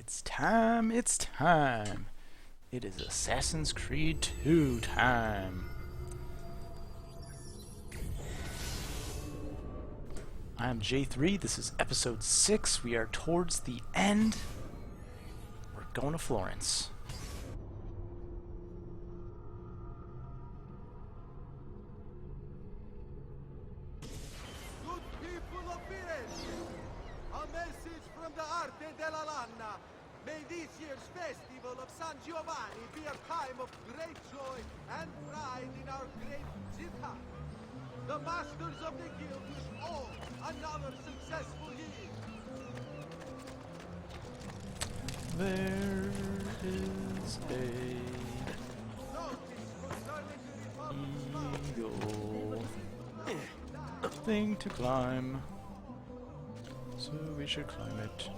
It's time, it's time. It is Assassin's Creed 2 time. I am J3, this is episode 6. We are towards the end. We're going to Florence. Good people of Firenze, a message from the Arte della Lanna. May this year's festival of San Giovanni be a time of great joy and pride in our great città. The masters of the guild wish all another successful year. There is a Notice concerning the Republic's eagle thing to climb, so we should climb it.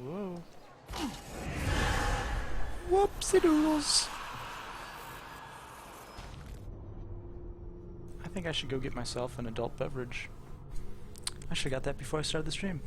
Whoa. Whoopsie doodles. I think I should go get myself an adult beverage. I should have got that before I started the stream.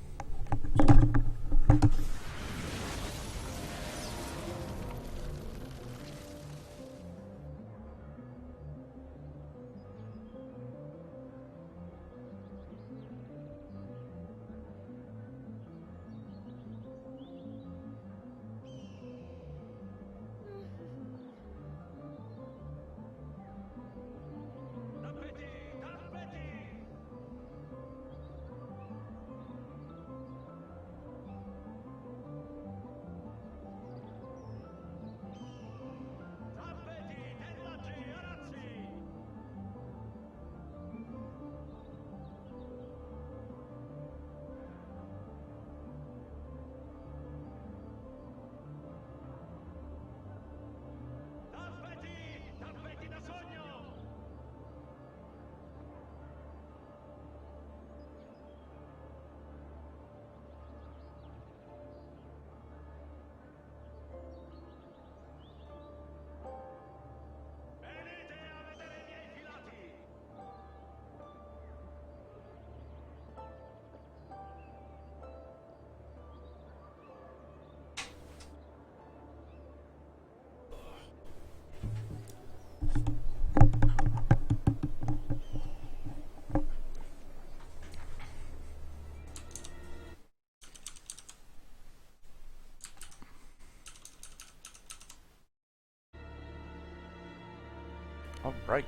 All right.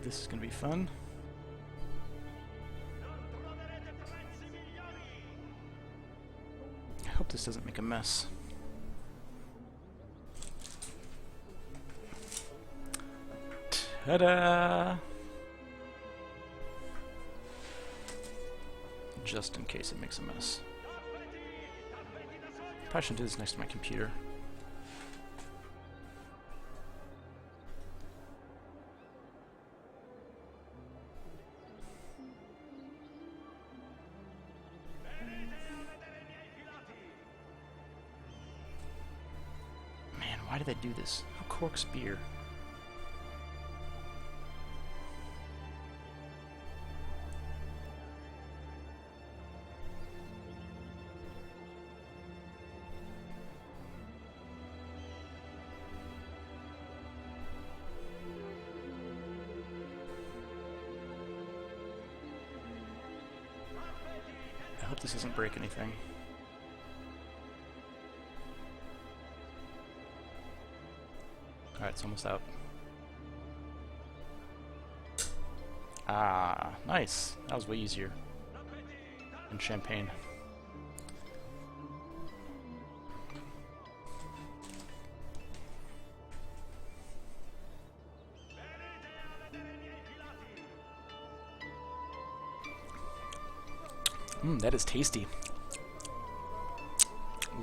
This is going to be fun. I hope this doesn't make a mess. Ta-da! Just in case it makes a mess. Probably shouldn't do this next to my computer. Man, why did I do this? A cork spear. I hope this doesn't break anything. Alright, it's almost out. Ah, nice. That was way easier than champagne. That is tasty.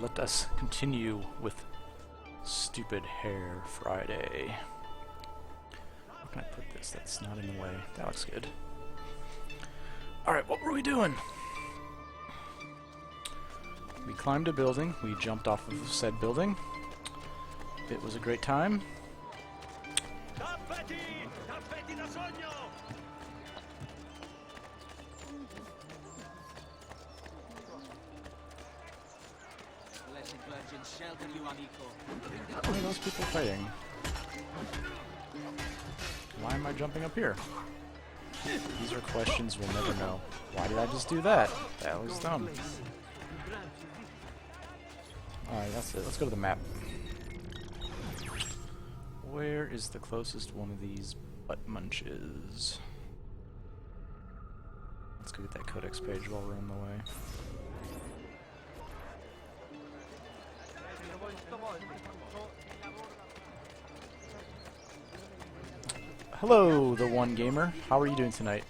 Let us continue with Stupid Hair Friday. Where can I put this? That's not in the way. That looks good. Alright, what were we doing? We climbed a building. We jumped off of said building. It was a great time. What are those people fighting? Why am I jumping up here? These are questions we'll never know. Why did I just do that? That was dumb. Alright, that's it. Let's go to the map. Where is the closest one of these butt munches? Let's go get that codex page while we're on the way. Hello, the one gamer. How are you doing tonight?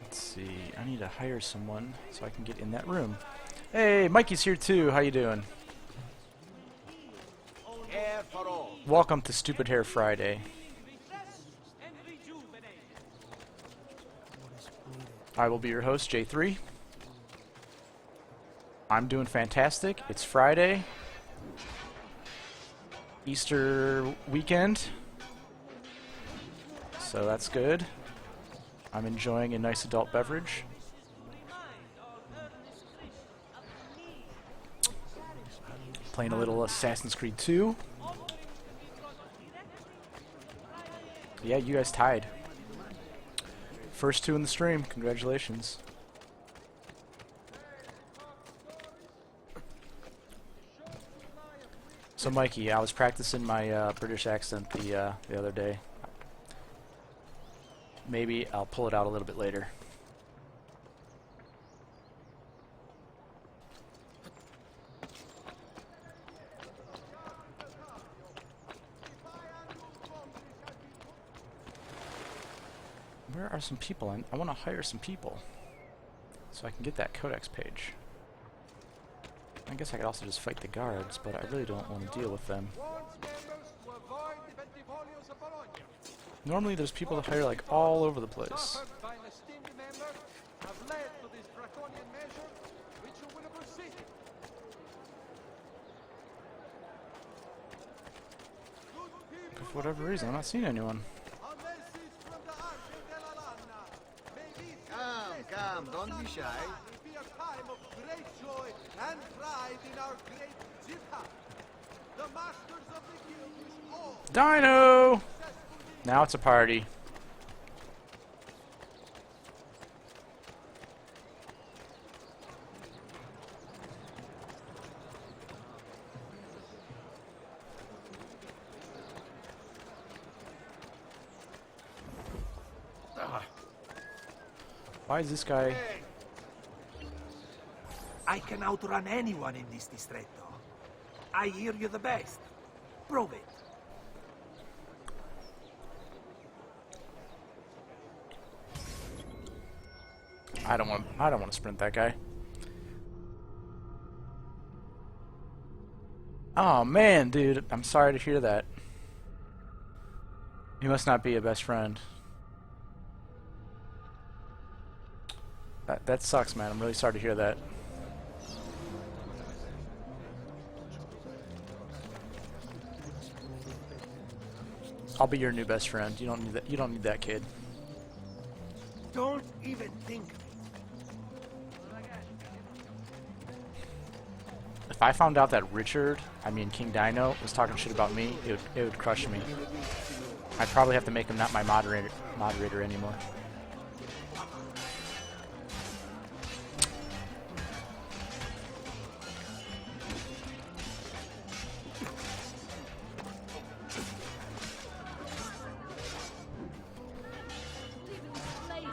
Let's see. I need to hire someone so I can get in that room. Hey, Mikey's here too. How you doing? Welcome to Stupid Hair Friday. I will be your host, J3. I'm doing fantastic. It's Friday. Easter weekend. So that's good. I'm enjoying a nice adult beverage. Playing a little Assassin's Creed 2. Yeah, you guys tied. First two in the stream. Congratulations. So Mikey, I was practicing my British accent the other day. Maybe I'll pull it out a little bit later. Where are some people? I want to hire some people so I can get that codex page. I guess I could also just fight the guards, but I really don't want to deal with them. Normally there's people to hire like all over the place. But for whatever reason, I'm not seeing anyone. Come, don't be shy. Be a time of great joy and pride in our great jihad. The masters of the guild wish all Dino! Now it's a party. Why is this guy... I can outrun anyone in this distretto. I hear you the best. Prove it. I don't want to sprint that guy. Oh man, dude, I'm sorry to hear that. You must not be a best friend. That sucks, man. I'm really sorry to hear that. I'll be your new best friend. You don't need that. You don't need that kid. Don't even think. If I found out that King Dino, was talking shit about me, it would crush me. I'd probably have to make him not my moderator anymore.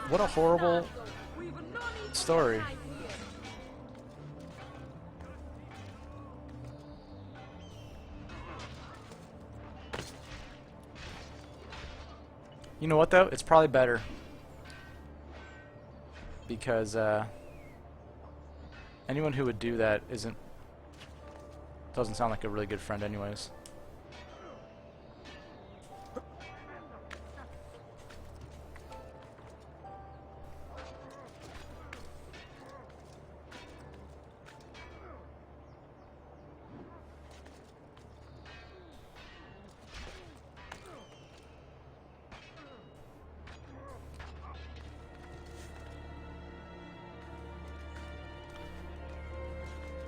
What a horrible story. You know what though? It's probably better. Because anyone who would do that doesn't sound like a really good friend anyways.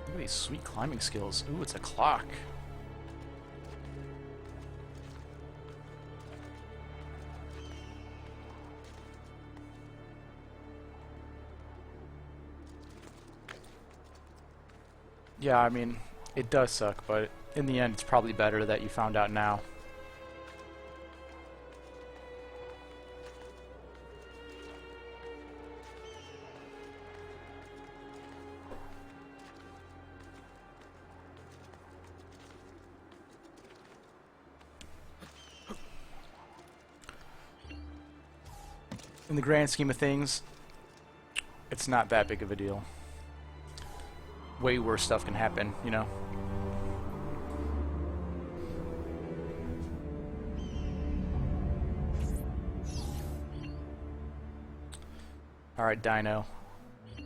Look at these sweet climbing skills. Ooh, it's a clock. Yeah, I mean, it does suck, but in the end, it's probably better that you found out now. In the grand scheme of things, it's not that big of a deal. Way worse stuff can happen, you know? Alright, Dino.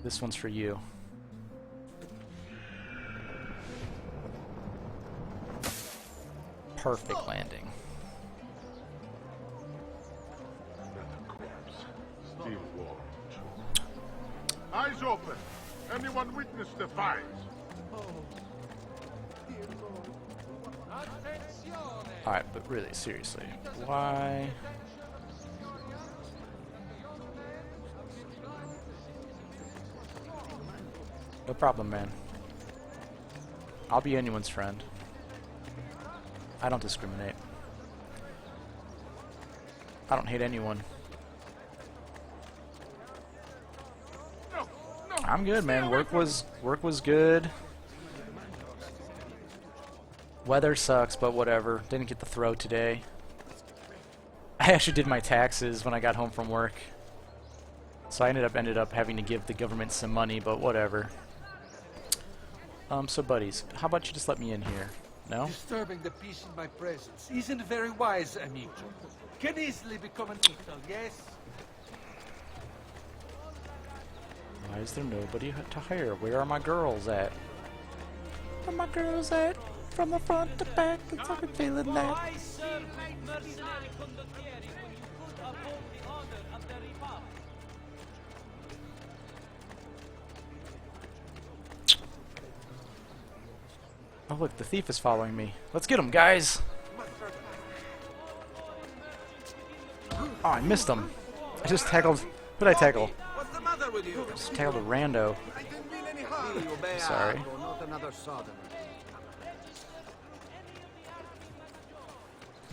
This one's for you. Perfect landing. Still warm. Eyes open. Anyone witness the fight? Alright, but really, seriously. Why? No problem, man. I'll be anyone's friend. I don't discriminate. I don't hate anyone. I'm good, man. Work was good. Weather sucks, but whatever. Didn't get the throw today. I actually did my taxes when I got home from work. So I ended up having to give the government some money, but whatever. So buddies, how about you just let me in here? No? Disturbing the peace in my presence isn't very wise, amigo. Can easily become an equal, yes? Why is there nobody to hire? Where are my girls at? Where are my girls at? From the front to back, it's like I'm feeling that. Oh look, the thief is following me. Let's get him, guys! Oh, I missed him. I just tackled... What did I tackle? What's the matter with you? Just tackled a rando. I didn't mean any harm. Sorry. Not another Southerner.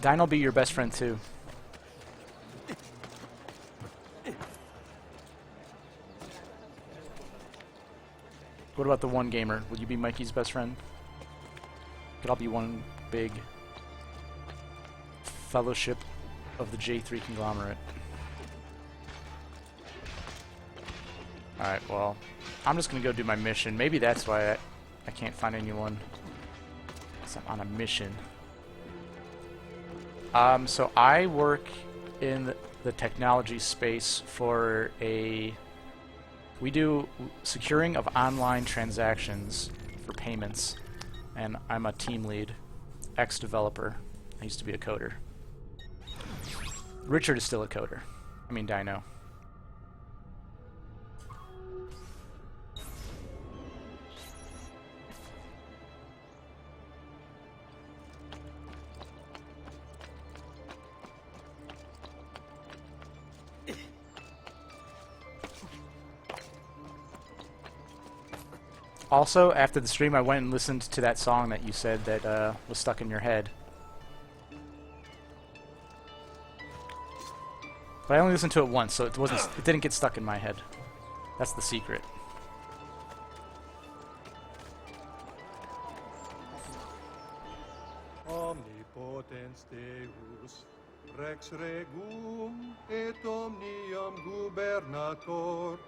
Dine will be your best friend too. What about the one gamer? Would you be Mikey's best friend? Could all be one big fellowship of the J3 conglomerate. Alright, well, I'm just gonna go do my mission. Maybe that's why I can't find anyone. 'Cause I'm on a mission. So I work in the technology space for we do securing of online transactions for payments, and I'm a team lead, ex-developer. I used to be a coder. Richard is still a coder. I mean, Dino. Also, after the stream, I went and listened to that song that you said that was stuck in your head. But I only listened to it once, so it didn't get stuck in my head. That's the secret. Omnipotens Deus, Rex regum et omnium gubernator.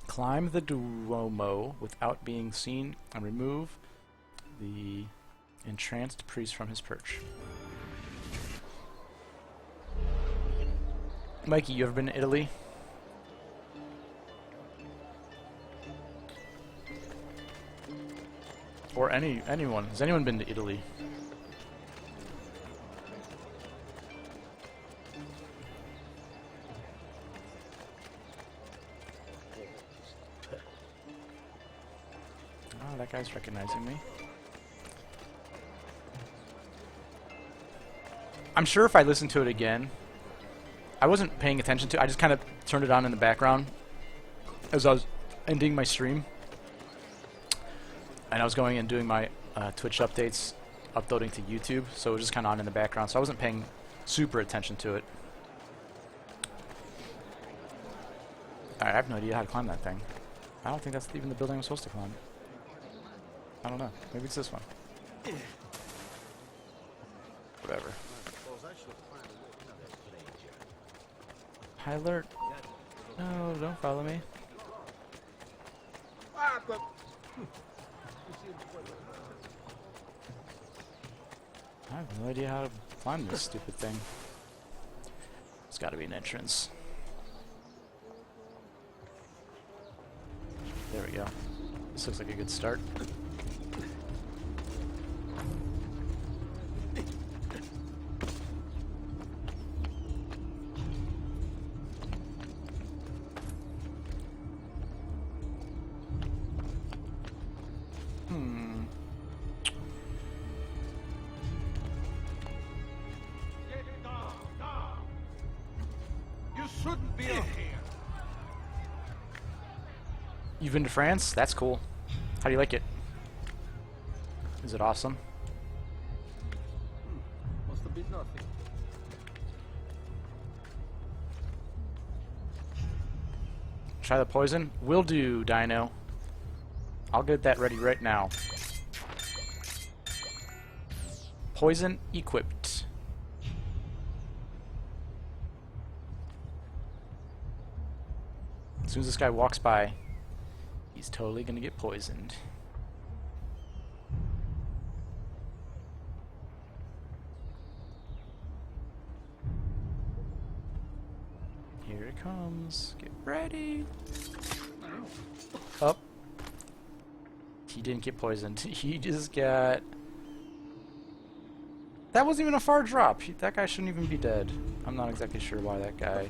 Climb the Duomo without being seen and remove the entranced priest from his perch. Mikey, you ever been to Italy? Or anyone? Has anyone been to Italy? Oh, that guy's recognizing me. I'm sure if I listened to it again, I wasn't paying attention to it. I just kind of turned it on in the background as I was ending my stream. And I was going and doing my Twitch updates, uploading to YouTube, so it was just kind of on in the background, so I wasn't paying super attention to it. Alright, I have no idea how to climb that thing. I don't think that's even the building I'm supposed to climb. I don't know. Maybe it's this one. Whatever. High alert. No, don't follow me. I have no idea how to climb this stupid thing. There's got to be an entrance. There we go. This looks like a good start. Shouldn't be up here. You've been to France? That's cool. How do you like it? Is it awesome? Must have been nothing. Try the poison? Will do, Dino. I'll get that ready right now. Poison equipped. As soon as this guy walks by, he's totally gonna get poisoned. Here it comes. Get ready. Up. He didn't get poisoned. He just got... That wasn't even a far drop. That guy shouldn't even be dead. I'm not exactly sure why that guy...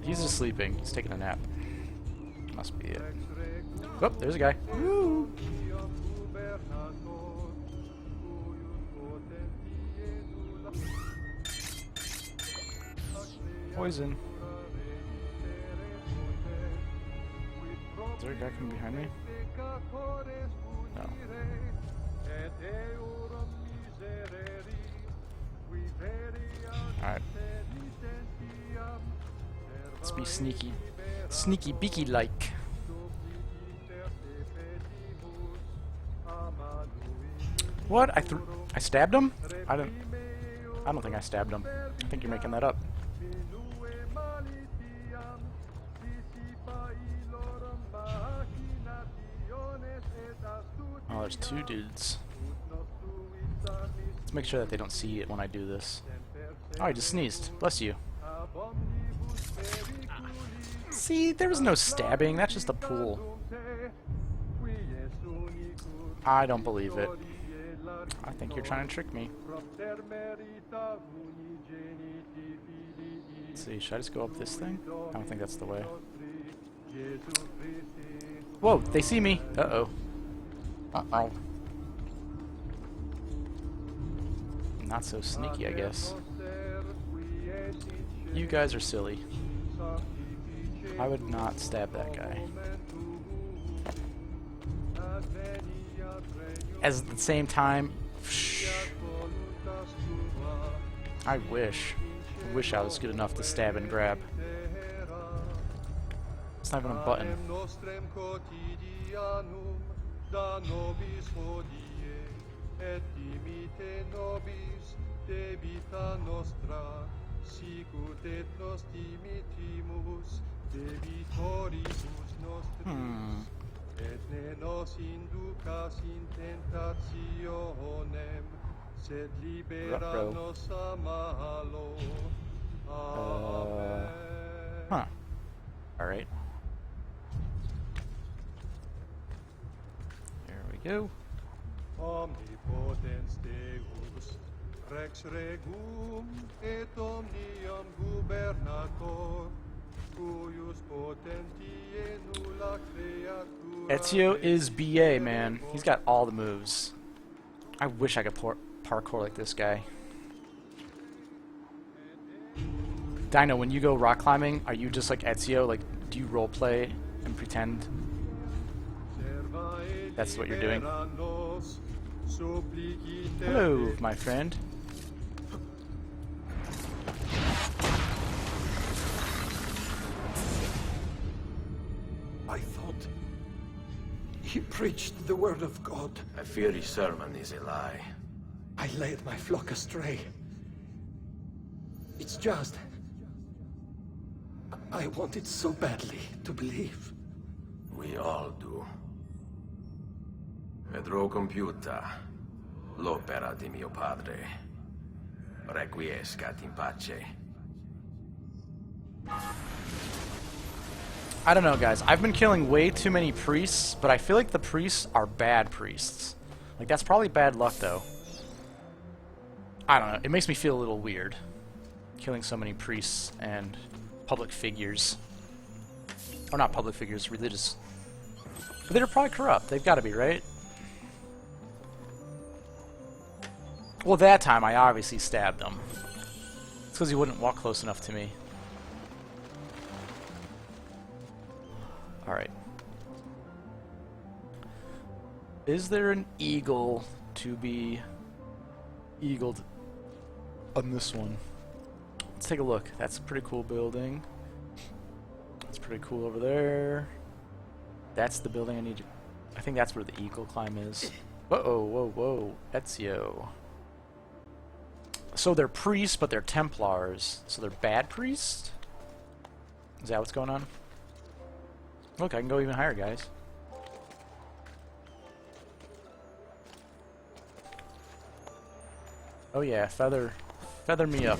He's just sleeping. He's taking a nap. Must be it. Oh, there's a guy. Woo! Poison. Is there a guy coming behind me? No. Alright. Let's be sneaky. Sneaky beaky like. What? I stabbed him? I don't think I stabbed him. I think you're making that up. Oh, there's two dudes. Let's make sure that they don't see it when I do this. Oh, I just sneezed. Bless you. See, there was no stabbing. That's just a pool. I don't believe it. I think you're trying to trick me. Let's see, should I just go up this thing? I don't think that's the way. Whoa, they see me. Uh-oh. Uh-oh. Not so sneaky, I guess. You guys are silly. I would not stab that guy. At the same time, I wish I was good enough to stab and grab. It's not even a button. da nobis hodie, et dimite nobis debita nostra, sicut et nos dimitimus debitoribus nostris, et ne nos inducas in tentationem, sed libera nos a malo. Amen. Huh. Alright. There we go. Omnipotens Deus, Rex Regum, et omnium gubernator, cuius potentiae nulla creatura. Ezio is BA, man. He's got all the moves. I wish I could parkour like this guy. Dino, when you go rock climbing, are you just like Ezio? Like, do you roleplay and pretend that's what you're doing? Hello, my friend. I thought he preached the word of God. I fear his sermon is a lie. I led my flock astray. It's just... I wanted so badly to believe. We all do. Vedrò compiuta l'opera di mio padre. Requiescat in pace. I don't know, guys. I've been killing way too many priests, but I feel like the priests are bad priests. Like, that's probably bad luck, though. I don't know. It makes me feel a little weird. Killing so many priests and public figures. Or not public figures, religious. But they're probably corrupt. They've got to be, right? Well, that time I obviously stabbed him. It's because he wouldn't walk close enough to me. Alright. Is there an eagle to be eagled on this one? Let's take a look. That's a pretty cool building. That's pretty cool over there. That's the building I need to... I think that's where the eagle climb is. Whoa, whoa, whoa. Ezio. So they're priests, but they're Templars. So they're bad priests? Is that what's going on? Look, I can go even higher, guys. Oh yeah, feather me up.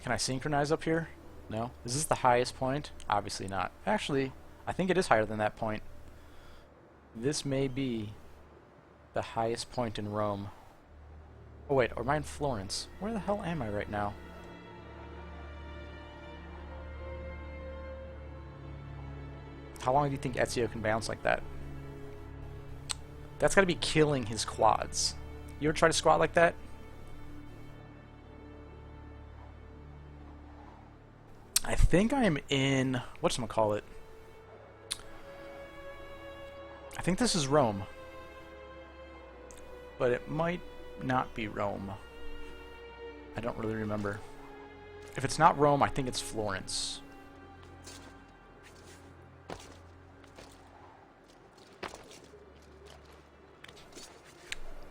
Can I synchronize up here? No? Is this the highest point? Obviously not. Actually, I think it is higher than that point. This may be the highest point in Rome. Oh wait, or am I in Florence? Where the hell am I right now? How long do you think Ezio can bounce like that? That's gotta be killing his quads. You ever try to squat like that? I think I'm in... whatchamacallit? I think this is Rome. But it might not be Rome. I don't really remember. If it's not Rome, I think it's Florence.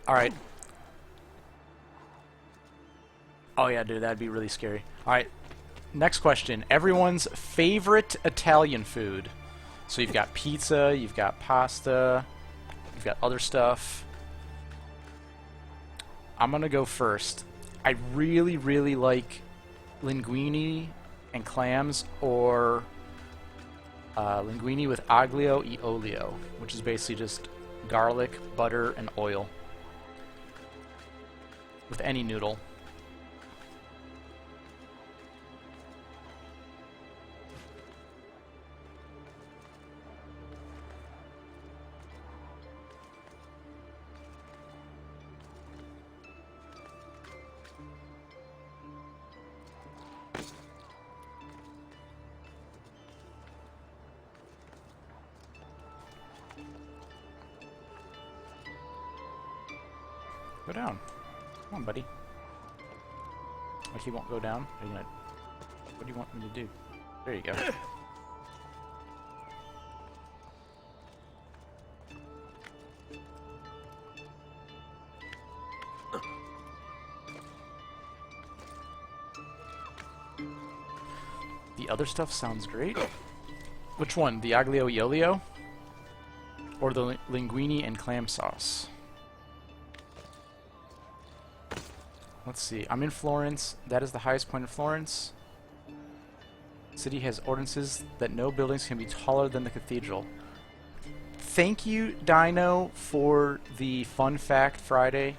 Alright. Oh yeah, dude, that'd be really scary. Alright, next question. Everyone's favorite Italian food. So you've got pizza, you've got pasta, you've got other stuff. I'm gonna go first. I really, really like linguine and clams, or linguine with aglio e olio, which is basically just garlic, butter, and oil. With any noodle. Go down. Come on, buddy. Like he won't go down? Are you gonna... What do you want me to do? There you go. The other stuff sounds great. Which one? The aglio e olio? Or the linguine and clam sauce? Let's see. I'm in Florence. That is the highest point in Florence. City has ordinances that no buildings can be taller than the cathedral. Thank you, Dino, for the fun fact Friday.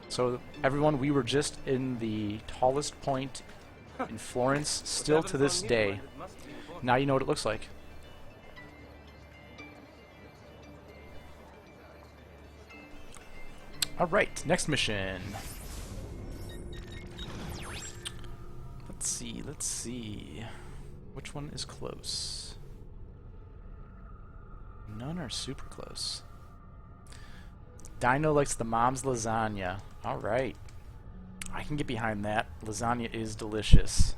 So, everyone, we were just in the tallest point in Florence, still to this day. Now you know what it looks like. Alright, next mission. Let's see. Which one is close? None are super close. Dino likes the mom's lasagna. Alright. I can get behind that. Lasagna is delicious.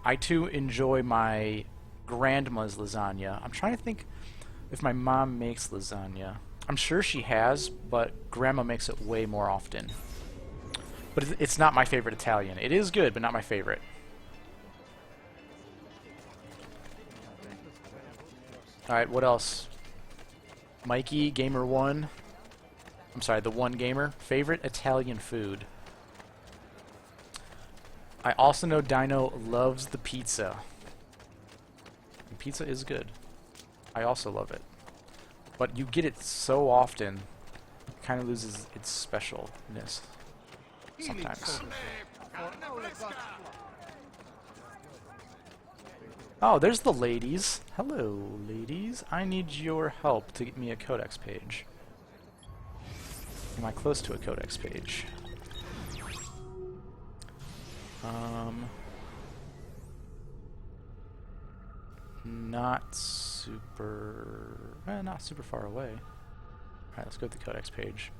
I too enjoy my grandma's lasagna. I'm trying to think if my mom makes lasagna. I'm sure she has, but grandma makes it way more often. But it's not my favorite Italian. It is good, but not my favorite. Alright, what else? Mikey, Gamer 1. I'm sorry, the one gamer. Favorite Italian food. I also know Dino loves the pizza. And pizza is good. I also love it. But you get it so often, it kind of loses its specialness sometimes. Oh, there's the ladies. Hello, ladies. I need your help to get me a codex page. Am I close to a codex page? Not super far away. Alright, let's go to the codex page.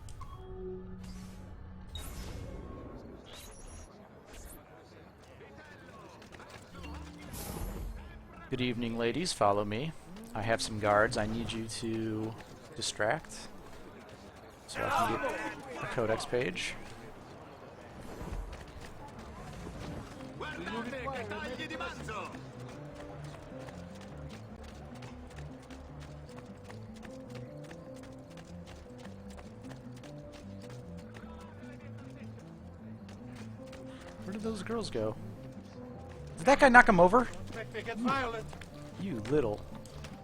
Good evening, ladies. Follow me. I have some guards I need you to distract so I can get a codex page. Where did those girls go? Did that guy knock him over? You little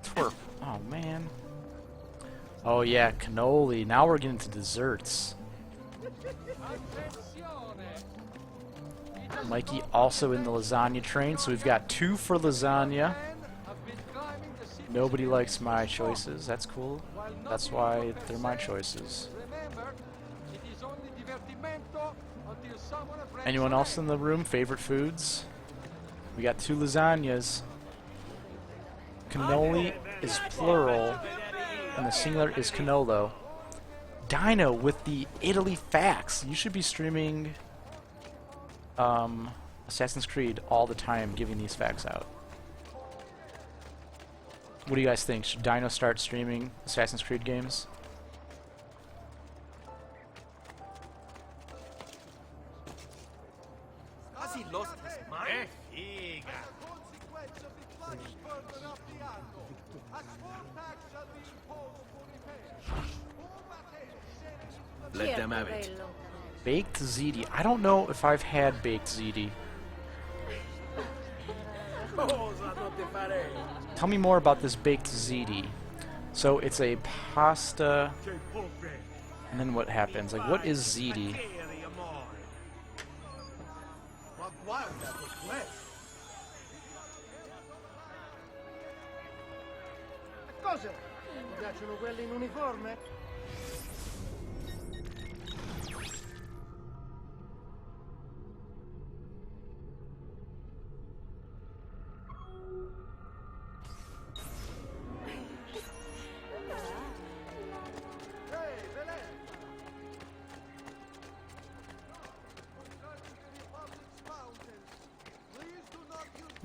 twerp. Oh, man. Oh, yeah, cannoli. Now we're getting to desserts. Mikey also in the lasagna train, so we've got 2 for lasagna. Nobody likes my choices. That's cool. That's why they're my choices. Anyone else in the room? Favorite foods? We got 2 lasagnas. Cannoli is plural, and the singular is cannolo. Dino with the Italy facts. You should be streaming Assassin's Creed all the time, giving these facts out. What do you guys think? Should Dino start streaming Assassin's Creed games? Has he lost his mind? Let them have it. Baked ziti. I don't know if I've had baked ziti. Tell me more about this baked ziti. So it's a pasta, and then what happens? Like, what is ziti? Cosa? Ti piacciono quelli in uniforme?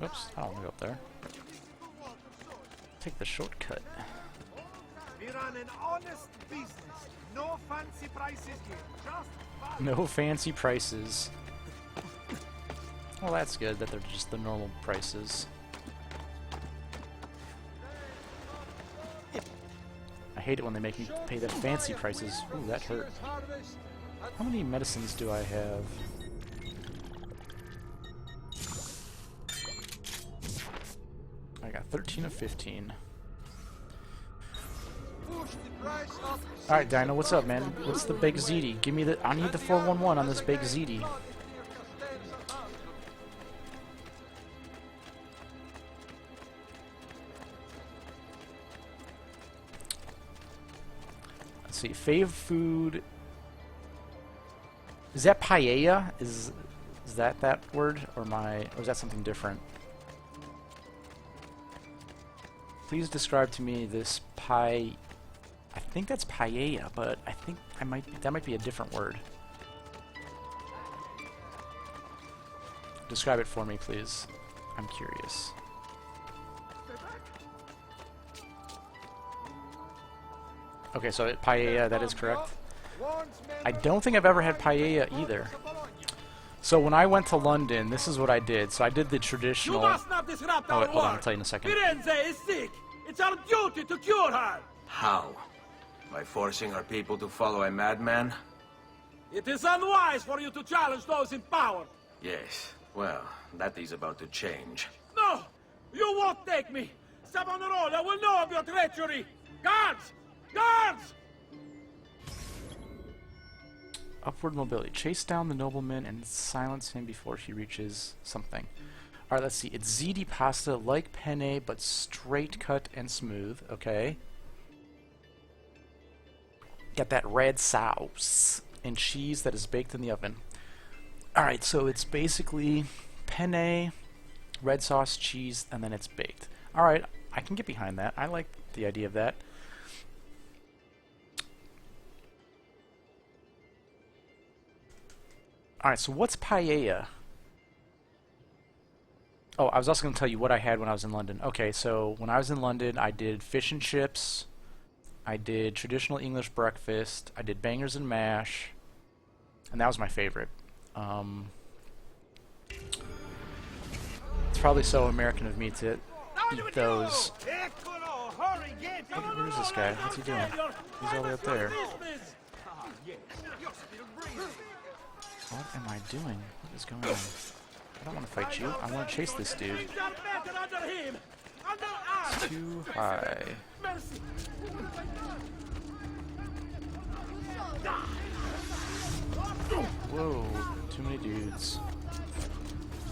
Oops, I don't want to go up there. Take the shortcut. We run an honest business. No fancy prices here. Just fun. No fancy prices. Well, that's good that they're just the normal prices. I hate it when they make me pay the fancy prices. Ooh, that hurt. How many medicines do I have? I got 13 of 15. Alright, Dino, what's up, man? What's the big ZD? Give me the... I need the 411 on this big ZD. Let's see, fave food... Is that paella? Is that word? Or is that something different? Please describe to me this pie... I think that's paella, but I think that might be a different word. Describe it for me, please. I'm curious. Okay, so paella, that is correct. I don't think I've ever had paella either. So when I went to London, this is what I did. So I did the traditional... You must not disrupt Oh, our wait, hold on, work. I'll tell you in a second. Firenze is sick. It's our duty to cure her. How? By forcing our people to follow a madman? It is unwise for you to challenge those in power. Yes. Well, that is about to change. No! You won't take me! Savonarola will know of your treachery! Guards! Guards! Upward mobility. Chase down the nobleman and silence him before he reaches something. Alright, let's see. It's ziti pasta like penne, but straight cut and smooth. Okay. Got that red sauce and cheese that is baked in the oven. Alright, so it's basically penne, red sauce, cheese, and then it's baked. Alright, I can get behind that. I like the idea of that. Alright, so what's paella? Oh, I was also going to tell you what I had when I was in London. Okay, so when I was in London, I did fish and chips, I did traditional English breakfast, I did bangers and mash, and that was my favorite. It's probably so American of me to eat those. Where is this guy? What's he doing? He's all the way up there. What am I doing? What is going on? I don't want to fight you. I want to chase this dude. It's too high. Whoa, too many dudes.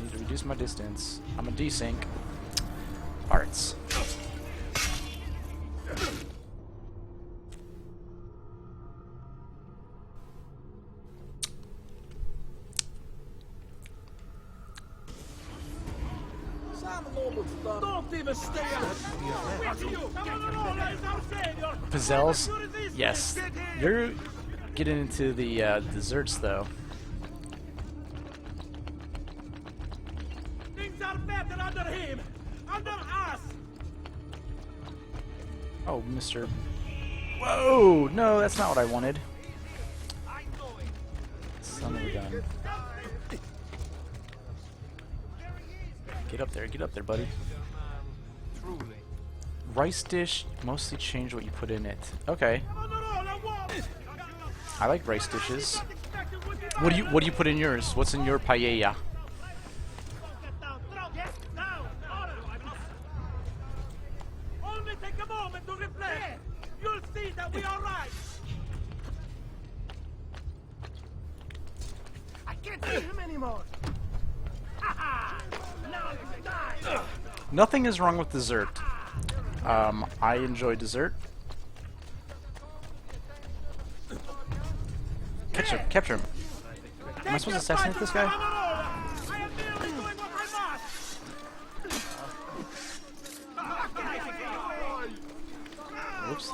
Need to reduce my distance. I'm a desync. Parts. Don't even stay out! Pizzelles? Yes. You're getting into the desserts, though. Things are better under him! Under us! Oh, Mr. Whoa! No, that's not what I wanted. Son of a gun. Get up there, buddy. Rice dish, mostly change what you put in it. Okay. I like rice dishes. What do you put in yours? What's in your paella? Only take a moment to reflect. You'll see that we are right. I can't see him anymore. Now it's time. Nothing is wrong with dessert. I enjoy dessert. Capture him. Am I supposed to assassinate this guy? I am merely doing what I must. Whoops.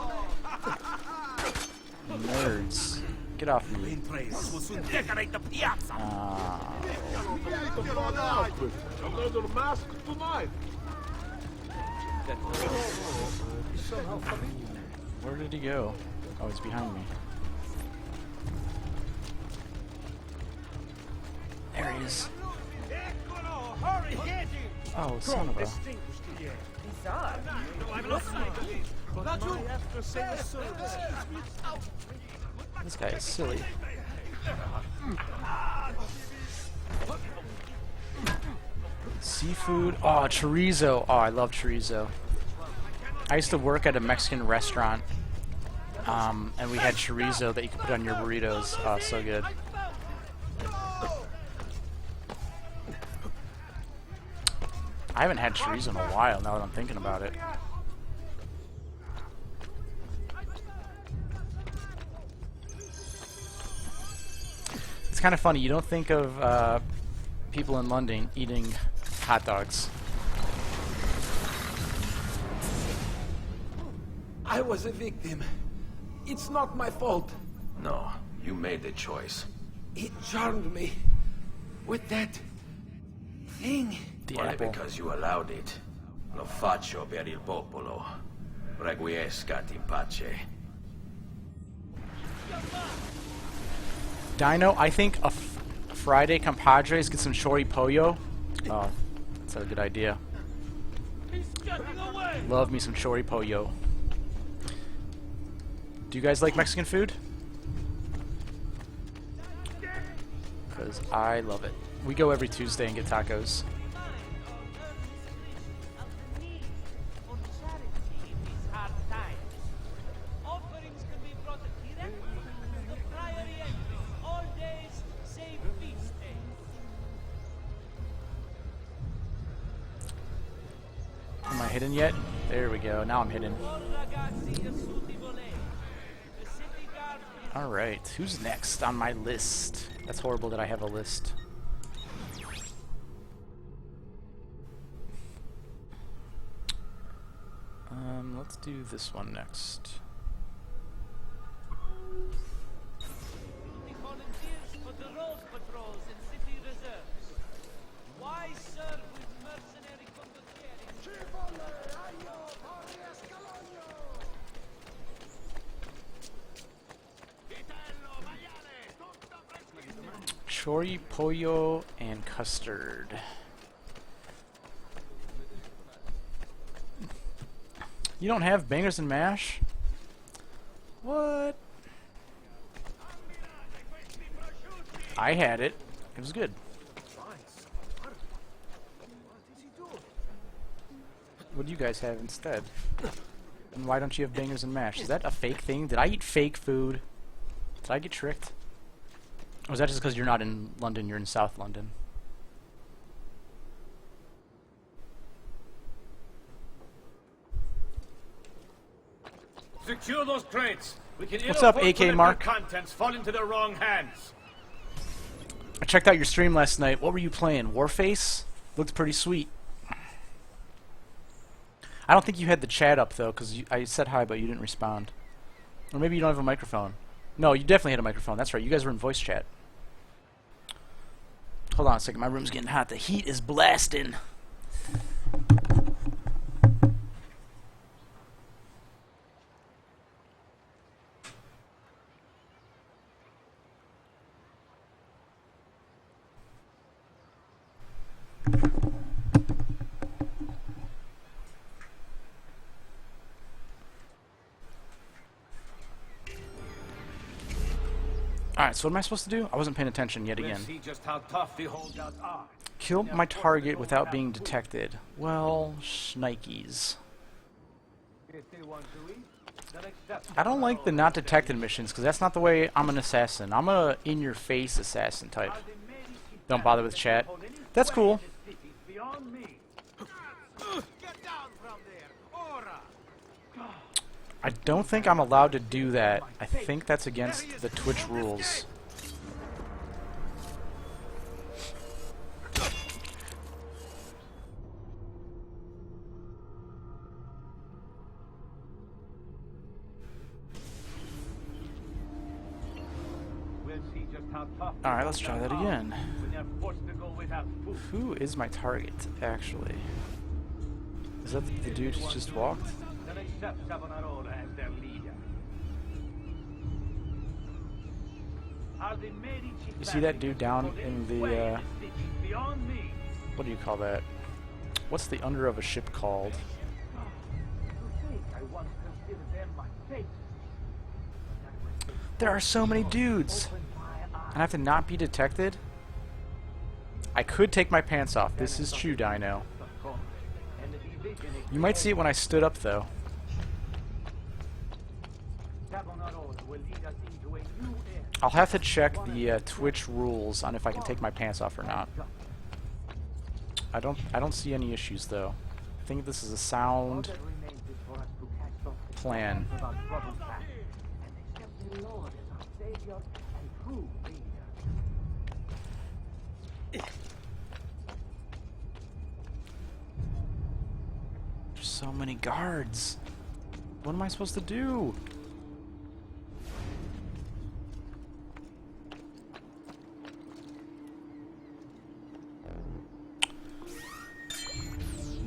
Nerds. Get off me. Decorate the piazza. Another mask tonight. Where did he go? Oh, he's behind me. There he is. Oh, son of a... This guy is silly. Seafood. Oh, chorizo. Oh, I love chorizo. I used to work at a Mexican restaurant, and we had chorizo that you could put on your burritos. Oh, so good. I haven't had chorizo in a while, now that I'm thinking about it. It's kind of funny. You don't think of people in London eating hot dogs. I was a victim. It's not my fault. No, you made the choice. It charmed me. With that thing. The Only apple. because you allowed it. Lo faccio per il popolo. Requiescat in pace. Dino, I think a Friday compadres get some chori pollo. Oh, that's a good idea. Love me some chori pollo. Do you guys like Mexican food? Because I love it. We go every Tuesday and get tacos. Am I hidden yet? There we go. Now I'm hidden. Alright, who's next on my list? That's horrible that I have a list. Let's do this one next. Chori, pollo, and custard. You don't have bangers and mash? What? I had it. It was good. What do you guys have instead? And why don't you have bangers and mash? Is that a fake thing? Did I eat fake food? Did I get tricked? Or is that just because you're not in London, you're in South London? Secure those crates. We can What's up, ill AK afford to let Mark? their contents fall into the wrong hands. I checked out your stream last night. What were you playing? Warface? Looked pretty sweet. I don't think you had the chat up, though, because I said hi, but you didn't respond. Or maybe you don't have a microphone. No, you definitely had a microphone. That's right. You guys were in voice chat. Hold on a second. My room's getting hot. The heat is blasting. Alright, so what am I supposed to do? I wasn't paying attention yet again. We'll see just how tough the holdouts are. Kill my target without being detected. Well, shnikes. If they want to eat, then accept. I don't like the not detected missions, because that's not the way I'm an assassin. I'm a in-your-face assassin type. Don't bother with chat. That's cool. Beyond me. Get down from there, Ora! I don't think I'm allowed to do that. I think that's against the Twitch rules. We'll see just how tough. Alright, let's try that again. When they're forced to go without food. Who is my target, actually? Is that the dude who just walked? Then accept Savonarola as their leader. Are the Medici You see that dude down in the, beyond me? what do you call that? What's the under of a ship called? There are so many dudes! And I have to not be detected? I could take my pants off. This is true, Dino. You might see it when I stood up, though. I'll have to check the Twitch rules on if I can take my pants off or not. I don't see any issues, though. I think this is a sound plan. There's so many guards. What am I supposed to do?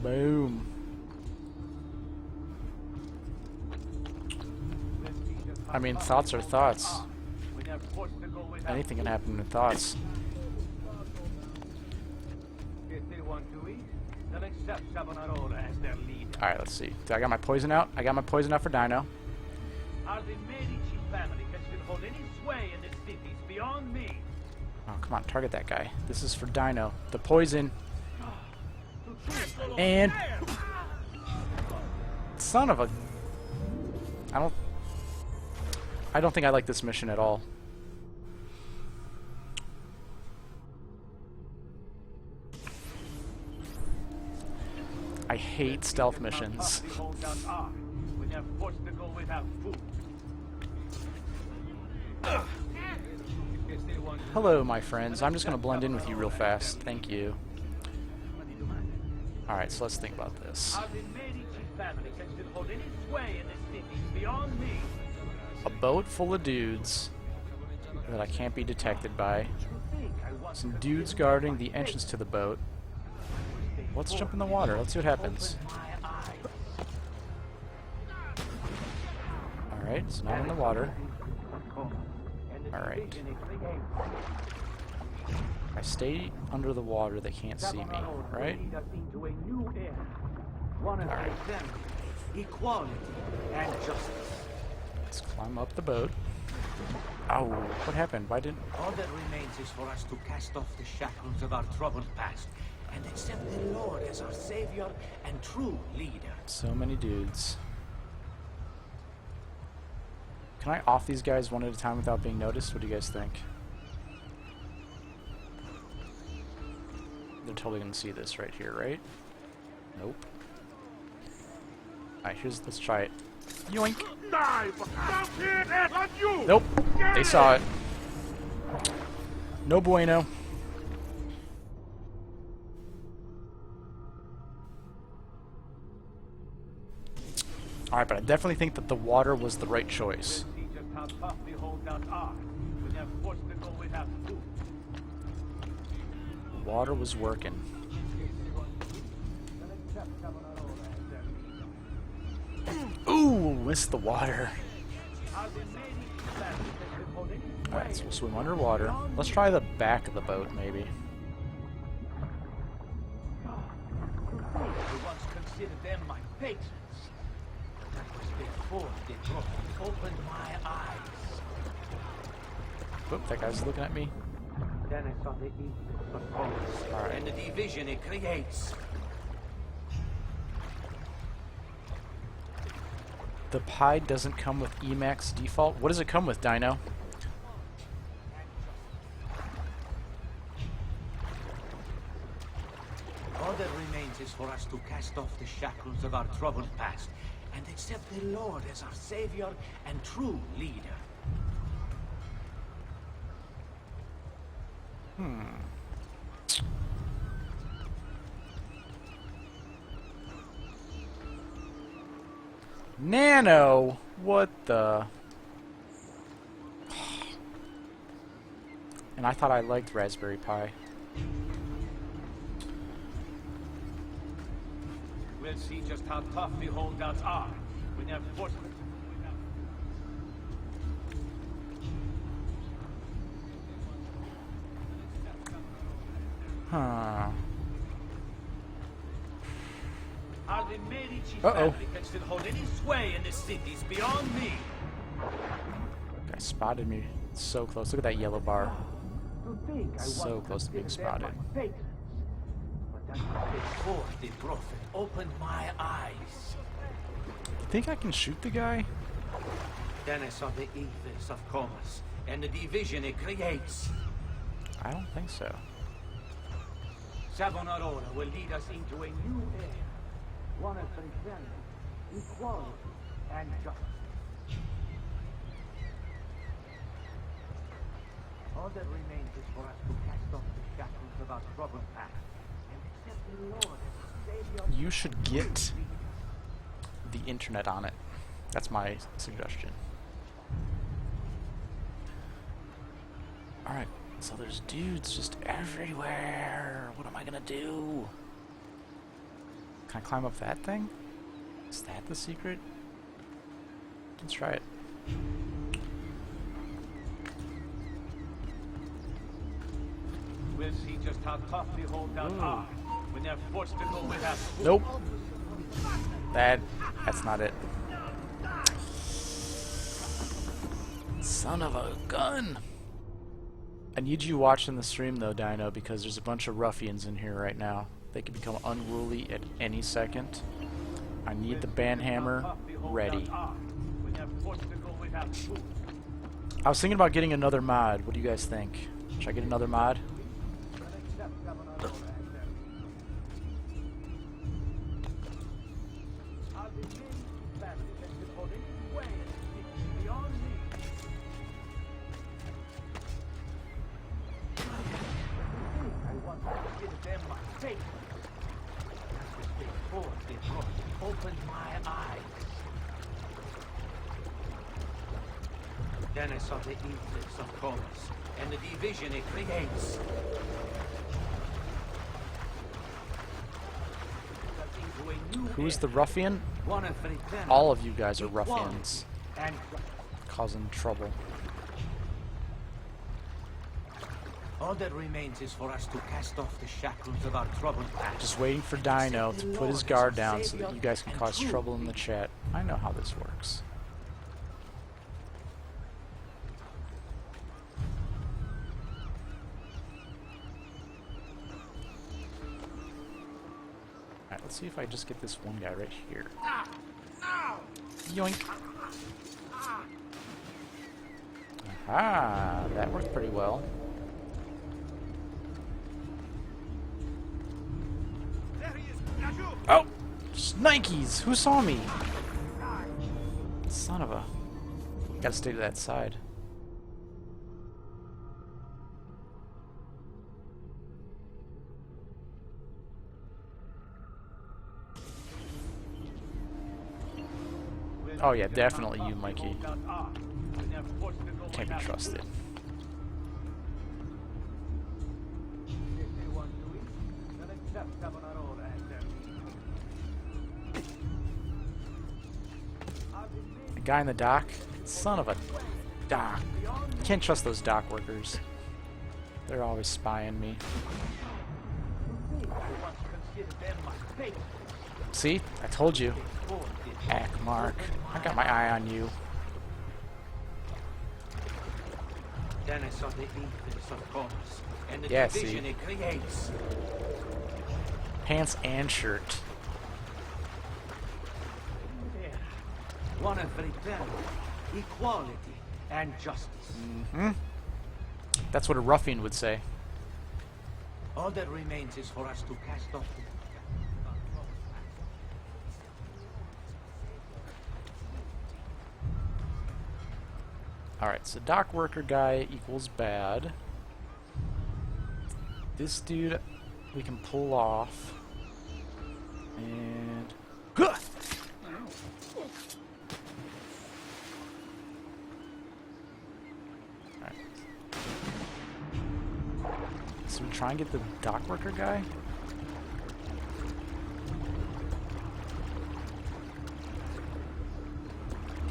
Boom. I mean, thoughts are thoughts. Anything can happen in thoughts. Alright, let's see. I got my poison out. I got my poison out for Dino. Are the Medici family can still hold any sway in this city is beyond me. Oh, come on, target that guy. This is for Dino. The poison. And... Son of a... I don't think I like this mission at all. I hate stealth missions. Hello, my friends. I'm just going to blend in with you real fast. Thank you. Alright, so let's think about this. A boat full of dudes that I can't be detected by. Some dudes guarding the entrance to the boat. Let's jump in the water. Let's see what happens. Alright, it's not in the water. Alright. I stay under the water, they can't see me, right? Alright. Equality and justice. Let's climb up the boat. Oh, what happened? Why didn't... All that remains is for us to cast off the shackles of our troubled past and accept the Lord as our savior and true leader. So many dudes. Can I off these guys one at a time without being noticed? What do you guys think? They're totally gonna see this right here, right? Nope. Alright, let's try it. Yoink! Nope. They saw it. No bueno. Alright, but I definitely think that the water was the right choice. The water was working. Ooh, missed the water. Alright, so we'll swim underwater. Let's try the back of the boat, maybe. I once considered them my patrons. That was before they opened my eyes. Oop, that guy's looking at me. Then I saw the evil of force and the division it creates. The pie doesn't come with Emacs default. What does it come with, Dino? All that remains is for us to cast off the shackles of our troubled past and accept the Lord as our savior and true leader. Nano? What the... And I thought I liked Raspberry Pi. We'll see just how tough the holdouts are when they're forced to... Huh. Are the Medici Uh-oh. family can still hold any sway in the cities beyond me? Guy spotted me so close. Look at that yellow bar. To think I So once close to being considered them spotted. my patrons. But that before the prophet opened my eyes. Think I can shoot the guy? Then I saw the evils of commerce and the division it creates. I don't think so. Savonarola will lead us into a new era. One of fraternity, equality, and justice. All that remains is for us to cast off the shackles of our troubled past and accept the Lord as Savior. You should get the internet on it. That's my suggestion. Alright, so there's dudes just everywhere. What am I gonna do? Can I climb up that thing? Is that the secret? Let's try it. We'll see just how tough the holdout are when they're forced to go without food. Nope. That's not it. Son of a gun. I need you watching the stream though, Dino, because there's a bunch of ruffians in here right now. They could become unruly at any second. I need the banhammer ready. When they're forced to go without food. I was thinking about getting another mod. What do you guys think? Should I get another mod? Opened my eyes. Then I saw the evils of commerce and the division it creates. Who's the ruffian? One of fraternity, All of you guys are equality, ruffians, and causing trouble. all that remains is for us to cast off the shackles of our troubled past. Just waiting for Dino to put his guard down so that you guys can cause trouble in the chat. I know how this works. Alright, let's see if I just get this one guy right here. Yoink! Aha! That worked pretty well. Oh! Nikes! Who saw me? Son of a... Gotta stay to that side. Oh yeah, definitely you, Mikey. Can't be trusted. The guy in the dock? Son of a dock. Can't trust those dock workers. They're always spying me. See? I told you. Hack Mark. I got my eye on you. Then I saw the evils of commerce and the Yeah, division see? it creates. Pants and shirt. There. One of fraternity, equality, and justice. That's what a ruffian would say. All that remains is for us to cast off the... Alright, so dock worker guy equals bad. This dude we can pull off. And... Huh! Alright. So we try and get the dock worker guy?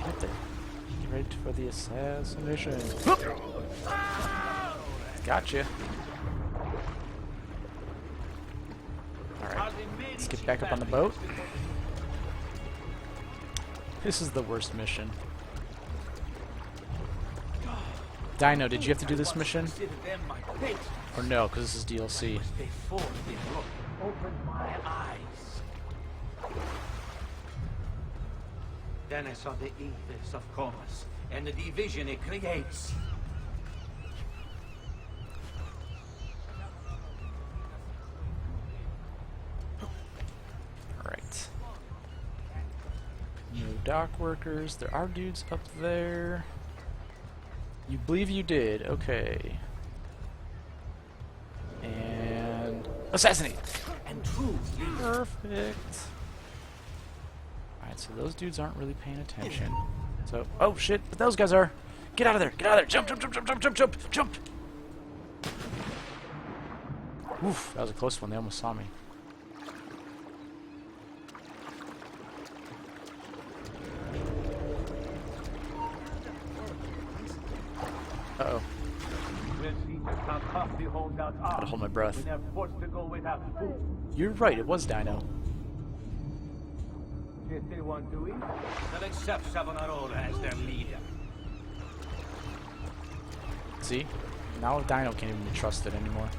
Get there. Get ready for the assassination. Gotcha. Alright, let's get back up on the boat. This is the worst mission. Dino, did you have to do this mission? Consider them my patrons. Or no, because this is DLC. Before they opened my eyes. Then I saw the evils of commerce and the division it creates. Alright. No dock workers. There are dudes up there. You believe you did. Okay. And... assassinate! And truth leads Perfect. Alright, so those dudes aren't really paying attention. So, oh shit, but those guys are. Get out of there, get out of there, jump, jump, jump, jump, jump, jump, jump, jump! Oof, that was a close one, they almost saw me. Uh-oh, We'll see just how tough the holdouts are. gotta hold my breath. When they're forced to go without food. You're right, it was Dino. If they want to eat, they'll accept Savonarola as their leader. See? Now Dino can't even be trusted anymore.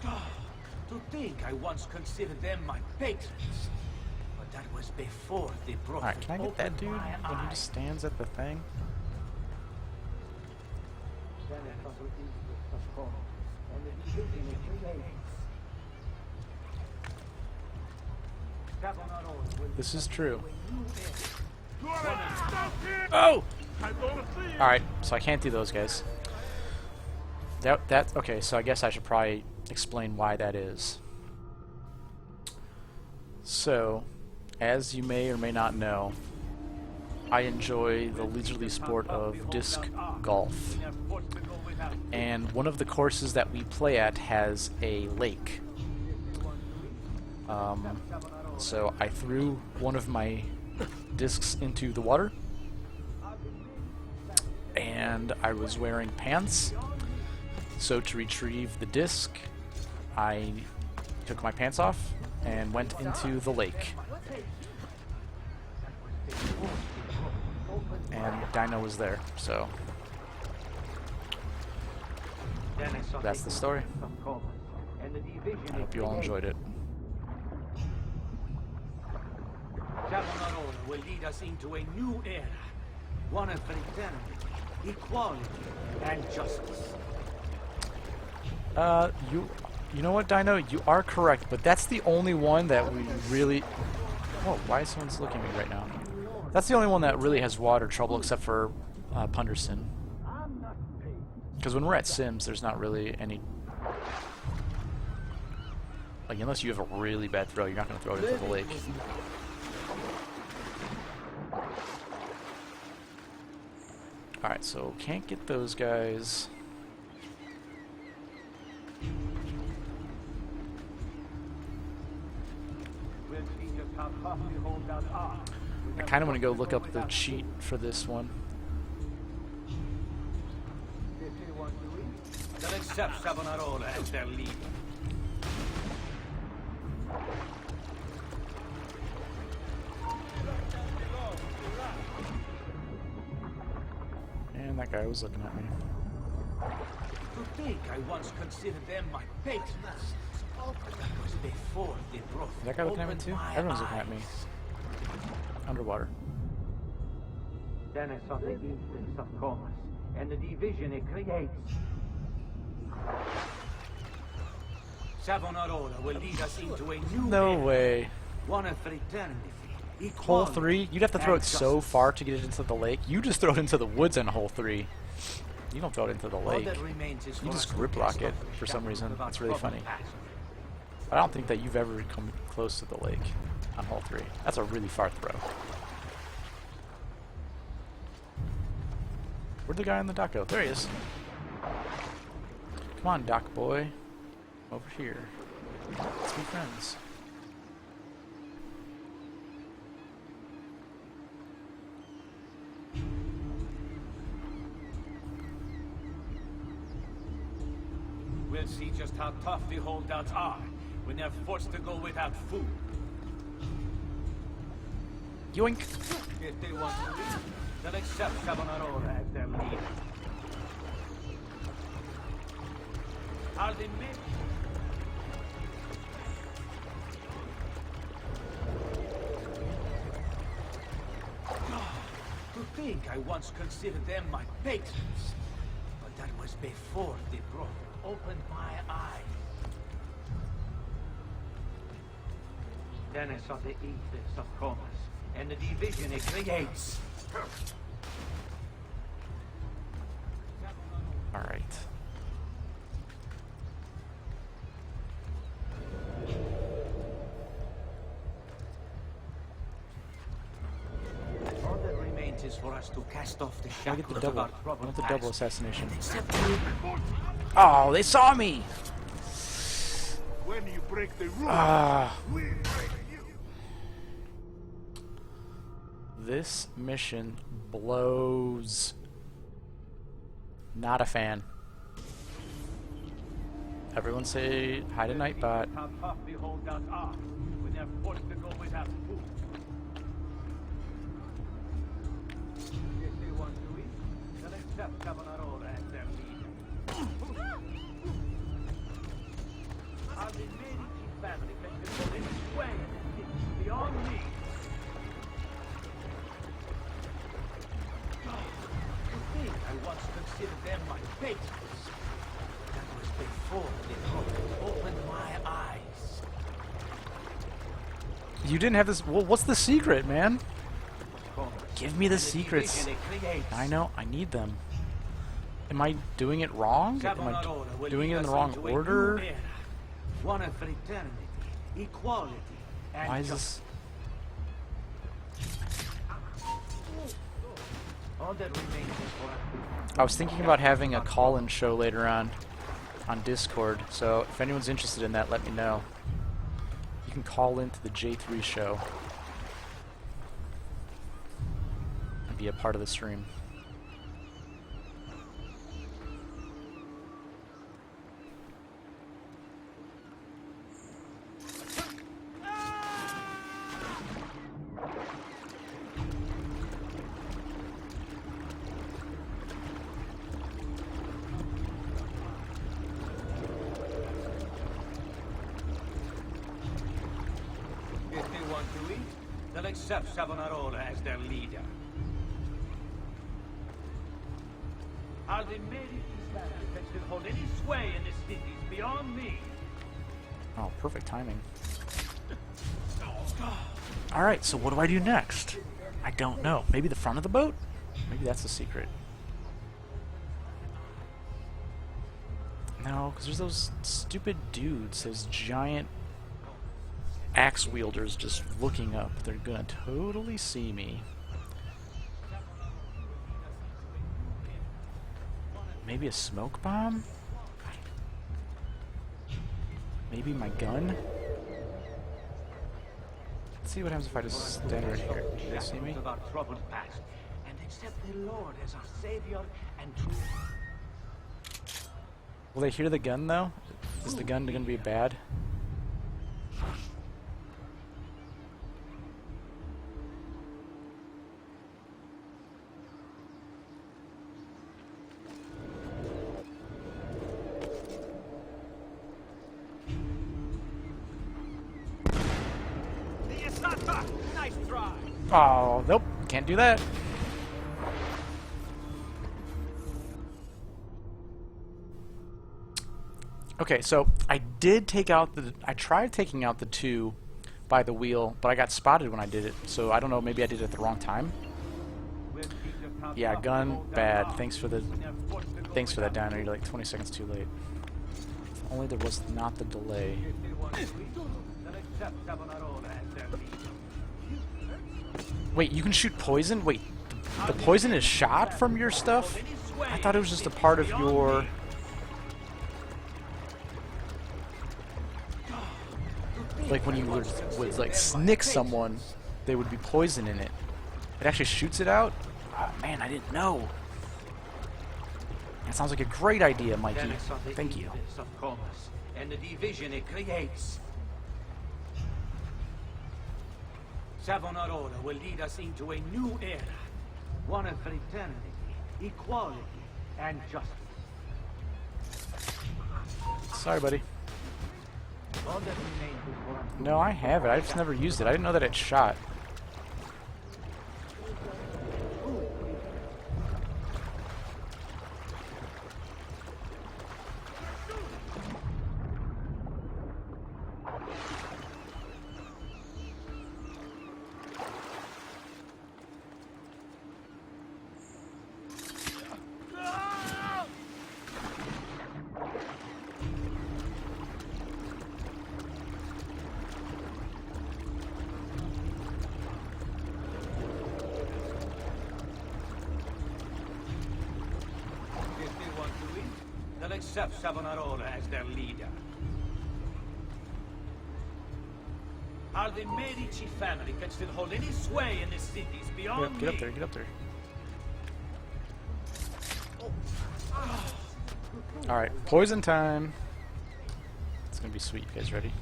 To think I once considered them my patrons. But that was before they brought Alright, can I get that dude when he just stands at the thing? This is true. Oh! Alright, so I can't do those guys. Okay, so I guess I should probably explain why that is. So, as you may or may not know, I enjoy the leisurely sport of disc golf. And one of the courses that we play at has a lake. So I threw one of my discs into the water, and I was wearing pants. So to retrieve the disc, I took my pants off and went into the lake. And Dino was there, so that's the story. I hope you all enjoyed it. Savonarola will lead us into a new era. One of fraternity, equality, and justice. You know what, Dino? You are correct, but that's the only one that we really... Whoa, why is someone looking at me right now? That's the only one that really has water trouble, except for Punderson. Because when we're at Sims, there's not really any... Like, unless you have a really bad throw, you're not going to throw it into the lake. Alright, so can't get those guys. I kind of want to go look up the cheat for this one. They'll accept Savonarola as their leader. And that guy was looking at me. To think I once considered them my patrons. That was before they brought Is that guy looking at me too? Everyone's looking at me. Underwater. Then I saw the influence of commerce and the division it creates. Savonarola will lead us into a new No era. way. One of fraternity. Hole equality, 3? You'd have to throw it and so justice. far to get it into the lake. You just throw it into the woods in hole 3. You don't throw it into the All lake. that remains is You for just us to grip lock cast it off for the some shackles reason. of our That's really troubled funny. passion. I don't think that you've ever come close to the lake on hole 3. That's a really far throw. Where'd the guy on the dock go? There he is. Come on, dock boy. Over here. Let's be friends. We'll see just how tough the holdouts are when they're forced to go without food. Yoink! If they want to leave, they'll accept Savonarola as their leader. Are they men? To think I once considered them my patrons. But that was before the Prophet opened my eyes. Then I saw the ethos of Comus and the division it creates. Alright. All that remains is for us to cast off the I get the shackles of double. our I troubled want the past. double assassination. Accept Oh, they saw me! When you break the rules, Ah. we break you. This mission blows. Not a fan. Everyone say hi to Nightbot. how tough the holdouts are when they're forced to go without food. If they want to eat, they'll accept Savonarola as their leader. Are the Medici family can control any sway in the city beyond me? To think I once considered them my patrons. That was before the Prophet opened my eyes. You didn't have this. Well, what's the secret, man? Comus Give me the and secrets. division it creates. I know. I need them. Am I doing it wrong? Am I Savonarola will doing lead it in the us wrong into a new order? era, one of fraternity, equality, and Why is justice. this? All that remains is for us to I was thinking about having a call-in show later on Discord, so if anyone's interested in that, let me know. You can call into the J3 show and be a part of the stream. If they want to eat, they'll accept Savonarola as their leader. Are the Medici family that should hold any sway in the cities beyond me? Oh, perfect timing. Alright, so what do I do next? I don't know. Maybe the front of the boat? Maybe that's the secret. No, because there's those stupid dudes, those giant axe wielders just looking up. They're gonna totally see me. Maybe a smoke bomb? Maybe my gun? Let's see what happens if I just stand right here. Do they see me? Of our troubled past, and accept the Lord as our savior and true. Will they hear the gun though? Is the gun gonna be bad? Nice try. Oh, nope. Can't do that. Okay, so I did take out the... I tried taking out the two by the wheel, but I got spotted when I did it, so I don't know, maybe I did it at the wrong time. Yeah, gun, bad. Thanks for that, Diner. You're like 20 seconds too late. If only there was not the delay. Wait, you can shoot poison? Wait, the poison is shot from your stuff? I thought it was just a part of your... Like when you would like snick someone, there would be poison in it. It actually shoots it out? Oh man, I didn't know. That sounds like a great idea, Mikey. Thank you. And the division it creates. Savonarola will lead us into a new era. One of fraternity, equality, and justice. Sorry, buddy. All that remains before us. No, I have it. I just never used it. I didn't know that it shot. If they want to win, they'll accept Savonarola as their leader. How the Medici family can still hold any sway in the cities beyond Get up me. there, get up there. Alright, poison time. It's gonna be sweet. You guys ready?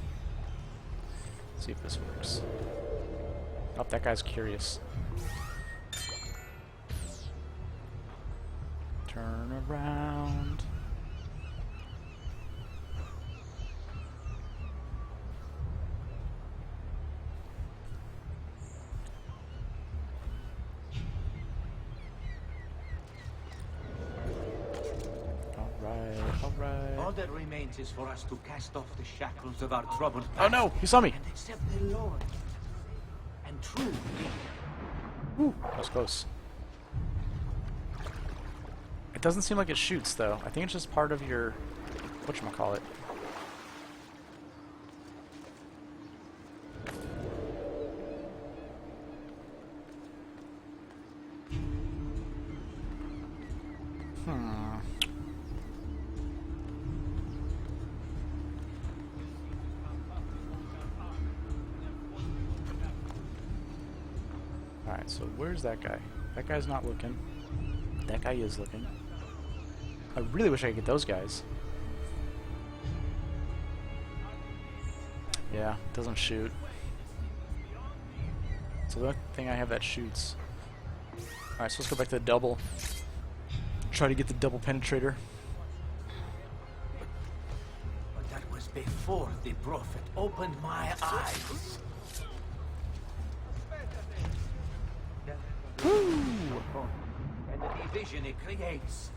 See if this works. Oh, that guy's curious. Turn around. Alright. All that remains is for us to cast off the shackles of our troubled past. Oh no, he saw me. And accept the Lord and true leader. That was close. It doesn't seem like it shoots though. I think it's just part of your whatchamacallit. Alright, so where's that guy? That guy's not looking. That guy is looking. I really wish I could get those guys. Yeah, doesn't shoot. So the only thing I have that shoots. Alright, so let's go back to the double. Try to get the double penetrator. But that was before the prophet opened my eyes. And the division it creates.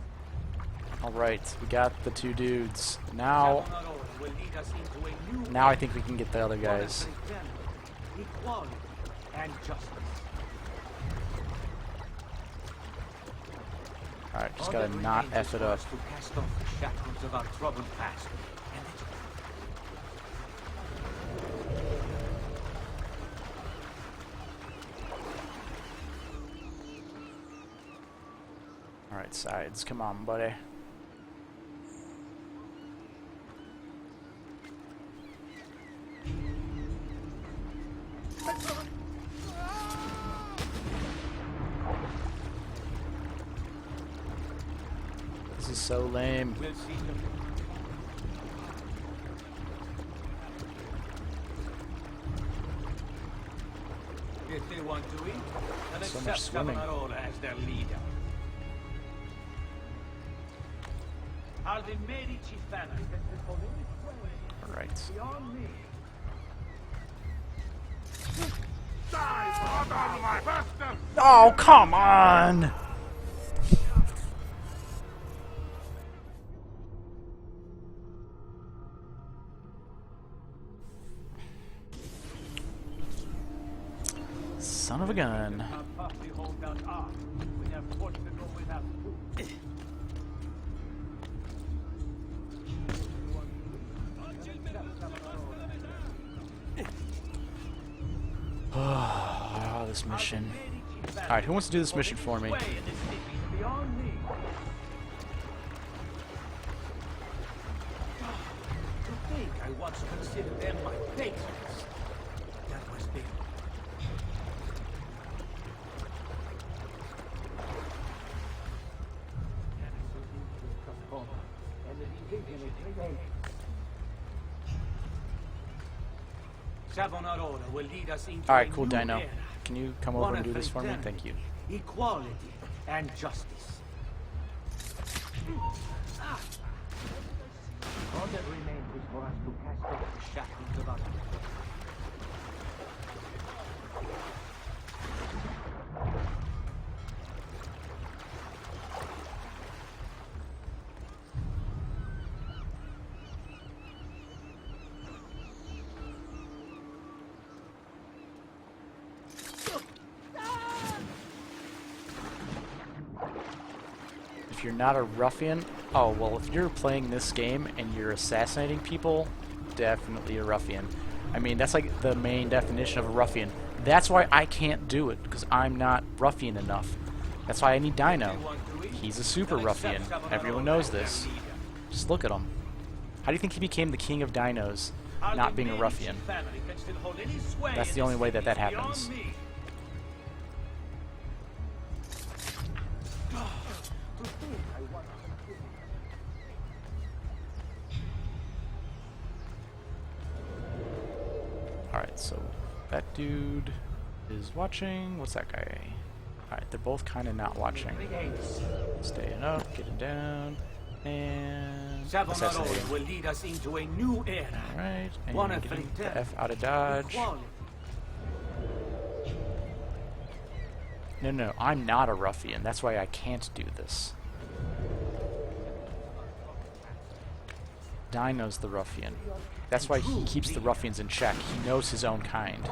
Alright, we got the two dudes. Now Savonarola will lead us into a new I think we can get the other one of guys. fraternity, equality, and justice. Alright, just All gotta that not remains F is it for up. us to cast off the shackles of our troubled past. And it Alright, sides. Come on, buddy. This is so lame. will see them. If they want to win, then So much accept swimming. Savonarola as their leader. Are the Medici family that can hold any sway Alright. beyond me? Die, brother, my bastard! Oh, come on! Son of a gun. How tough we hold down arms. We have forced to go without food. Oh, this mission. Alright, who wants to do this mission for me? Sway in this city beyond me. To think I once considered them my patrons. That was big. Savonarola will lead us into Alright, a cool, new Dino. era. Can you come over and do this for me? Thank you. Equality and justice. All that remains is for us to cast off the shackles of our... If you're not a ruffian, oh well, if you're playing this game and you're assassinating people, definitely a ruffian. I mean, that's like the main definition of a ruffian. That's why I can't do it, because I'm not ruffian enough. That's why I need Dino. He's a super ruffian. Everyone knows this. Just look at him. How do you think he became the king of dinos, not being a ruffian? That's the only way that that happens. Alright, so that dude is watching. What's that guy? Alright, they're both kind of not watching. Staying up, getting down, and Savonarola will lead us into a new era. Alright, and One of getting the the F out of dodge. Equality. No, I'm not a ruffian. That's why I can't do this. Dino's the ruffian. That's why he keeps the ruffians in check. He knows his own kind.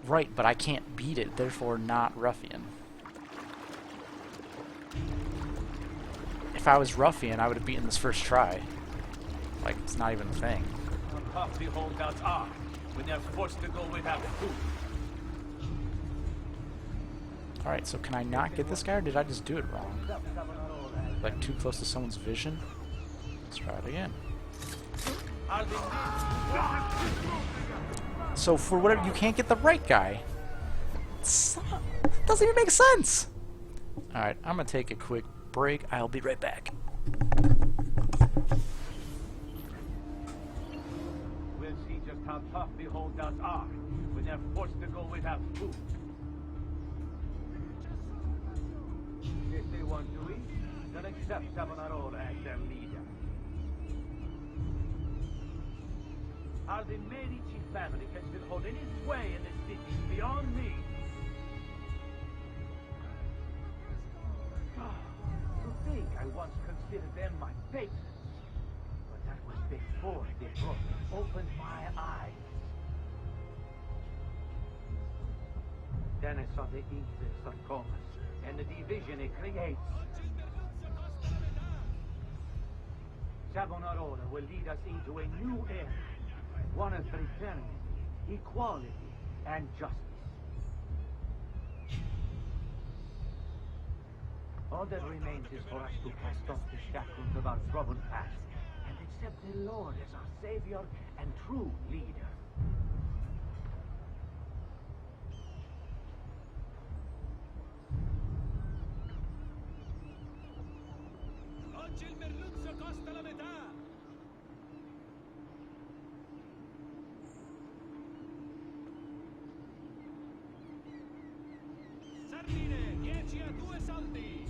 Right, but I can't beat it, therefore not ruffian. If I was ruffian, I would have beaten this first try. Like, it's not even a thing. How tough the holdouts are when they're forced to go without food. Alright, so can I not get this guy, or did I just do it wrong? Like, too close to someone's vision? Let's try it again. So, for whatever, you can't get the right guy. It doesn't even make sense! Alright, I'm gonna take a quick break. I'll be right back. We'll see just how tough the holdouts are when they're forced to go without food. If they want to eat, then accept Savonarola as their leader. How the Medici family can still hold any sway in this city is beyond me. To think I once considered them my patrons, but that was before they opened my eyes. Then I saw the influence of Comas and the division it creates. Savonarola will lead us into a new era, one of fraternity, equality, and justice. All that remains is for us to cast off the shackles of our troubled past and accept the Lord as our Savior and true leader. Oggi il merluzzo costa la metà! Sardine, 10 a 2 soldi!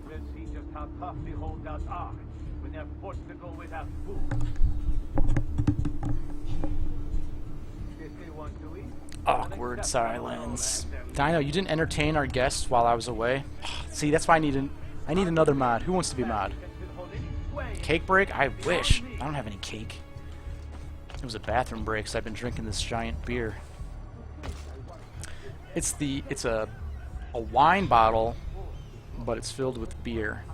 We'll see just how tough the holdouts are when they're forced to go without food. If they want to eat, Awkward silence. Dino, you didn't entertain our guests while I was away. See, that's why I need another mod. Who wants to be mod? Cake break? I wish. I don't have any cake. It was a bathroom break, so I've been drinking this giant beer. It's a wine bottle, but it's filled with beer.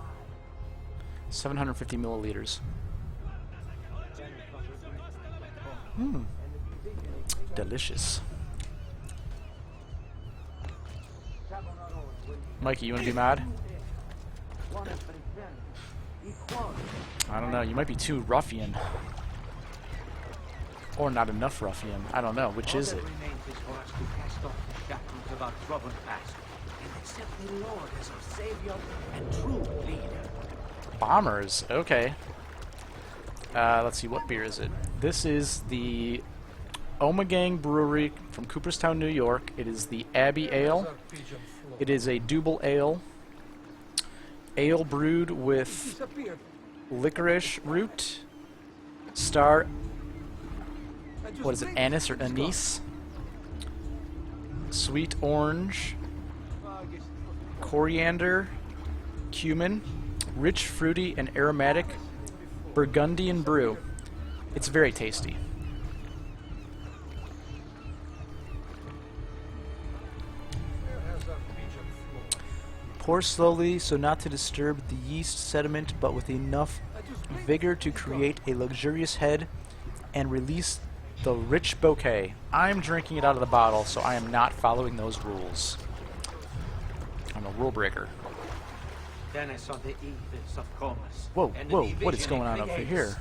750 milliliters. Delicious. Mikey, you want to be mad? I don't know. You might be too ruffian. Or not enough ruffian. I don't know. Which All is that it? remains is for us to cast off the shackles of our troubled past and accept the Lord as our savior and true leader. Bombers. Okay. Let's see. What beer is it? This is the Omegang Brewery from Cooperstown, New York. It is the Abbey Ale. It is a double ale. Ale brewed with licorice root, star, what is it, anise or anise, sweet orange, coriander, cumin, rich, fruity, and aromatic Burgundian brew. It's very tasty. Pour slowly so not to disturb the yeast sediment, but with enough vigor to create a luxurious head and release the rich bouquet. I'm drinking it out of the bottle, so I am not following those rules. I'm a rule breaker. Dennis on the evils of Comus. Whoa, and the whoa, what is division going on it over creates. here?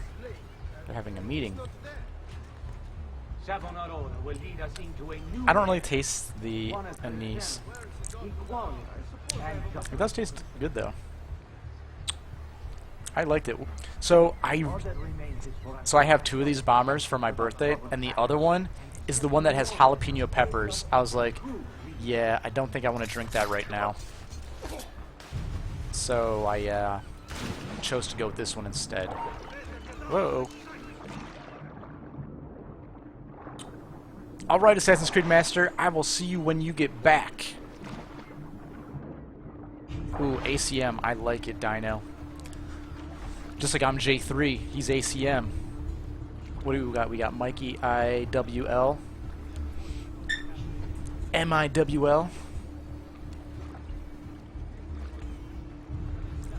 They're having a meeting. Savonarola will lead us into a new I don't really taste the one of the anise. equality and justice. It does taste good though. I liked it. So All that remains is for us I have two of these bombers for my birthday, and the other one is the one that has jalapeno peppers. I was like, yeah, I don't think I want to drink that right now. So I chose to go with this one instead. Whoa. Alright, Assassin's Creed Master, I will see you when you get back. Ooh, ACM, I like it, Dino. Just like I'm J3, he's ACM. What do we got? We got Mikey IWL. MIWL.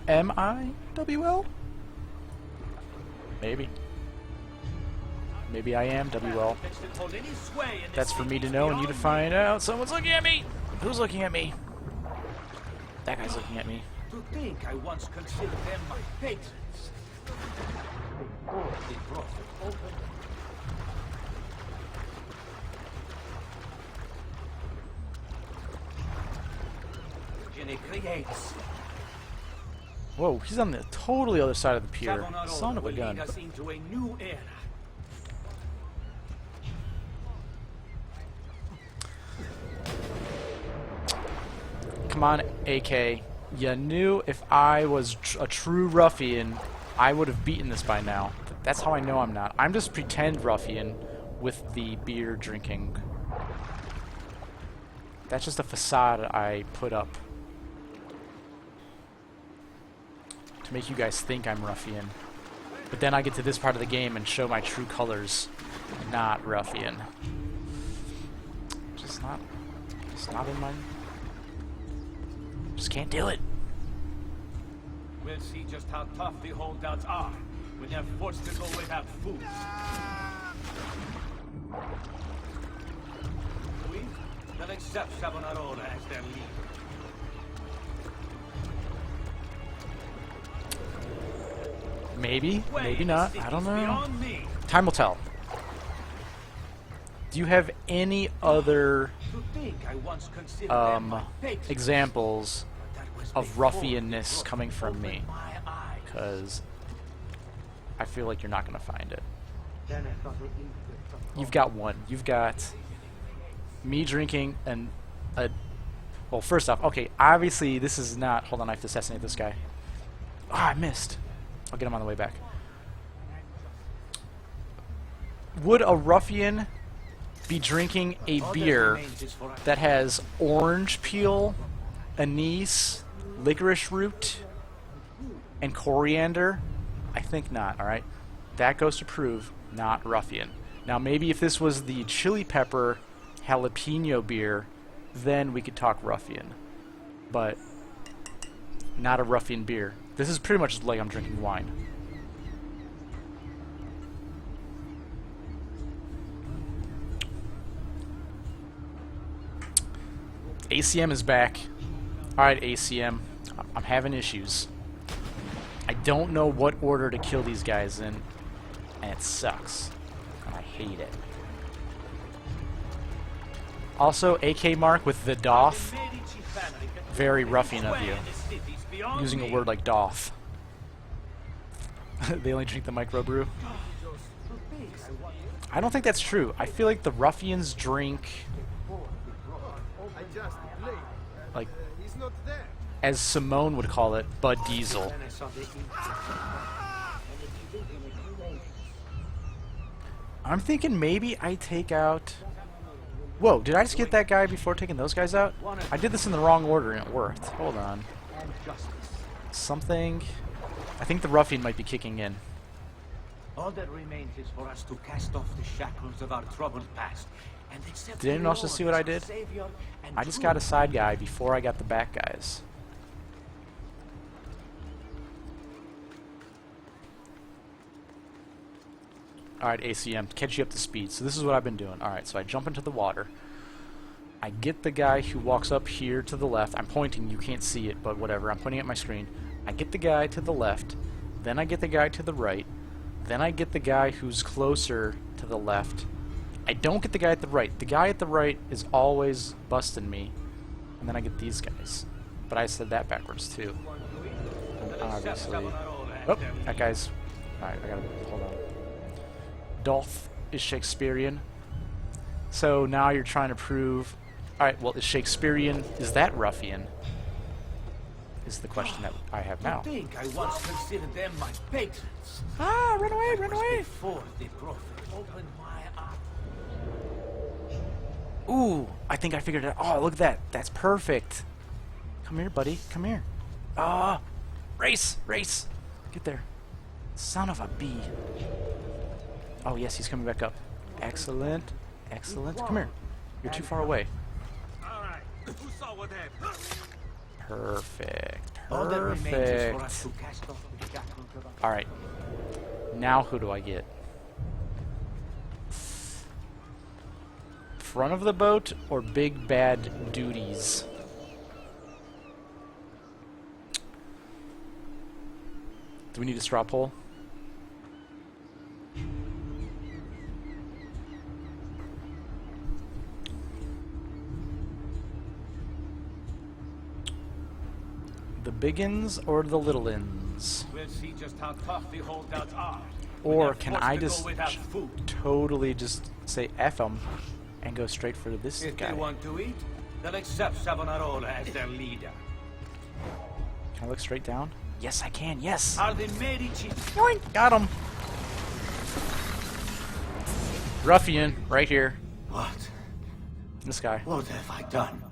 MIWL? Maybe. Maybe I am WL. That's for me to know and you to find out. Someone's looking at me! Who's looking at me? That guy's looking at me. To think I once considered them my patrons. They brought them open. Jenny creates. Whoa, he's on the totally other side of the pier. Savonarola Son of a will gun. lead us into a new era. Come on, AK. You knew if I was a true ruffian, I would have beaten this by now. That's how I know I'm not. I'm just pretend ruffian with the beer drinking. That's just a facade I put up to make you guys think I'm ruffian. But then I get to this part of the game and show my true colors. Not ruffian. Just not in my... Just can't do it. We'll see just how tough the holdouts are when they're forced to go without food. We will accept Savonarola as their leader. Maybe, maybe Way not. the I don't city's know. beyond me. Time will tell. Do you have any other To think I once considered them my patrons. examples That was of before ruffianness they coming from opened me? my eyes. Because I feel like you're not going to find it. Dennis on the evils of You've got one. You've got me drinking and a... Well, first off, okay, obviously this is not... Hold on, I have to assassinate this guy. Ah, I missed. I'll get him on the way back. Would a ruffian be drinking a All that beer remains is for us that has orange peel, anise, licorice root, and coriander? I think not, alright? That goes to prove not ruffian. Now maybe if this was the chili pepper jalapeno beer, then we could talk ruffian. But not a ruffian beer. This is pretty much like I'm drinking wine. ACM is back. Alright, ACM. I'm having issues. I don't know what order to kill these guys in, and it sucks. And I hate it. Also, AK Mark with the doth. Very ruffian of you. Using a word like doth. They only drink the microbrew. I don't think that's true. I feel like the ruffians drink, I just late. like, He's not there. as Simone would call it, Bud Diesel. I'm thinking maybe I take out... Whoa, did I just get that guy before taking those guys out? I did this in the wrong order and it worked. Hold on. Something... I think the ruffian might be kicking in. All that remains is for us to cast off the shackles of our troubled past and accept Did anyone the else just see what I Lord did? as Savior and I just true got a side guy before I got the back guys. Alright, ACM, to catch you up to speed. So this is what I've been doing. Alright, so I jump into the water. I get the guy who walks up here to the left. I'm pointing, you can't see it, but whatever. I'm pointing at my screen. I get the guy to the left. Then I get the guy to the right. Then I get the guy who's closer to the left. I don't get the guy at the right. The guy at the right is always busting me. And then I get these guys. But I said that backwards too. And obviously... Oh, that guy's... Alright, I gotta... Hold on. Doth is Shakespearean. So now you're trying to prove... Alright, well, is Shakespearean... Is that ruffian? Is the question that I have now. I think I once considered them my patrons. Ah, run away, run It was away! before the prophet opened my eyes. Ooh, I think I figured it out. Oh, look at that. That's perfect. Come here, buddy. Come here. Ah, race, race. Get there. Son of a bee. Oh, yes, he's coming back up. Excellent. Excellent. Come here. You're too far away. Alright, who saw what happened? Perfect. All that remains is for us Perfect. to cast off the shackles of our Alright. Now who do I get? Front of the boat or big bad duties? Do we need a straw poll? The biggins or the littleins? We'll see just how tough the holdouts are. Or They're can forced I to go just without food. totally just say F them and go straight for this If guy? they want to eat, they'll accept Savonarola as their leader. Can I look straight down? Yes, I can. Yes. Are the Medici Yoink! Got him. Ruffian, right here. what? This guy. What have I done?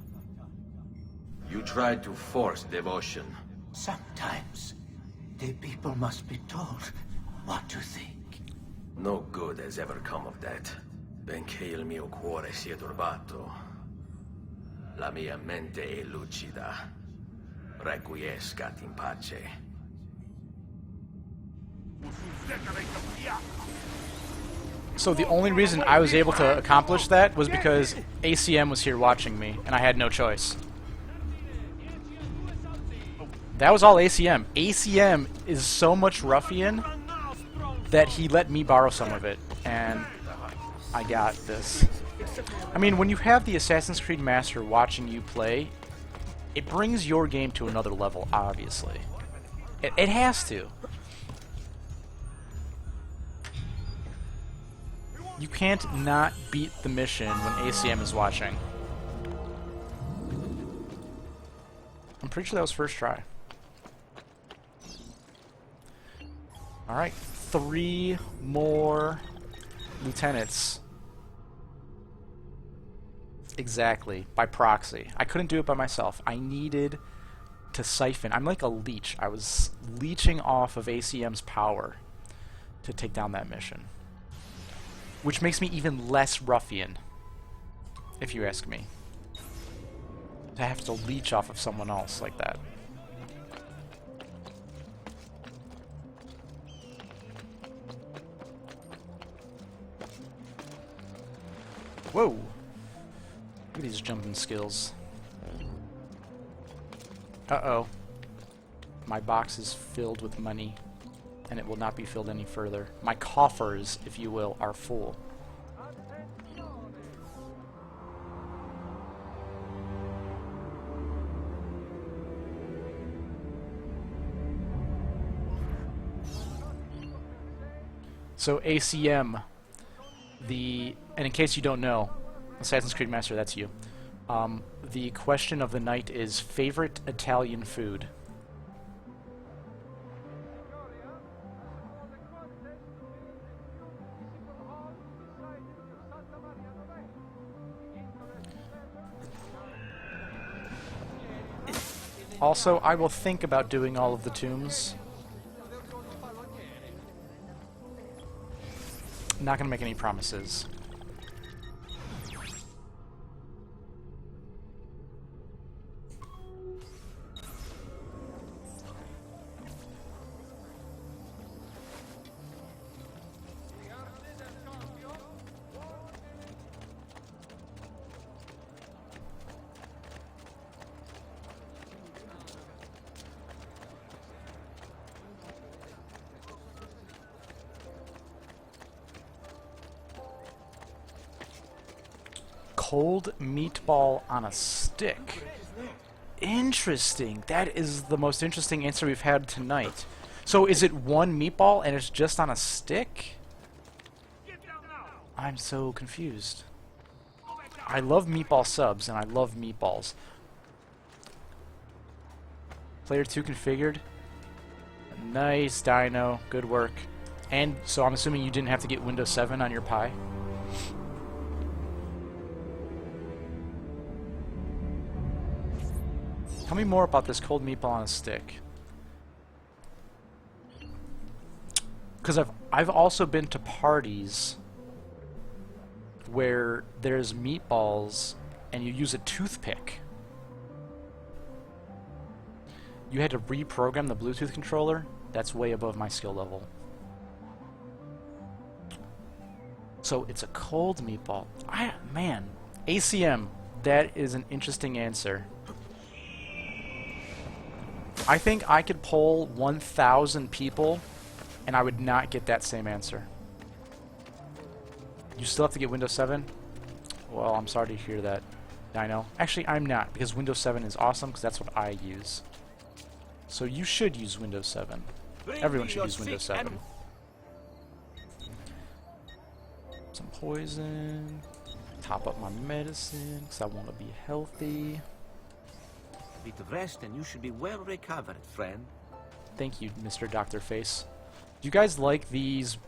You tried to force devotion. Sometimes the people must be told what to think. No good has ever come of that. Benché il mio cuore sia turbato, la mia mente è lucida. Requiescat in pace. So the only reason I was able to accomplish that was because ACM was here watching me, and I had no choice. That was all ACM. ACM is so much ruffian that he let me borrow some of it, and I got this. I mean, when you have the Assassin's Creed Master watching you play, it brings your game to another level, obviously. It has to. You can't not beat the mission when ACM is watching. I'm pretty sure that was first try. Alright, 3 more lieutenants. Exactly, by proxy. I couldn't do it by myself. I needed to siphon. I'm like a leech. I was leeching off of ACM's power to take down that mission. Which makes me even less ruffian, if you ask me. To have to leech off of someone else like that. Whoa! Look at these jumping skills. Uh-oh. My box is filled with money, and it will not be filled any further. My coffers, if you will, are full. So ACM, and in case you don't know, Assassin's Creed Master, that's you. The question of the night is favorite Italian food. Also, I will think about doing all of the tombs. Not gonna make any promises. Cold meatball on a stick. Interesting. That is the most interesting answer we've had tonight. So is it one meatball and it's just on a stick? I'm so confused. I love meatball subs and I love meatballs. Player 2 configured. Nice, Dino. Good work. And so I'm assuming you didn't have to get Windows 7 on your Pi? Tell me more about this cold meatball on a stick. Because I've also been to parties where there's meatballs and you use a toothpick. You had to reprogram the Bluetooth controller? That's way above my skill level. So it's a cold meatball. Man, ACM, that is an interesting answer. I think I could poll 1,000 people and I would not get that same answer. You still have to get Windows 7? Well, I'm sorry to hear that, Dino. Actually, I'm not, because Windows 7 is awesome, because that's what I use. So you should use Windows 7. Everyone should use Windows 7. Some poison. Top up my medicine, because I want to be healthy. Bit of rest and you should be well recovered, friend. Thank you, Mr. Dr. Face. Do you guys like these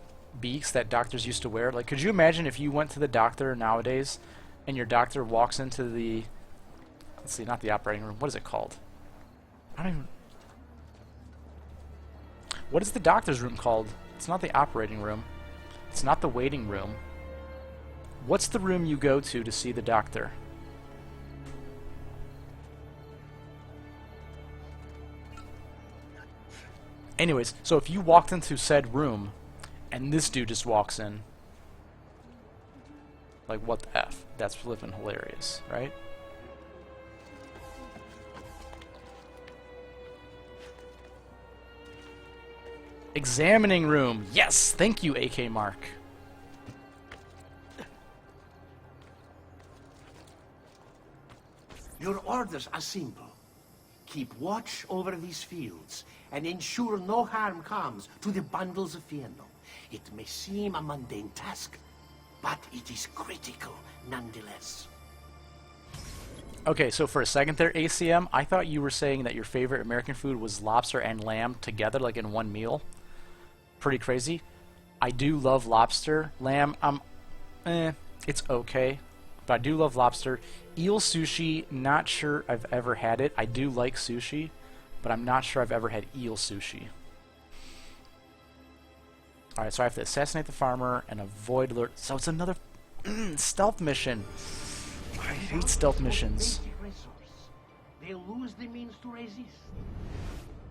beaks that doctors used to wear? Like, could you imagine if you went to the doctor nowadays and your doctor walks into the... Let's see, not the operating room. What is it called? I don't even... What is the doctor's room called? It's not the operating room. It's not the waiting room. What's the room you go to see the doctor? Anyways, so if you walked into said room, and this dude just walks in, like, what the F? That's flippin' hilarious, right? Examining room. Yes! Thank you, AK Mark. Your orders are simple. Keep watch over these fields and ensure no harm comes to the bundles of Fieno. It may seem a mundane task, but it is critical nonetheless. Okay, so for a second there, ACM, I thought you were saying that your favorite American food was lobster and lamb together, like in one meal. Pretty crazy. I do love lobster. Lamb, it's okay. But I do love lobster. Eel sushi, not sure I've ever had it. I do like sushi, but I'm not sure I've ever had eel sushi. Alright, so I have to assassinate the farmer and avoid alert. So it's another stealth mission. I hate stealth missions. They lose the means to resist.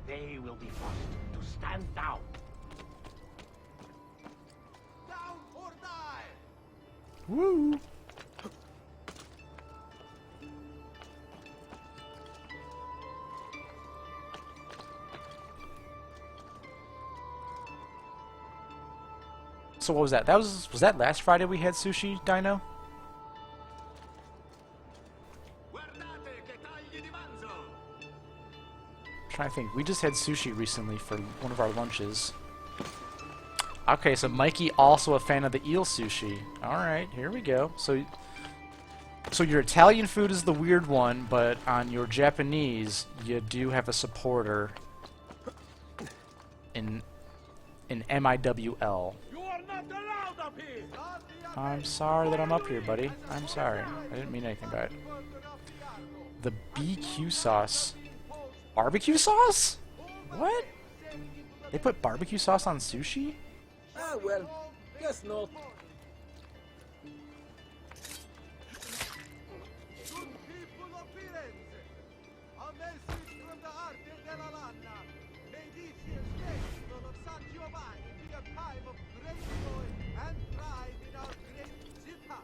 They will be forced to stand down. Down or die! Woo! So what was that? Was that last Friday we had sushi, Dino? I'm trying to think. We just had sushi recently for one of our lunches. Okay, so Mikey also a fan of the eel sushi. Alright, here we go. So your Italian food is the weird one, but on your Japanese, you do have a supporter in MIWL. You are not allowed up here! I'm sorry that I'm up here, buddy. I'm sorry. I didn't mean anything by it. The BQ sauce. Barbecue sauce? What? They put barbecue sauce on sushi? Ah, well, guess not. Good people of Firenze, a message from the Arte della Lana. May this year's festival of San Giovanni be a time of great joy and pride in our great città.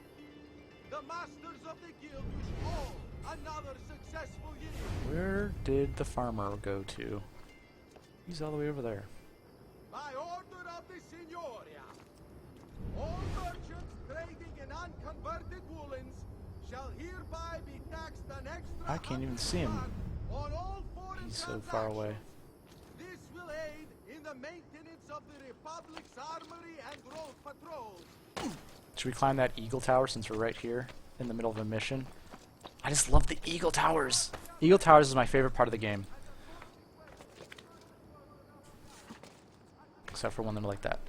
The masters of the guild wish all another successful year. Where did the farmer go to? He's all the way over there. By order of the Signoria, all merchants trading in unconverted woolens shall hereby be taxed an extra I can't even see him. on all foreign He's so far away. This will aid in the maintenance of the Republic's armory and road patrols. Should we climb that eagle tower since we're right here in the middle of a mission? I just love the eagle towers. Eagle towers is my favorite part of the game. Except for when they're like that.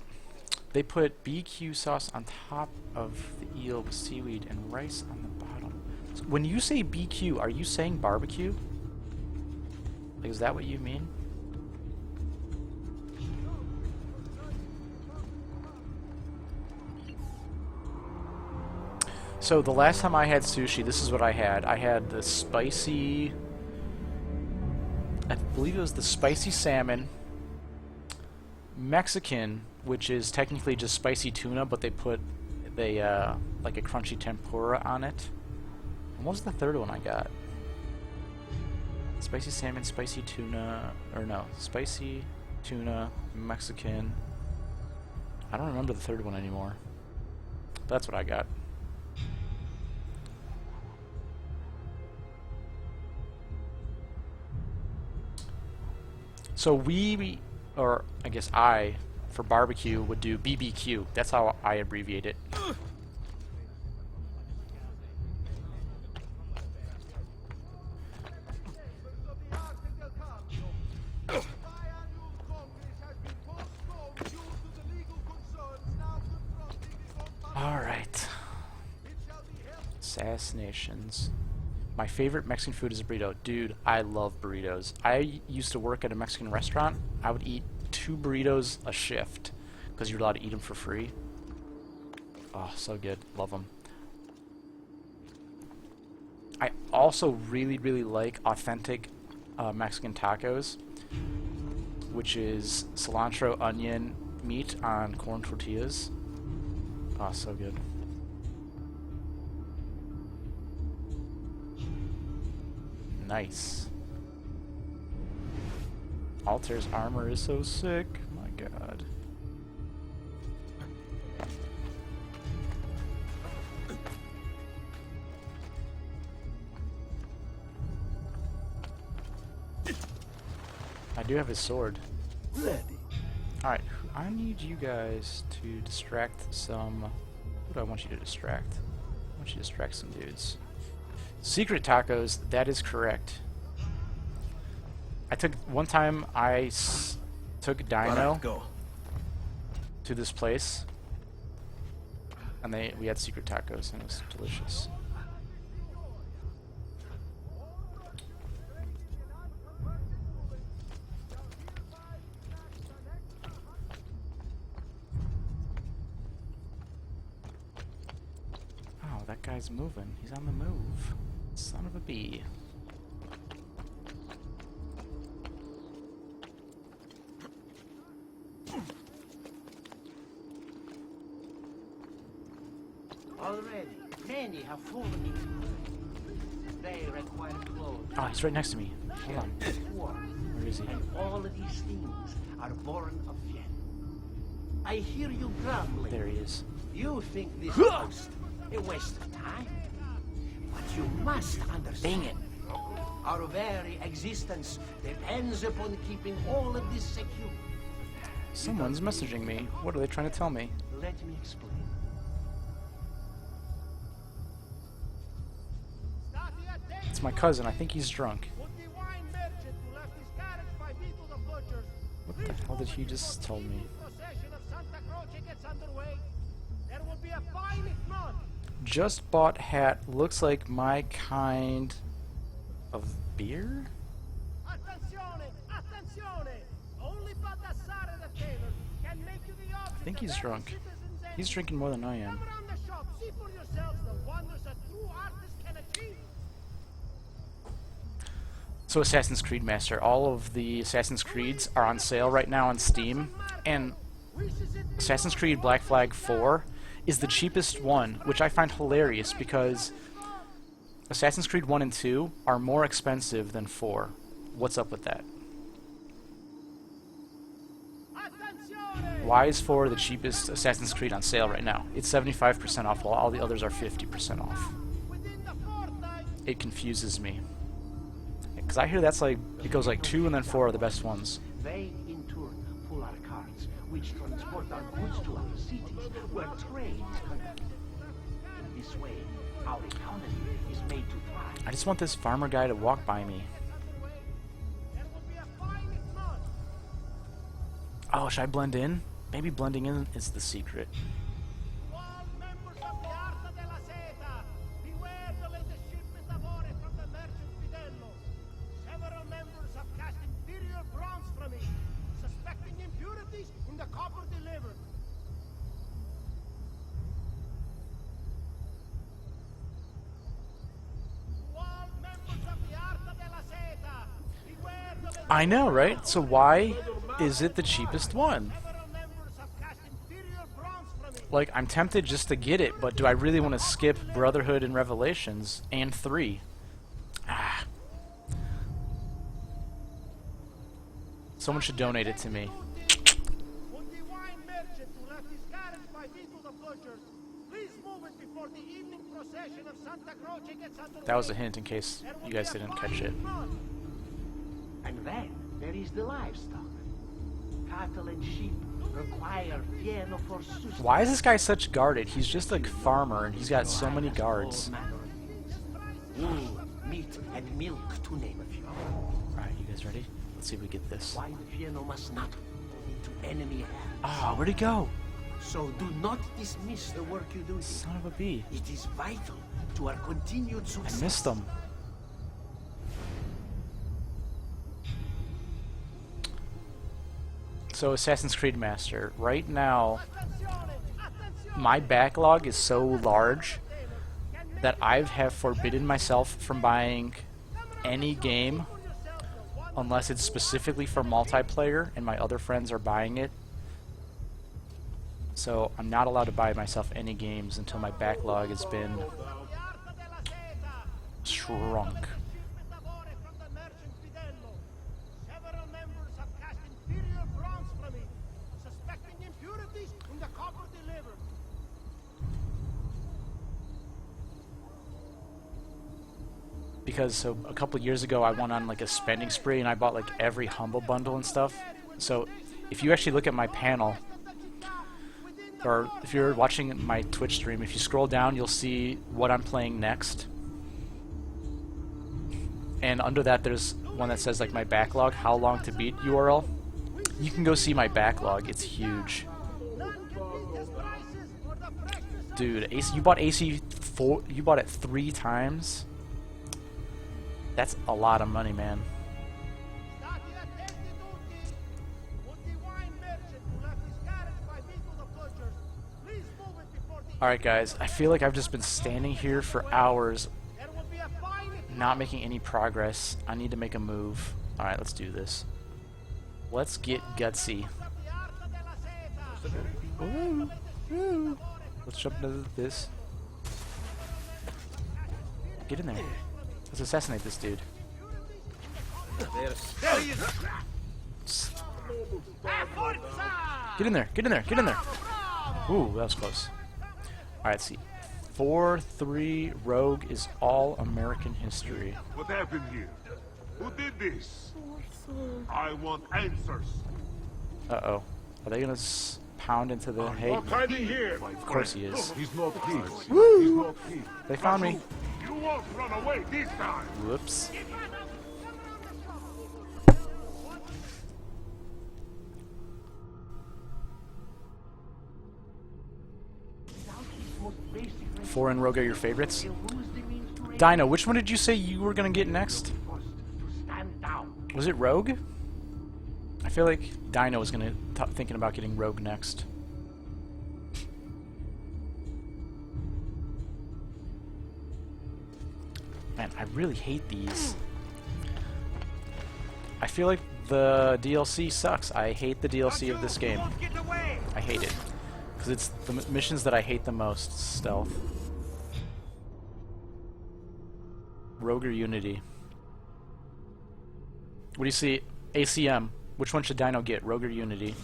They put BQ sauce on top of the eel with seaweed and rice on the bottom. So when you say BQ, are you saying barbecue? Like, is that what you mean? So the last time I had sushi, this is what I had. I had the spicy... I believe it was the spicy salmon... Mexican, which is technically just spicy tuna, but they put like a crunchy tempura on it. And what was the third one I got? Spicy salmon, spicy tuna, or no, spicy tuna, Mexican. I don't remember the third one anymore. But that's what I got. So or I guess I, for barbecue, would do BBQ. That's how I abbreviate it. Alright. Assassinations. My favorite Mexican food is a burrito. Dude, I love burritos. I used to work at a Mexican restaurant. I would eat 2 burritos a shift because you're allowed to eat them for free. Oh, so good. Love them. I also really, really like authentic Mexican tacos, which is cilantro, onion, meat on corn tortillas. Oh, so good. Nice. Altair's armor is so sick. My god. I do have his sword. Ready. Alright, I need you guys to distract some... Who do I want you to distract? I want you to distract some dudes. Secret tacos, that is correct. I took... One time, I took Dino to this place. And we had secret tacos, and it was delicious. Oh, that guy's moving. He's on the move. Son of a bee. Already, many have fallen into. They require clothes. Oh, he's right next to me. Hold on. War. Where is he? And all of these things are born of Yen. I hear you grumbling. There he is. You think this is just a waste of time? But you must understand. Dang it. Our very existence depends upon keeping all of this secure. Someone's messaging me. What are they trying to tell me? Let me explain. It's my cousin. I think he's drunk. What the hell did he just tell me? Just bought hat. Looks like my kind of beer? I think he's drunk. He's drinking more than I am. So Assassin's Creed Master, all of the Assassin's Creeds are on sale right now on Steam, and Assassin's Creed Black Flag 4 is the cheapest one, which I find hilarious because Assassin's Creed 1 and 2 are more expensive than 4. What's up with that? Why is 4 the cheapest Assassin's Creed on sale right now? It's 75% off while all the others are 50% off. It confuses me. Because I hear that's like, it goes like 2 and then 4 are the best ones. They, in turn, pull our carts, which transport our goods to other cities, where trade is conducted. In this way, our economy is made to thrive. I just want this farmer guy to walk by me. Oh, should I blend in? Maybe blending in is the secret. I know, right? So why is it the cheapest one? Like, I'm tempted just to get it, but do I really want to skip Brotherhood and Revelations and 3? Ah. Someone should donate it to me. That was a hint in case you guys didn't catch it. And then there is the livestock. Cattle and sheep require fieno for sustenance. Why is this guy such guarded? He's just a farmer and he's got so many guards. Wool, meat, and milk, to name a few. Alright, you guys ready? Let's see if we get this. Why the fieno must not go into enemy hands. Ah, where'd he go? So do not dismiss the work you do. Son of a bee. It is vital to our continued I success. missed him. So Assassin's Creed Master, right now my backlog is so large that I have forbidden myself from buying any game unless it's specifically for multiplayer and my other friends are buying it. So I'm not allowed to buy myself any games until my backlog has been shrunk. Because so a couple years ago I went on like a spending spree and I bought like every Humble Bundle and stuff. So if you actually look at my panel, or if you're watching my Twitch stream, if you scroll down you'll see what I'm playing next. And under that there's one that says like my backlog, how long to beat URL. You can go see my backlog, it's huge. Dude, AC, you bought AC4, you bought it 3 times? That's a lot of money, man. Alright guys, I feel like I've just been standing here for hours not making any progress. I need to make a move. Alright, let's do this. Let's get gutsy. Ooh, ooh. Let's jump into this. Get in there. Let's assassinate this dude. Get in there, get in there, get in there. Ooh, that was close. Alright, let's see. 4-3 Rogue is all American history. What happened here? Who did this? I want answers. Uh-oh. Are they gonna pound into the hay? Not hiding here. Of course he is. He's not peace. He's Woo! not peace. They found me. You won't run away this time. Whoops. Foreign Rogue are your favorites? Dino, which one did you say you were gonna get next? Was it Rogue? I feel like Dino was gonna thinking about getting Rogue next. Man, I really hate these. I feel like the DLC sucks. I hate the DLC of this game. I hate it. Because it's the missions that I hate the most. Stealth. Rogue or Unity? What do you see? ACM. Which one should Dino get? Rogue or Unity?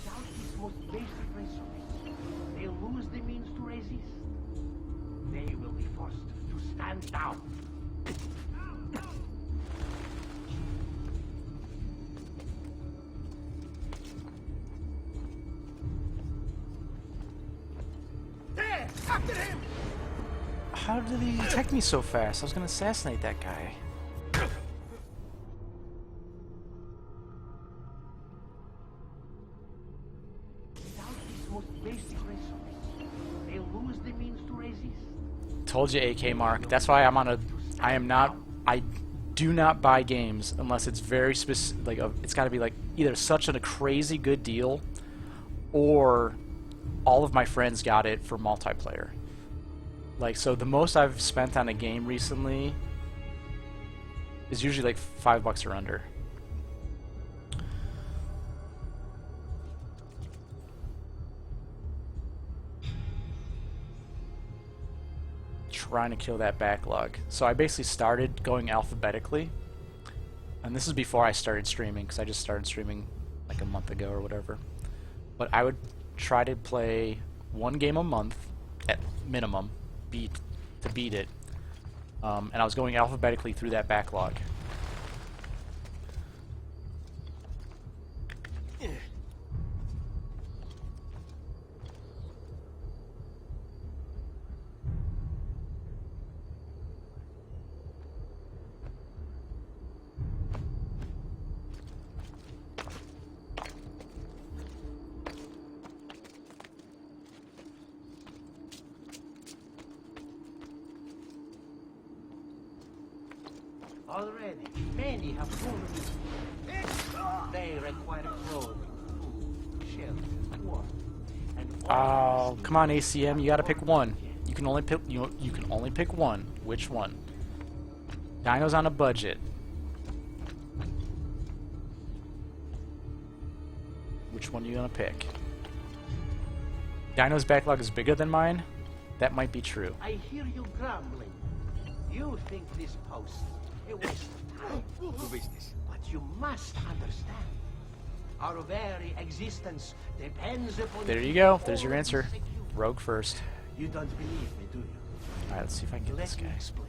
They lose the means to resist. They will be forced to stand down. How did he detect me so fast? I was gonna assassinate that guy. Told you, AK Mark. That's why I'm on a. I do not buy games unless it's very specific. Like it's got to be like either such a crazy good deal, or all of my friends got it for multiplayer. Like, so the most I've spent on a game recently is usually like $5 or under. Trying to kill that backlog. So I basically started going alphabetically, and this is before I started streaming, because I just started streaming like a month ago or whatever. But I would try to play one game a month at minimum, to beat it, and I was going alphabetically through that backlog. Already, many have fallen. They require clothing, food, shelter, water, and Oh, come on, ACM! You gotta pick one. You can only pick you can only pick one. Which one? Dino's on a budget. Which one are you gonna pick? Dino's backlog is bigger than mine? That might be true. I hear you grumbling. You think this post a waste of time. But you must understand. Our very existence depends upon... There you go. There's your answer. Rogue first. You don't believe me, do you? Alright, let's see if I can get this Let me guy. explain.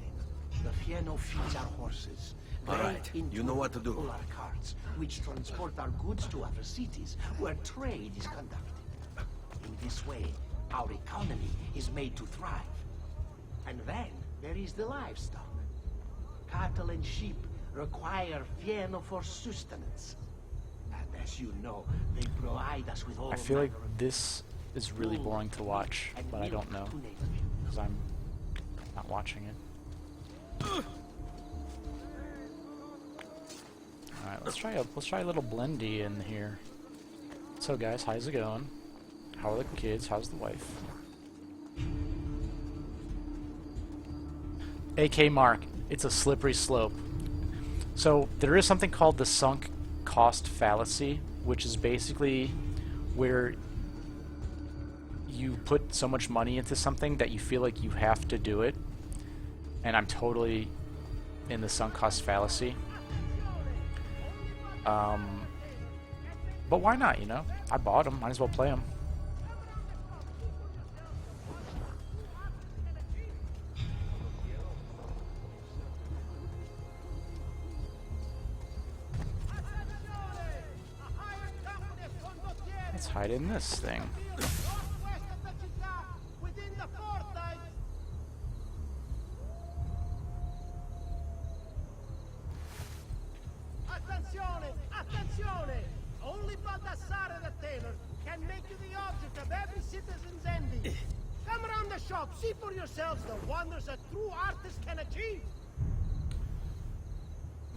The Fieno feeds our horses. All right, you know what to do. Pull our carts, which transport our goods to other cities, where trade is conducted. In this way, our economy is made to thrive. And then there is the livestock. Cattle and sheep require Fieno for sustenance. And as you know, they provide us with all I feel like manner of this is really wool, boring to watch, and but I milk, don't know, to name a few. because I'm not watching it. Alright, let's try a little blendy in here. So guys, how's it going? How are the kids? How's the wife? AK Mark, it's a slippery slope. So there is something called the sunk cost fallacy, which is basically where you put so much money into something that you feel like you have to do it. And I'm totally in the sunk cost fallacy. But why not, you know? I bought them, might as well play them. Let's hide in this thing. Northwest of the città, within the fortress. Attenzione! Attenzione! Only Baldassare the tailor can make you the object of every citizen's envy. Come around the shop, see for yourselves the wonders a true artist can achieve.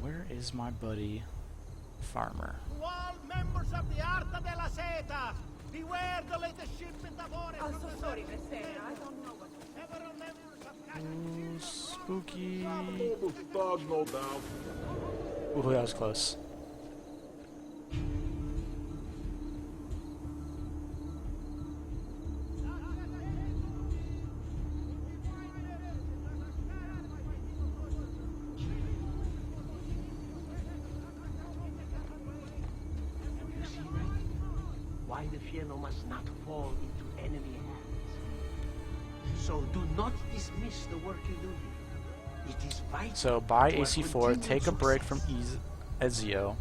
Where is my buddy Farmer? To all members of the Arta della Seta, beware the latest shipment of ore. I'm so sorry, Messere. I don't know what. Several members of Ooh, spooky. Almost dog, no doubt. Ooh, that was close. You see, Rick? Why the Fieno must not fall into enemy hands. So do not dismiss the work you do here. It is vital. So buy to our AC4, continued take a break from success. Ezio.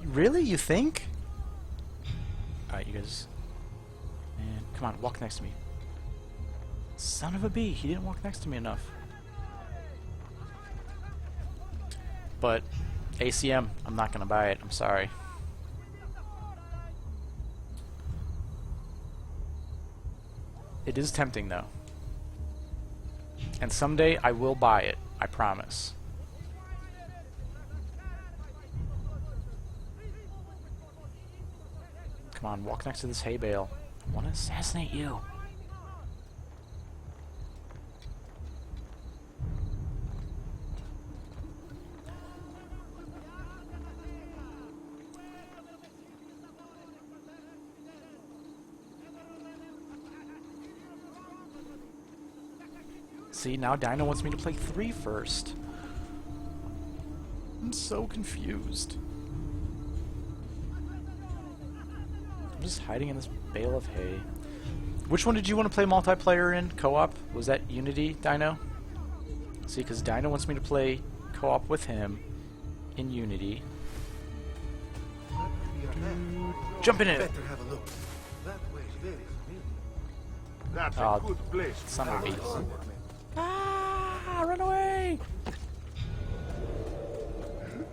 Really? You think? Alright, you guys. Man, come on, walk next to me. Son of a bee, he didn't walk next to me enough. But ACM, I'm not gonna buy it, I'm sorry. It is tempting though. And someday I will buy it, I promise. Come on, walk next to this hay bale. I want to assassinate you. See, now Dino wants me to play 3 first. I'm so confused. I'm just hiding in this bale of hay. Which one did you want to play multiplayer in? Co-op? Was that Unity, Dino? See, because Dino wants me to play co-op with him in Unity. Jump in it! Better have a look. That way is very familiar. That's Oh, a good place. Son of a beast. Ah! Run away!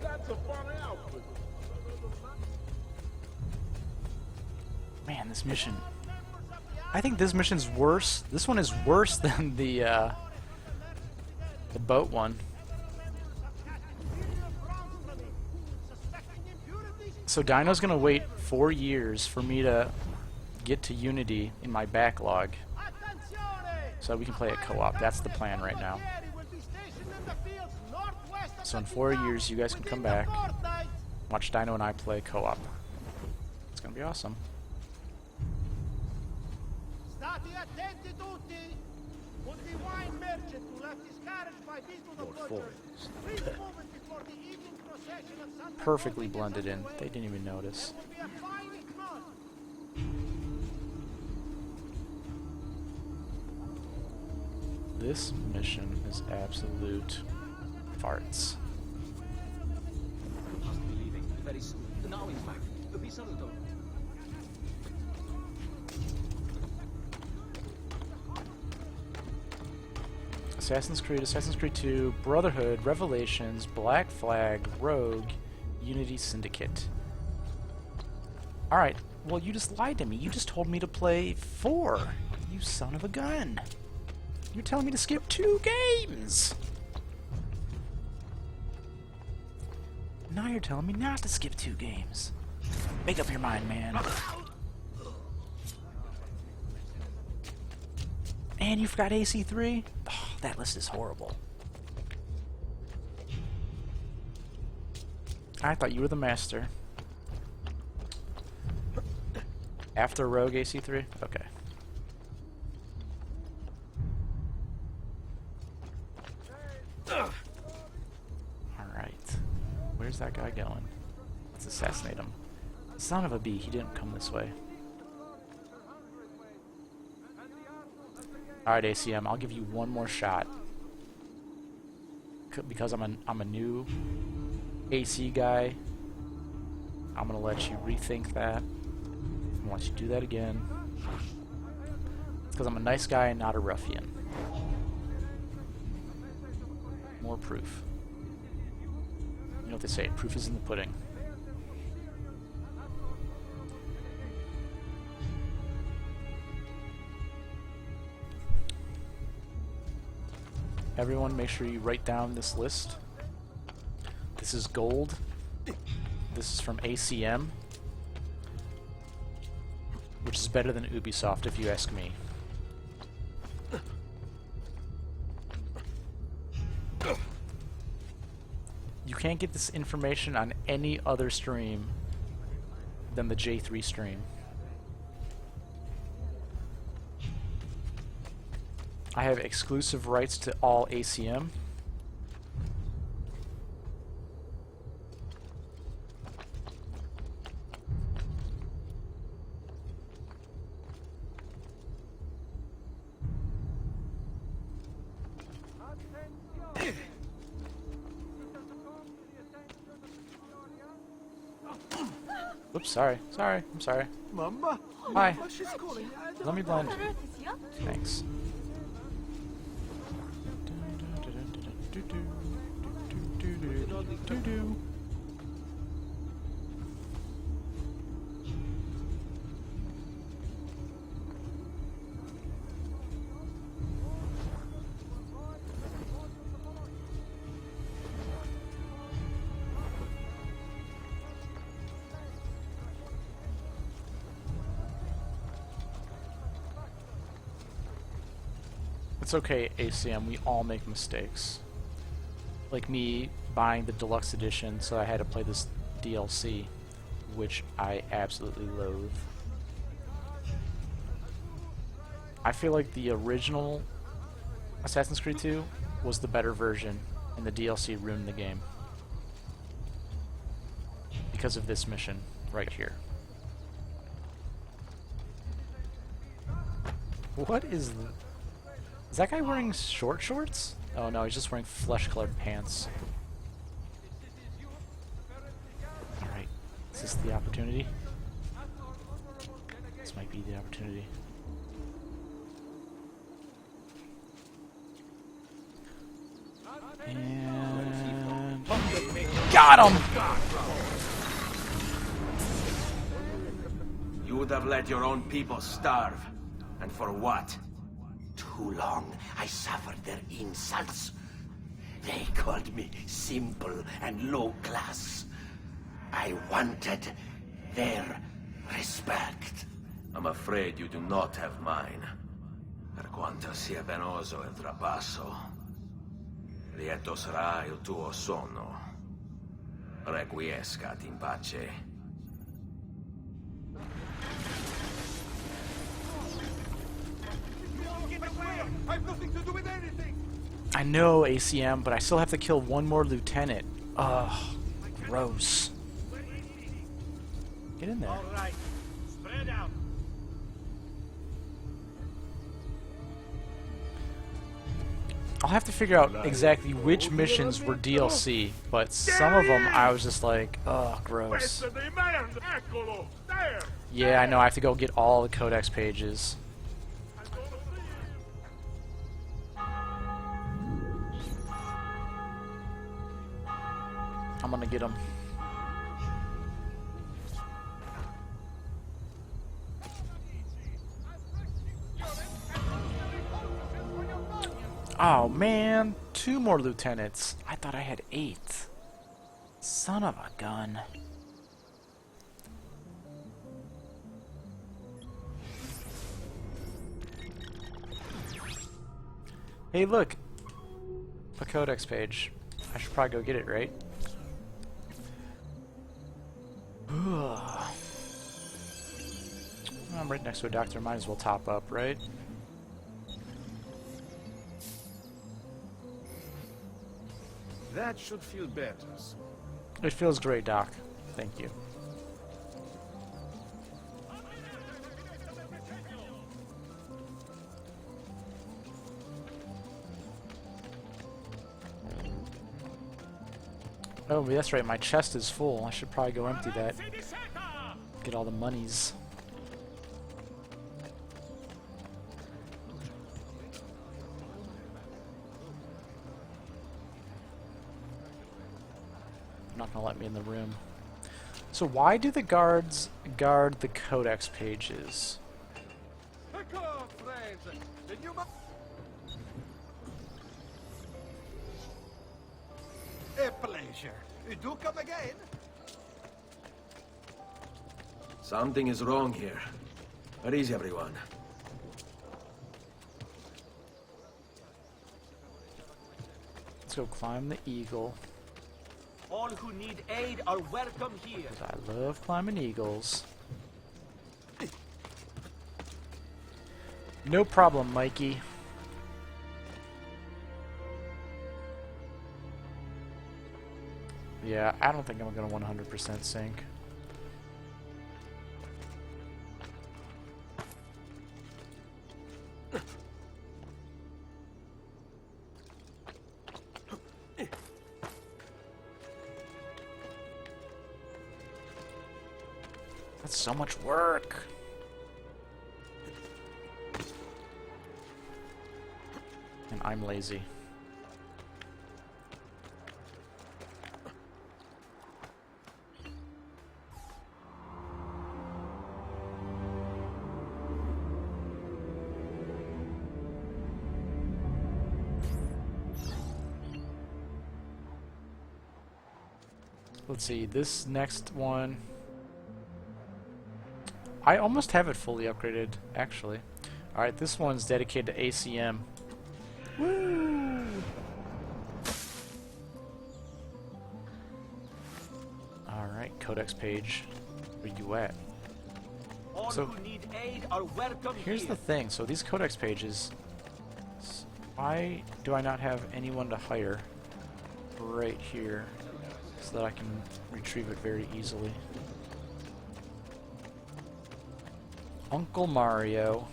That's a funny outfit. Man, this mission. I think this mission's worse. This one is worse than the boat one. So Dino's gonna wait 4 years for me to get to Unity in my backlog, so we can play a co-op. That's the plan right now. So in 4 years, you guys can come back, watch Dino and I play co-op. It's gonna be awesome. State attenti tutti! Would the wine merchant who left his carriage by Vito the Butcher, please move it before the evening procession of Santa Perfectly Claus blended is in. underway? They didn't even notice. There will be a fine ignorance. This mission is absolute farts. Must be leaving very soon. Now, in fact, be settled. Assassin's Creed 2, Brotherhood, Revelations, Black Flag, Rogue, Unity Syndicate. Alright, well you just lied to me. You just told me to play 4. You son of a gun. You're telling me to skip 2 games. Now you're telling me not to skip 2 games. Make up your mind, man. And you forgot AC3? Oh, that list is horrible. I thought you were the master. After Rogue AC3? Okay. Alright. Where's that guy going? Let's assassinate him. Son of a bee, he didn't come this way. Alright, ACM, I'll give you one more shot. Because I'm a new AC guy, I'm gonna let you rethink that. even let you do that again. It's because I'm a nice guy and not a ruffian. More proof. You know what they say, proof is in the pudding. Everyone, make sure you write down this list. This is gold. This is from ACM, which is better than Ubisoft if you ask me. You can't get this information on any other stream than the J3 stream. I have exclusive rights to all ACM. Oops, sorry. Sorry, I'm sorry. Mamma? Hi. Oh, she's calling. Let me blend. Thanks. It's okay, ACM, we all make mistakes. Like me buying the deluxe edition, so I had to play this DLC, which I absolutely loathe. I feel like the original Assassin's Creed 2 was the better version, and the DLC ruined the game. Because of this mission right here. What is the... Is that guy wearing short shorts? Oh no, he's just wearing flesh-colored pants. Alright, is this the opportunity? This might be the opportunity. And... got him! You would have let your own people starve. And for what? Too long I suffered their insults. They called me simple and low class. I wanted their respect. I'm afraid you do not have mine. Per quanto sia penoso il trapasso, lieto sarà il tuo sonno. Requiescat in pace. I've nothing to do with anything. I know, ACM, but I still have to kill one more lieutenant. Ugh, gross. Get in there. All right, spread out. I'll have to figure out exactly which missions were DLC, but some of them I was just like, ugh, gross. Pezzo di merda, eccolo, there. Yeah, I know, I have to go get all the codex pages. I'm gonna get them. Oh man, 2 more lieutenants. I thought I had 8. Son of a gun. Hey look, a codex page. I should probably go get it, right? I'm right next to a doctor, might as well top up, right? That should feel better. It feels great, Doc. Thank you. Oh, that's right, my chest is full. I should probably go empty that. Get all the monies. not gonna let me in the room. So why do the guards guard the codex pages? Pick up, friends. Did you a pleasure. Do come again. Something is wrong here. Where is everyone? Let's go climb the eagle. All who need aid are welcome here. 'Cause I love climbing eagles. No problem, Mikey. Yeah, I don't think I'm gonna 100% sync. That's so much work. And I'm lazy. Let's see, this next one... I almost have it fully upgraded, actually. Alright, this one's dedicated to ACM. Woo! Alright, codex page. Where you at? All So, who need aid are welcome here's here. the thing, so these codex pages... Why do I not have anyone to hire right here so that I can retrieve it very easily? Uncle Mario.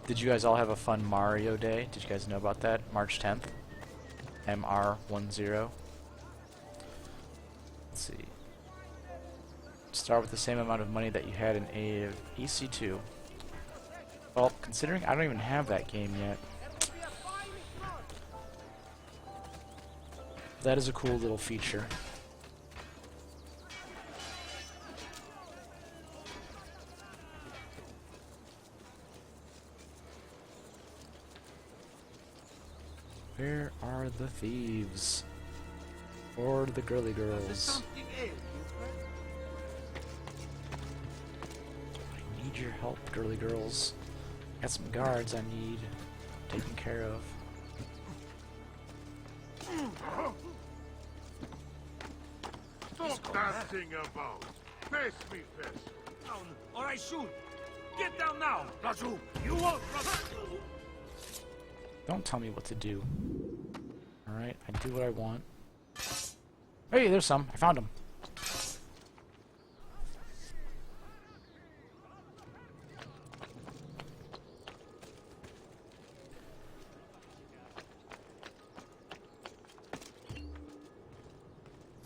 Did you guys all have a fun Mario Day? Did you guys know about that? March 10th? MR10. Let's see. Start with the same amount of money that you had in EC2. Well, considering I don't even have that game yet. That is a cool little feature. Where are the thieves? Or the girly girls? Something ails you, friend? I need your help, girly girls. Got some guards I need taken care of. Stop dancing about. Face me first. Down, or I shoot. Get down now. Raju, you won't, Raju. Don't tell me what to do. Alright, I do what I want. Hey, there's some. I found them.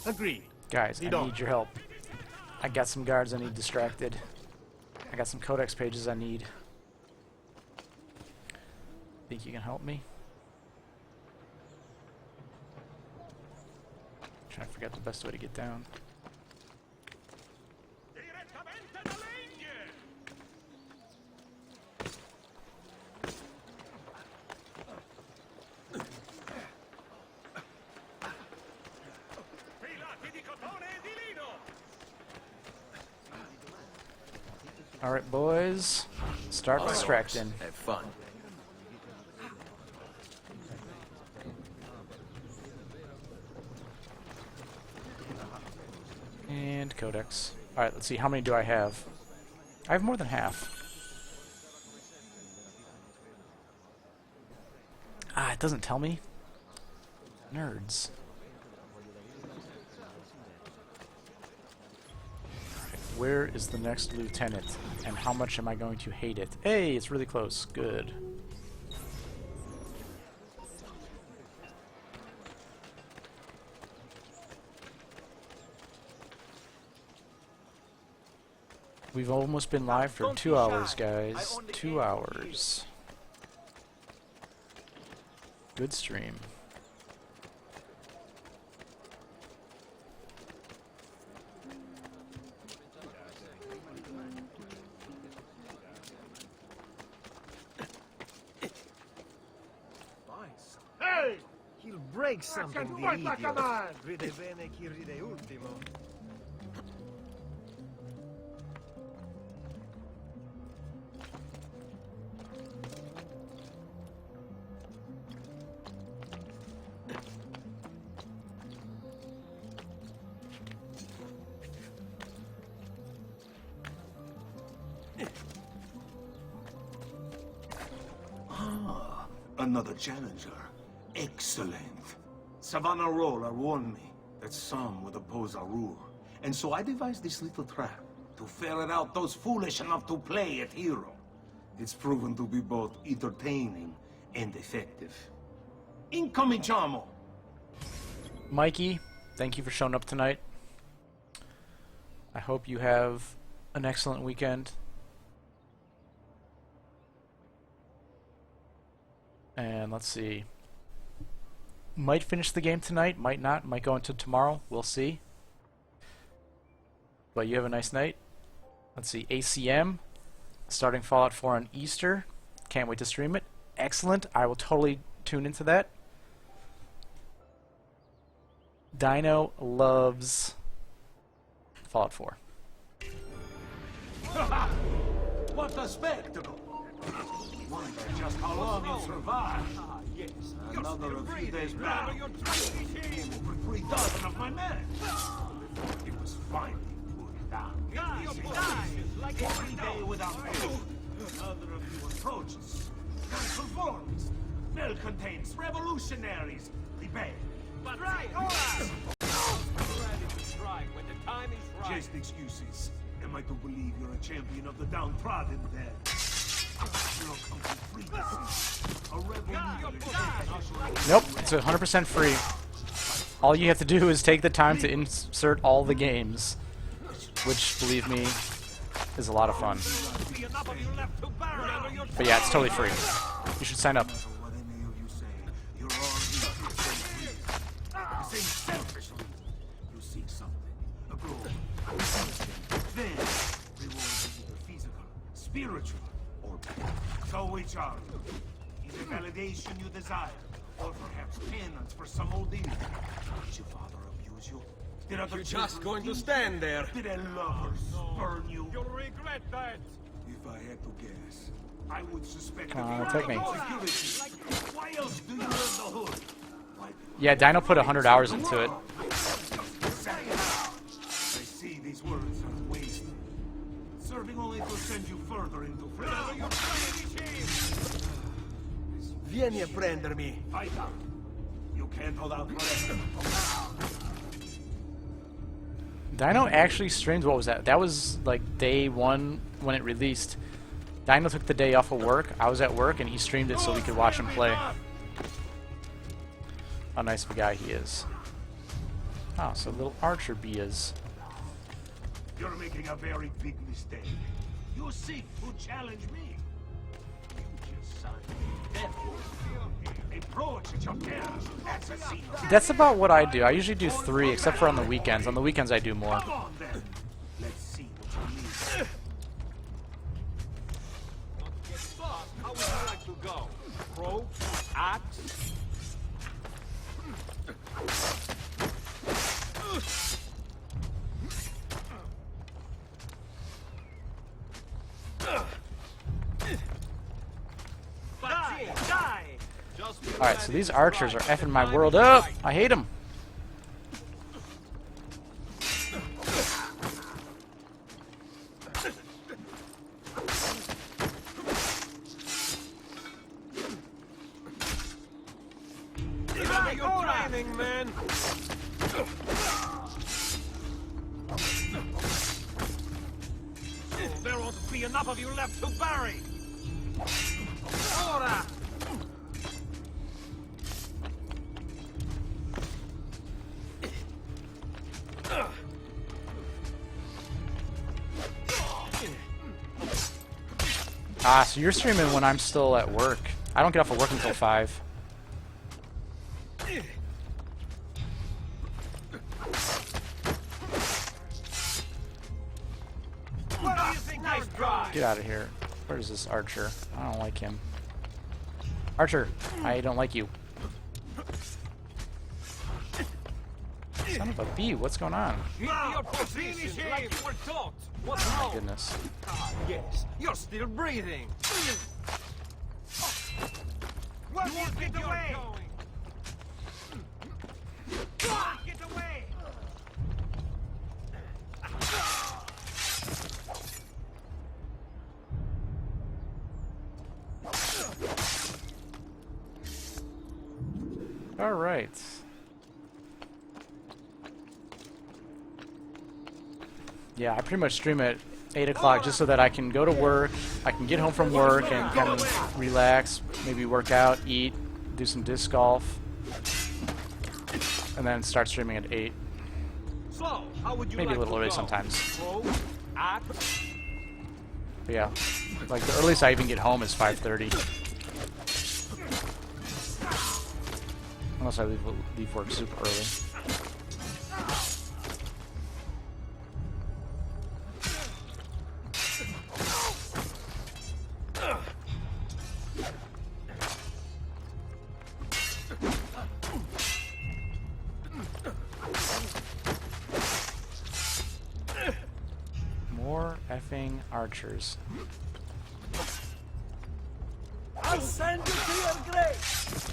Agreed. Guys, I Lead on. need your help. I got some guards I need distracted. I got some codex pages I need. Think you can help me? Trying to figure out the best way to get down. Alright, boys. Start distracting. Have fun. And codex. Alright, let's see. How many do I have? I have more than half. Ah, it doesn't tell me. Nerds. Where is the next lieutenant? And how much am I going to hate it? Hey, it's really close. Good. We've almost been live for Don't 2 be hours, shy. guys. I only 2 aim to hours. Good stream. break something di idiot. Ride bene chi ride ultimo. Another challenger. Excellent. Savonarola warned me that some would oppose Arur. And so I devised this little trap to ferret out those foolish enough to play at hero. It's proven to be both entertaining and effective. Incominciamo! Mikey, thank you for showing up tonight. I hope you have an excellent weekend. And let's see. Might finish the game tonight, might not, might go into tomorrow. We'll see. But you have a nice night. Let's see. ACM starting Fallout 4 on Easter. Can't wait to stream it. Excellent. I will totally tune into that. Dino loves Fallout 4. What a spectacle! Wonder just how long you'll survive. Yes. Another a few days back. Came over 3 dozen of my men. It was finally put down. Like every day without fail. Another of you approaches. Nonconformists, malcontents, revolutionaries, rebel. Strike! Ready to strike when the time is right. Just excuses. Am I to believe you're a champion of the downtrodden then? You'll come to freedom. A rebel leader. Nope, it's 100% free. All you have to do is take the time to insert all the games, which, believe me, is a lot of fun. But yeah, it's totally free. You should sign up. What any of you say, you're all here for the same reason. The same selfish reason. You seek something, a goal, then rewards either physical, spiritual, or both. So which are you? Is it validation you desire, or perhaps penance for some old evil? Did your father abuse you? Did other You're just children going to tease stand you? there. Did a lover spurn you? You'll regret that. If I had to guess, I would suspect Come on, that take me. security. Why else do you wear the hood? Why Yeah, Dino put 100 hours into it. I see these words are wasted, serving only to send you further into freedom. Vieni a prendermi. Fight out. You can't hold out forever. Dino actually streamed, what was that? That was like day 1 when it released. Dino took the day off of work. I was at work and he streamed it so we could watch him play. How nice of a guy he is. Oh, so little Archer bee is. You're making a very big mistake. You seek to challenge me. You just signed death. Approach at your parents, assassino. That's about what I do. I usually do 3, except for on the weekends. On the weekends I do more. Come on then. Let's see what you need. How would you like to go? Rope? Axe? Die! Alright, so these archers are effing my world up. I hate them. You're driving, man! There won't be enough of you left to bury! Ora! Ah, so you're streaming when I'm still at work. I don't get off of work until 5. Nice drive! Get out of here. Where is this Archer? I don't like him. Archer, I don't like you. Son of a bee, what's going on? Keep your positions like you were taught. What's Oh my wrong? goodness. Ah, yes, you're still breathing. Where do you think you're going? Get away! All right. Yeah, I pretty much stream at 8 o'clock just so that I can go to work, I can get home from work and kind of relax, maybe work out, eat, do some disc golf, and then start streaming at 8. So, how would you Maybe like a little to early go? sometimes. Go at But yeah, like the earliest I even get home is 5:30. Unless I leave work super early. More effing archers. I'll send you to your grave!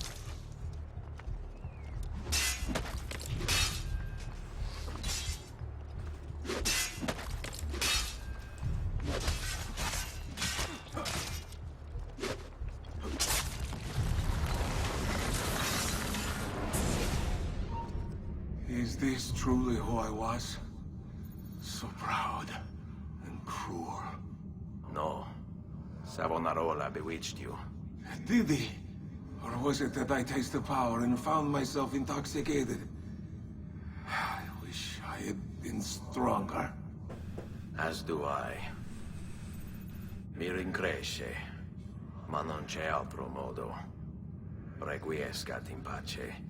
Is this truly who I was? So proud and cruel. No. Savonarola bewitched you. Did he? Or was it that I tasted power and found myself intoxicated? I wish I had been stronger. As do I. Mi rincresce, ma non c'è altro modo. Requiescat in pace.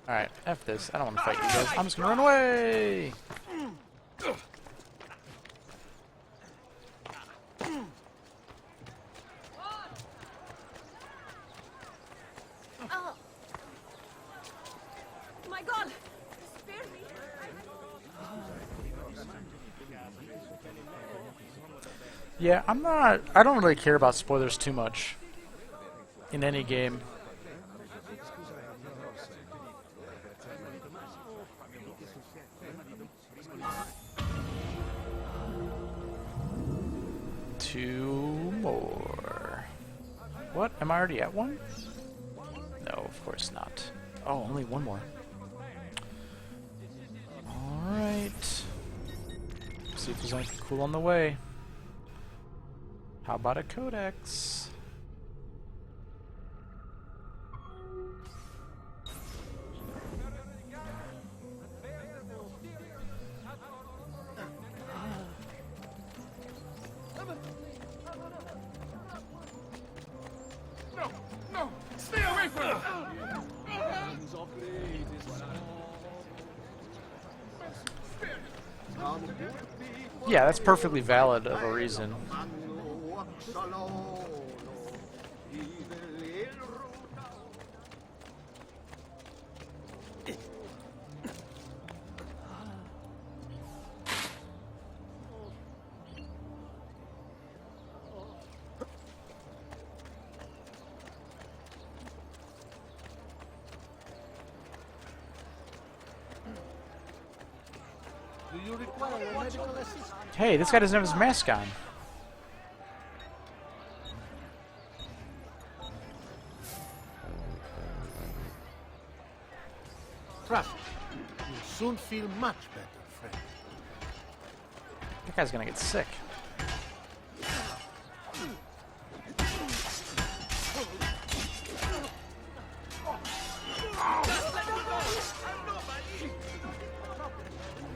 Alright, F this. I don't want to fight you guys. I'm just gonna run away! Oh. My God! Spare me! Yeah, I don't really care about spoilers too much. In any game. Two more. What? Am I already at one? No, of course not. Oh, only one more. Alright. See if there's anything cool on the way. How about a codex? No! Stay away from me! Yeah, that's perfectly valid of a reason. Do you require medical assistance? Hey, this guy doesn't have his mask on. Trust me. You'll soon feel much better, friend. That guy's gonna get sick.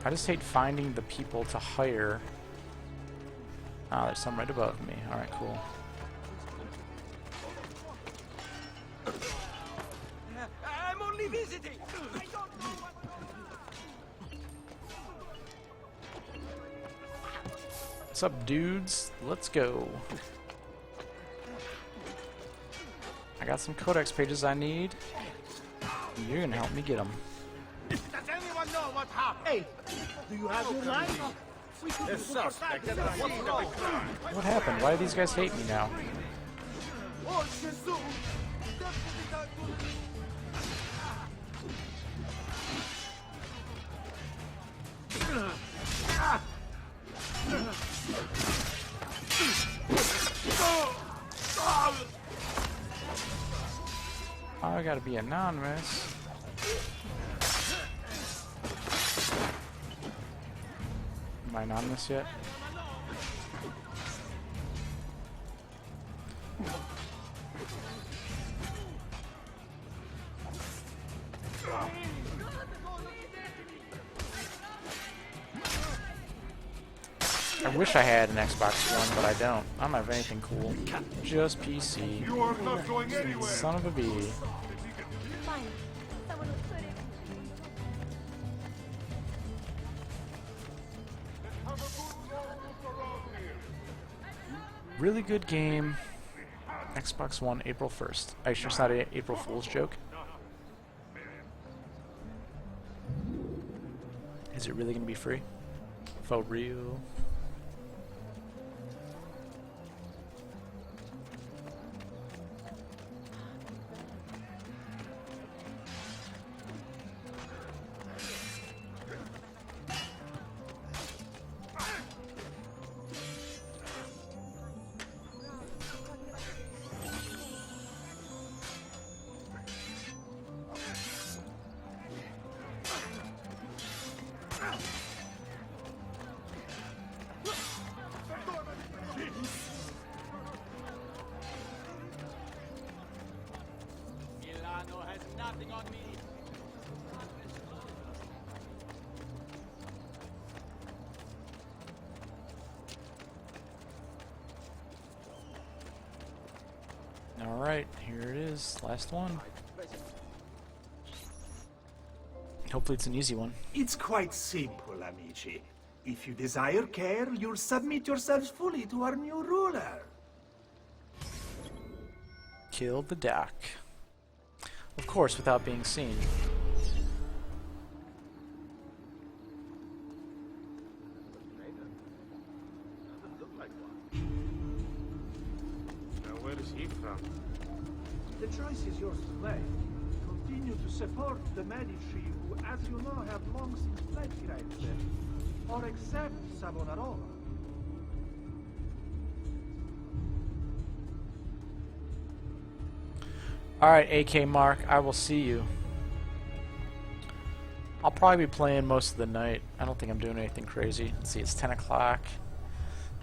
I just hate finding the people to hire. Ah, there's some right above me. Alright, cool. I'm only visiting! I don't know what... What's up, dudes? Let's go. I got some codex pages I need. You're gonna help me get them. Does anyone know what happened? Hey, do you have your line? The suspect is what's wrong? What happened? Why do these guys hate me now? Oh, Jesus! Oh, I gotta be anonymous. Am I anonymous yet? I wish I had an Xbox One, but I don't. I don't have anything cool. Just PC. You are not going anywhere. Son of a bee. Fine. Someone will put it. Really good game. Xbox One, April 1st. Are you sure it's not an April Fool's joke? Is it really going to be free? For real? Milano has nothing on me. Alright, here it is. Last one. Hopefully it's an easy one. It's quite simple, amici. If you desire care, you'll submit yourselves fully to our new ruler. Kill the duck. Of course, without being seen. Now, where is he from? The choice is yours to make. Continue to support the Medici, who, as you know, have long since fled Firenze, or accept Savonarola. Alright, AK Mark, I will see you. I'll probably be playing most of the night. I don't think I'm doing anything crazy. Let's see, it's 10 o'clock.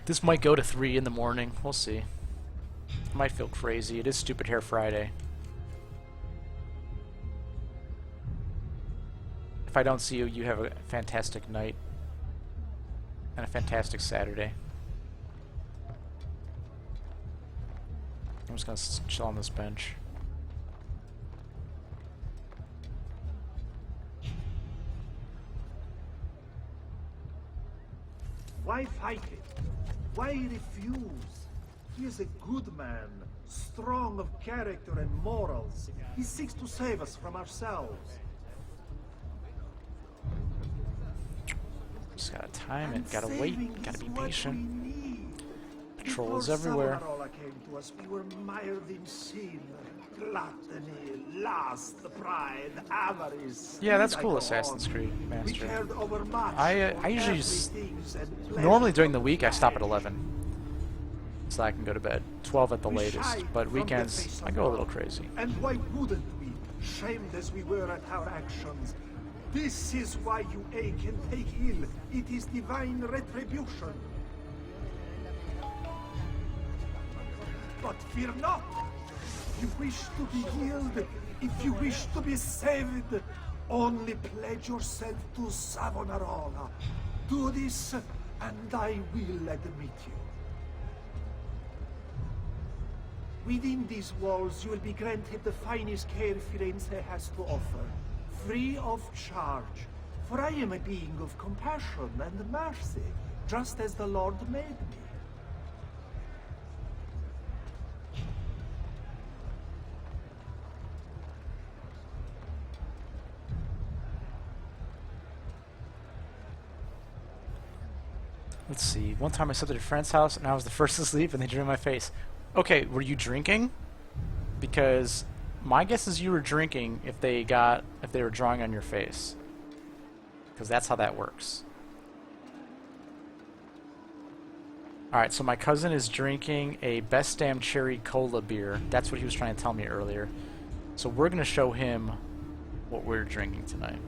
This might go to 3 in the morning. We'll see. It might feel crazy. It is Stupid Hair Friday. If I don't see you, you have a fantastic night. And a fantastic Saturday. I'm just gonna chill on this bench. Why fight it? Why refuse? He is a good man, strong of character and morals. He seeks to save us from ourselves. Just gotta time it, gotta And wait, saving gotta is be what patient. we need. Patrols Before everywhere. Savonarola came to us, we were mired in sin, gluttony, lust, pride, avarice. Yeah, that's I cool, go Assassin's on. Creed We Master. cared overmuch I for usually earthly things and Normally pleasures during the of week I stop at life. 11. So I can go to bed. 12 at the We latest. shied But from the weekends, face I of go a little God. crazy. And why wouldn't we? Shamed as we were at our actions. This is why you ache and take ill. It is divine retribution. But fear not. If you wish to be healed, if you wish to be saved, only pledge yourself to Savonarola. Do this, and I will admit you. Within these walls, you will be granted the finest care Firenze has to offer, free of charge. For I am a being of compassion and mercy. just as the Lord made me. Let's see. One time I slept at a friend's house and I was the first to sleep and they drew in my face. Okay, were you drinking? Because my guess is you were drinking if they were drawing on your face. Because that's how that works. Alright, so my cousin is drinking a Best Damn Cherry Cola beer. That's what he was trying to tell me earlier. So we're going to show him what we're drinking tonight.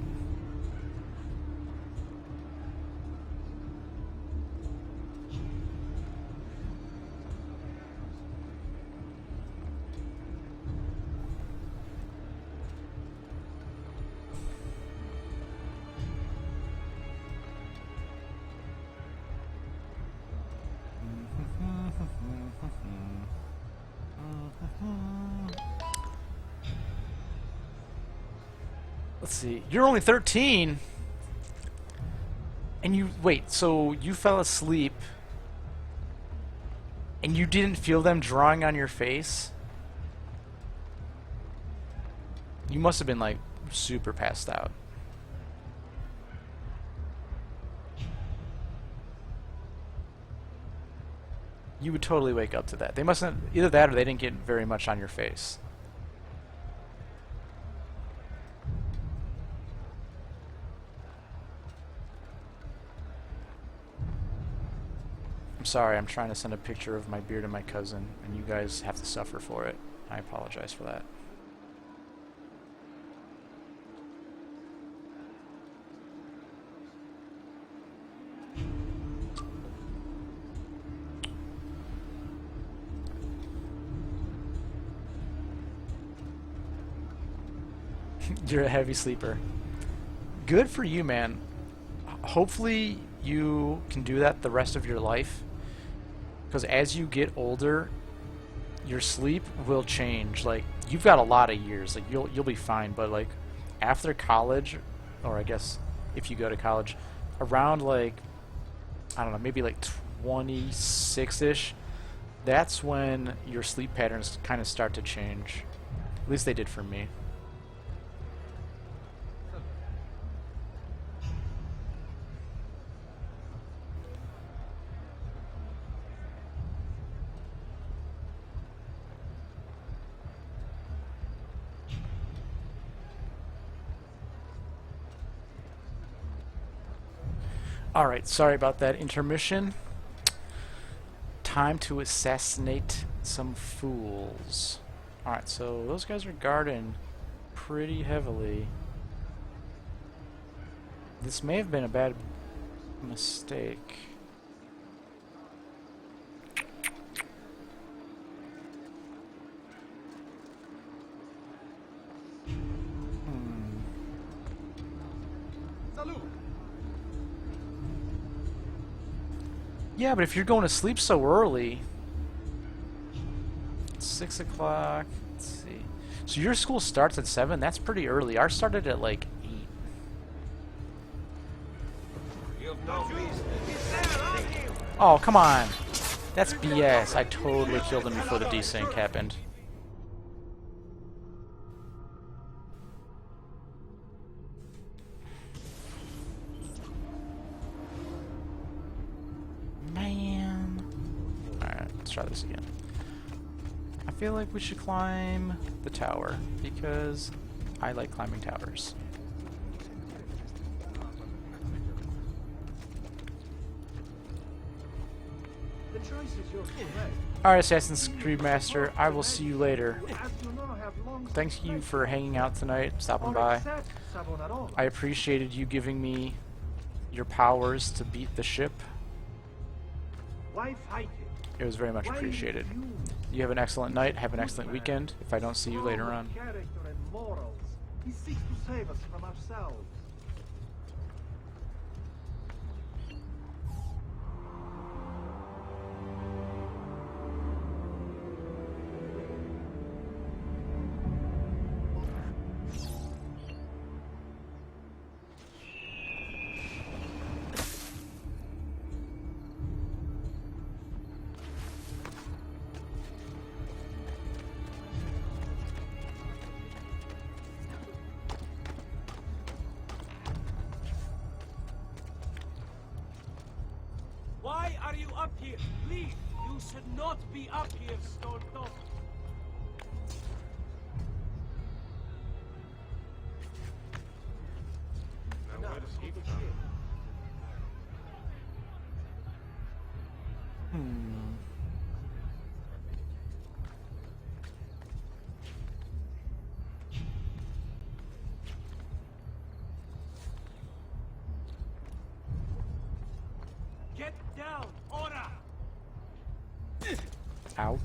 Let's see. You're only 13. And you wait, so you fell asleep and you didn't feel them drawing on your face? You must have been like super passed out. You would totally wake up to that. They mustn't, either that or they didn't get very much on your face. I'm sorry, I'm trying to send a picture of my beer to my cousin, and you guys have to suffer for it. I apologize for that. You're a heavy sleeper. Good for you, man. Hopefully you can do that the rest of your life, because as you get older, your sleep will change. Like, you've got a lot of years. Like, you'll be fine, but like after college, or I guess if you go to college, around like, I don't know, maybe like 26-ish, that's when your sleep patterns kind of start to change. At least they did for me. Alright, sorry about that intermission. Time to assassinate some fools. Alright, so those guys are guarding pretty heavily. This may have been a bad mistake. Yeah, but if you're going to sleep so early, 6 o'clock, let's see. So your school starts at 7? That's pretty early. Ours started at like 8. Oh, come on. That's BS. I totally killed him before the desync happened. Try this again. I feel like we should climb the tower because I like climbing towers. Alright, Assassin's Creed Master, I will see you later. Thank you for hanging out tonight, stopping by. I appreciated you giving me your powers to beat the ship. It was very much appreciated. You have an excellent night, have an excellent weekend, if I don't see you later on. He seeks to save us from ourselves. here. Leave. You should not be up here, Stormtop. Now where does he come? Get down, Ora! Ow.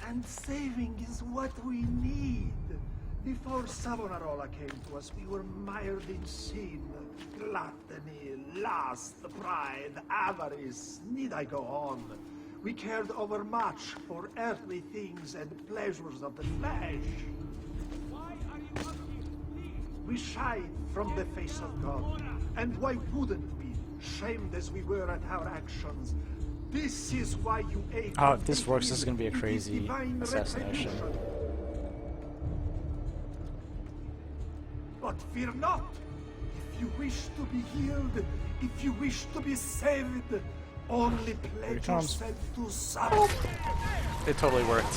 And saving is what we need. Before Savonarola came to us, we were mired in sin, gluttony, lust, pride, avarice. Need I go on? We cared overmuch for earthly things and pleasures of the flesh. Why are you up here? Leave. We shied from the face of God. And why wouldn't we, shamed as we were at our actions? This is why you ate. Oh, if this works, this is gonna be a It is crazy divine assassination. retribution. But fear not. If you wish to be healed, if you wish to be saved, only pledge comes. yourself to Savonarola. It totally worked.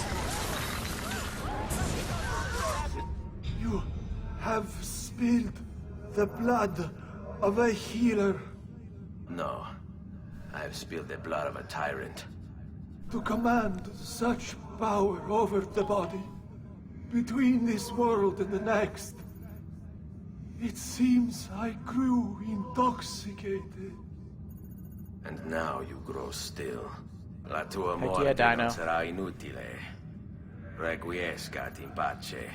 You have spilled the blood of a healer No. I've spilled the blood of a tyrant. to command such power over the body between this world and the next. It seems I grew intoxicated. And now you grow still. La tua Heck morte yeah, Dino. non sarà inutile. Requiescat in pace.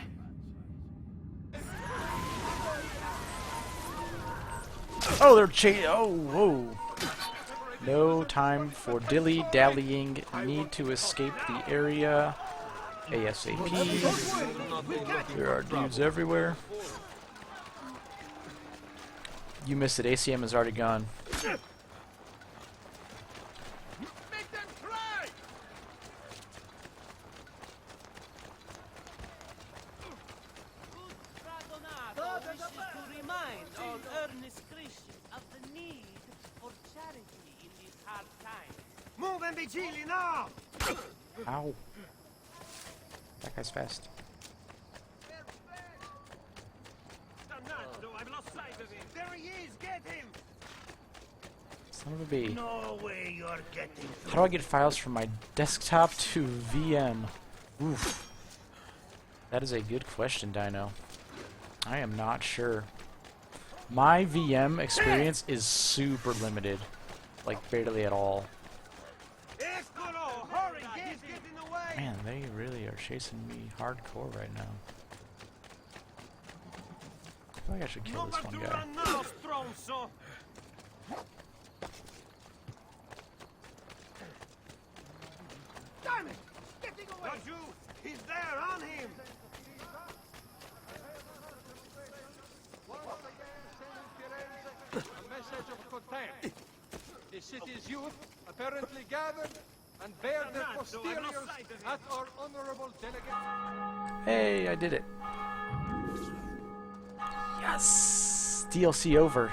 Oh, they're oh, whoa. No time for dilly-dallying. Need to escape the area ASAP. There are dudes everywhere. You missed it. ACM is already gone. Make them cry! Dragonato wishes to remind all earnest Christians of the need for charity in these hard times. Move and vigili now! Ow. That guy's fast. Dannaggio, I've lost sight of him. There he is! Get him! Son of a bee. No way you're getting How do I get files from my desktop to VM? Oof. That is a good question, Dino. I am not sure. My VM experience is super limited. Like, barely at all. Escolo! Hurry! He's getting away! Man, they really are chasing me hardcore right now. I feel like I should kill this one guy. now, stronzo! Damn it! Getting away! Raju! He's there! On him! Once again, sending Firenze a message of contempt. The city's youth apparently gathered and bared their posteriors at our honorable delegate. Hey, I did it. Yes! DLC over.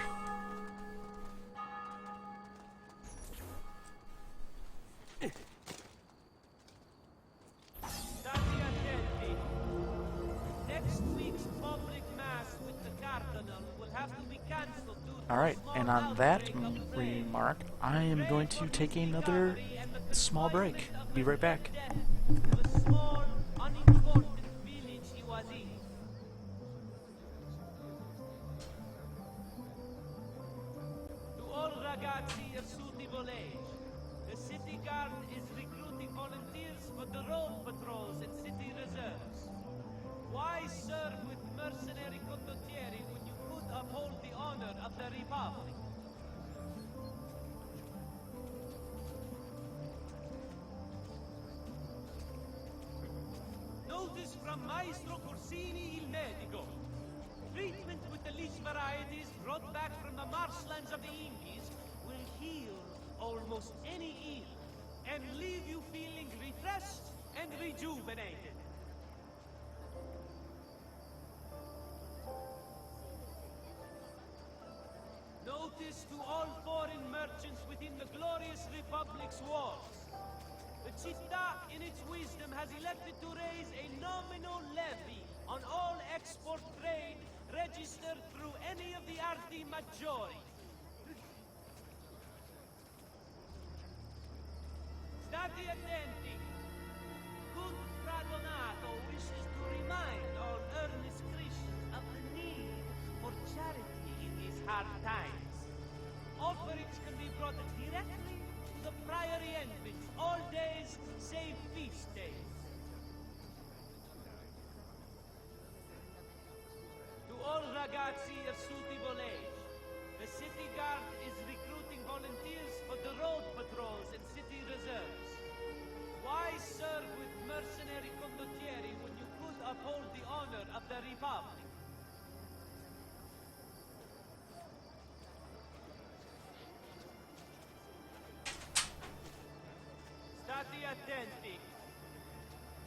Next week's public mass with the Cardinal will have to be cancelled due to Alright, and on that remark, I am going to take another small break. Be right back. the small, unimportant village he was in. To all ragazzi of suitable age, the city guard is recruiting volunteers for the road patrols and city reserves. Why serve with mercenary condottieri when you could uphold the honor of the Republic? Notice from Maestro Corsini il Medico. Treatment with the least varieties brought back from the marshlands of the Incas will heal almost any ill and leave you feeling refreshed and rejuvenated. Notice Notice to all foreign merchants within the glorious Republic's walls. The Città, in its wisdom, has elected to raise a nominal levy on all export trade registered through any of the Arti Maggiori. State attenti. Contra Donato wishes to remind all earnest Christians of the need for charity in these hard times. Offerings can be brought directly to the priory entrance all days save feast days. To all ragazzi of Suti Volage, the city guard is recruiting volunteers for the road patrols and city reserves. Why serve with mercenary condottieri when you could uphold the honor of the Republic? State attenti.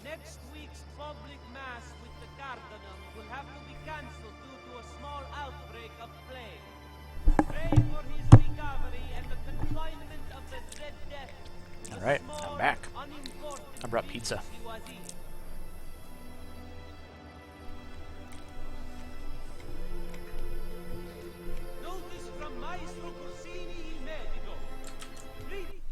Next week's public mass with the Cardinal will have to be cancelled due to a small outbreak of plague. Pray for his recovery and the confinement of the Red Death. Alright, I'm back. I brought pizza. Notice from Maestro Corsini il medico. Read.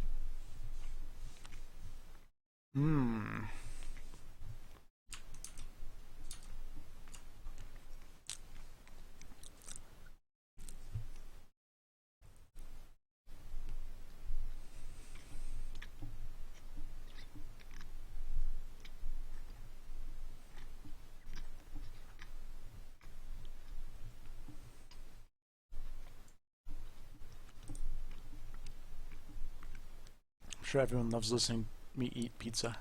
I'm sure everyone loves listening to me eat pizza.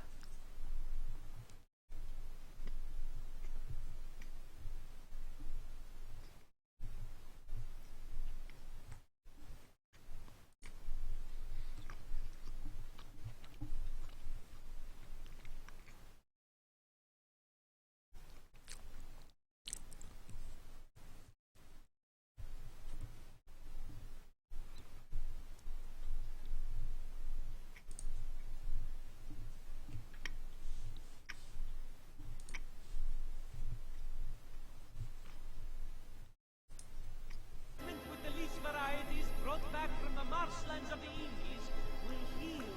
With the least varieties brought back from the marshlands of the Indies will heal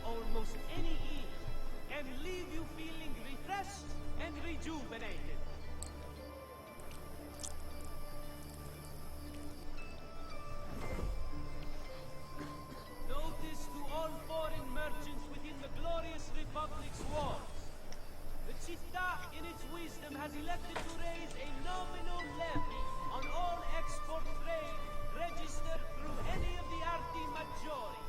almost any ill and leave you feeling refreshed and rejuvenated. Notice to all foreign merchants within the glorious Republic's walls. The Città, in its wisdom, has elected to raise a nominal levy on all export trade registered through any of the Arti Maggiori.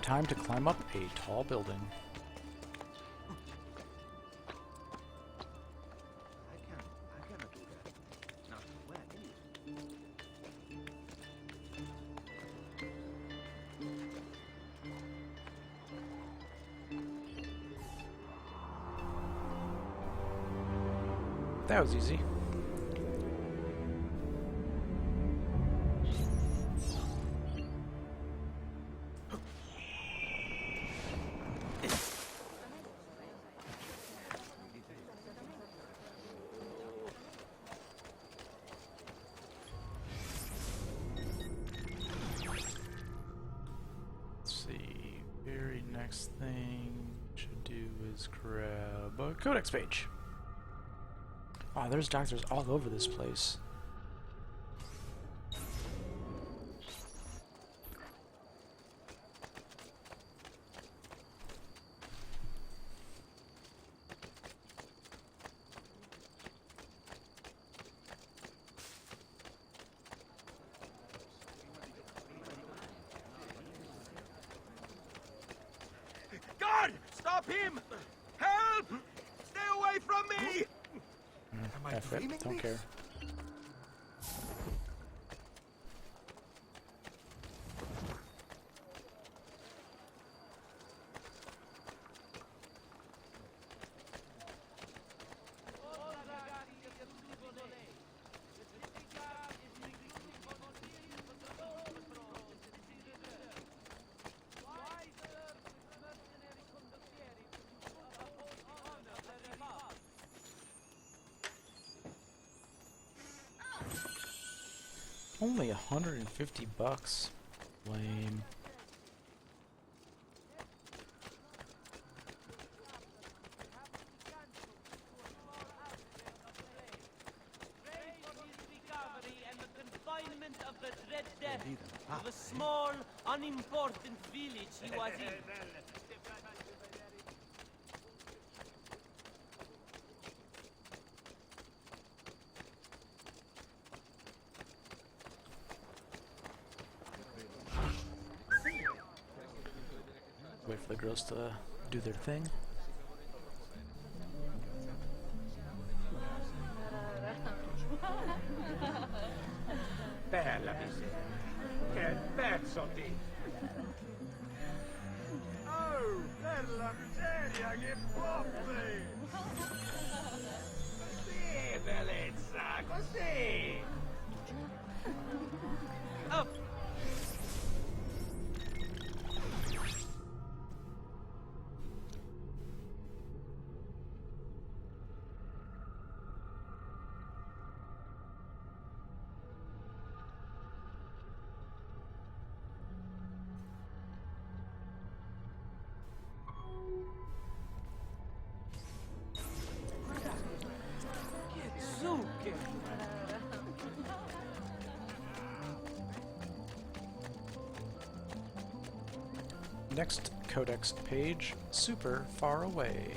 Time to climb up a tall building. I cannot do that. Not well, That was easy. Next thing should do is grab a codex page. Wow, there's doctors all over this place. Stop him! Help! Stay away from me! F it, don't care. Only $150. Lame. Of the dread death of a small, unimportant village he was in. Wait for the girls to do their thing. Bella miseria. Che pezzo di... Oh, bella miseria, che poppe! Così, bellezza, così! Oh. Zucche! Next codex page, super far away.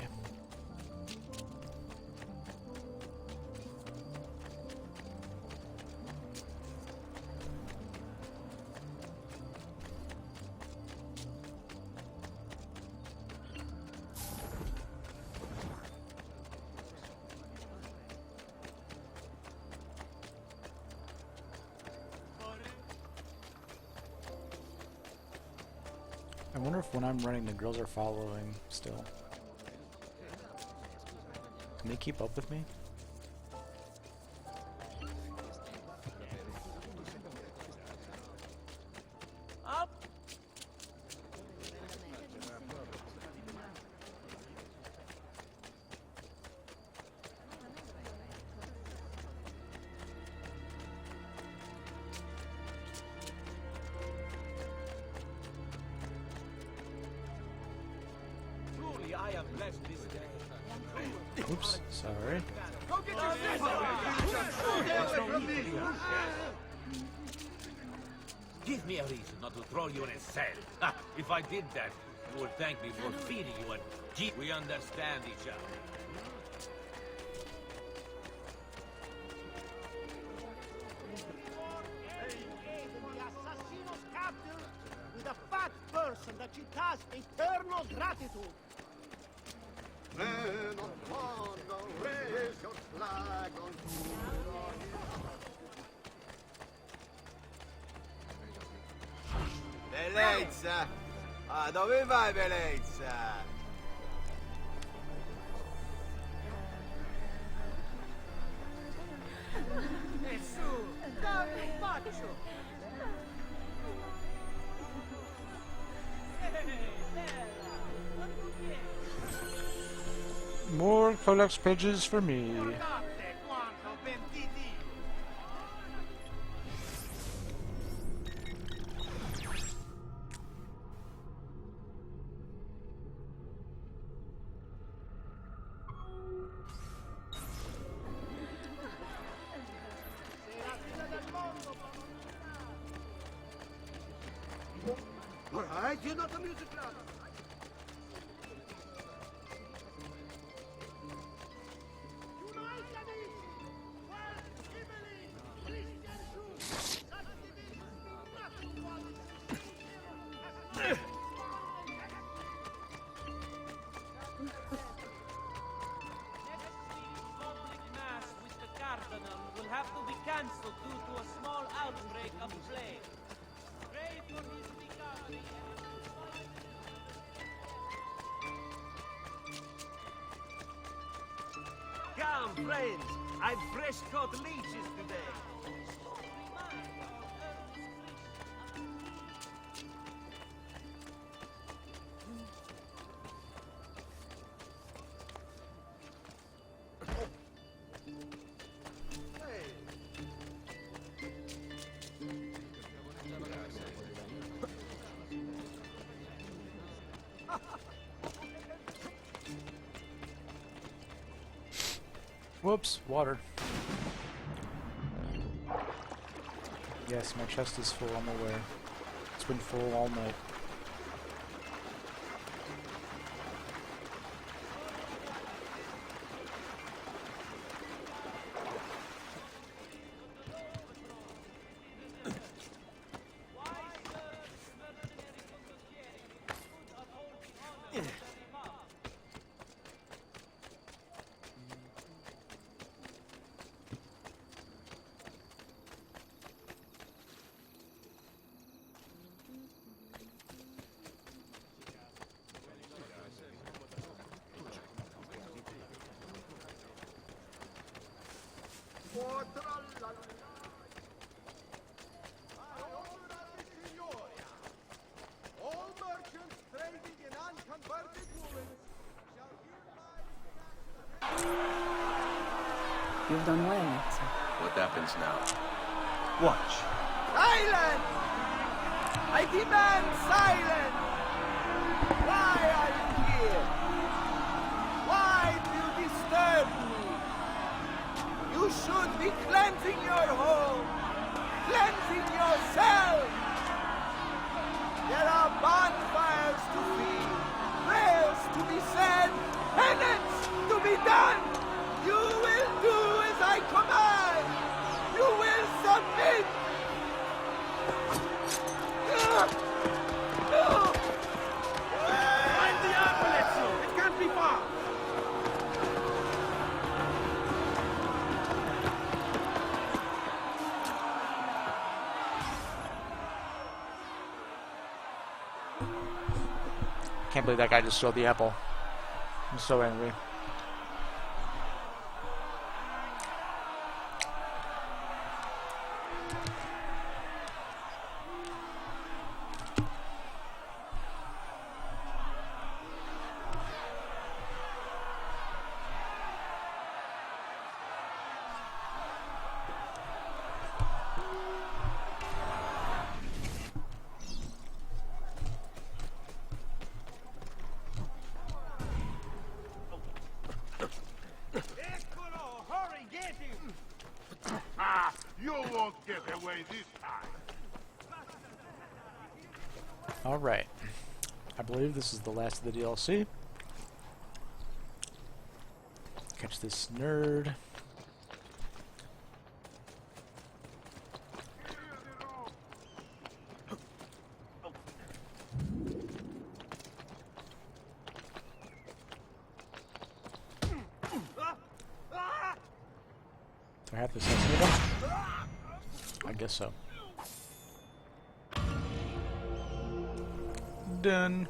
I wonder if when I'm running, the girls are following still. Can they keep up with me? Up! Truly, I am blessed this day. Oops, sorry. Go get your Stay away from me! Give me a reason not to throw you in a cell. Ha, if I did that, you would thank me for feeding you and we understand each other. Assassino's capture with a fat person that she has eternal gratitude. Men of honor, raise your flag on Bellezza! Ah, dove vai, bellezza? E su, dammi un bacio! More codex pages for me. Guardate quanto ben ti dico! All right, you're not a music club. public mass with the cardinal will have to be cancelled due to a small outbreak of plague. Pray for his recovery. Come, friends. I've fresh caught leeches today. Whoops, water. Yes, my chest is full, I'm aware. It's been full all night. All merchants trading in unconverted woolens shall hereby... You've done well, Nixon. What happens now? Watch. Silence! I demand silence! Why are you here? Why do you disturb me? You should be cleansing your home, cleansing yourself. There are bonfires to feed, prayers to be said, penance to be done. You will do as I command. You will submit. Find the ambulance! It can't be far! Can't believe that guy just stole the apple. I'm so angry. You won't get away this time. Alright. I believe this is the last of the DLC. Catch this nerd. Do I have to assassinate him? I guess so. Done.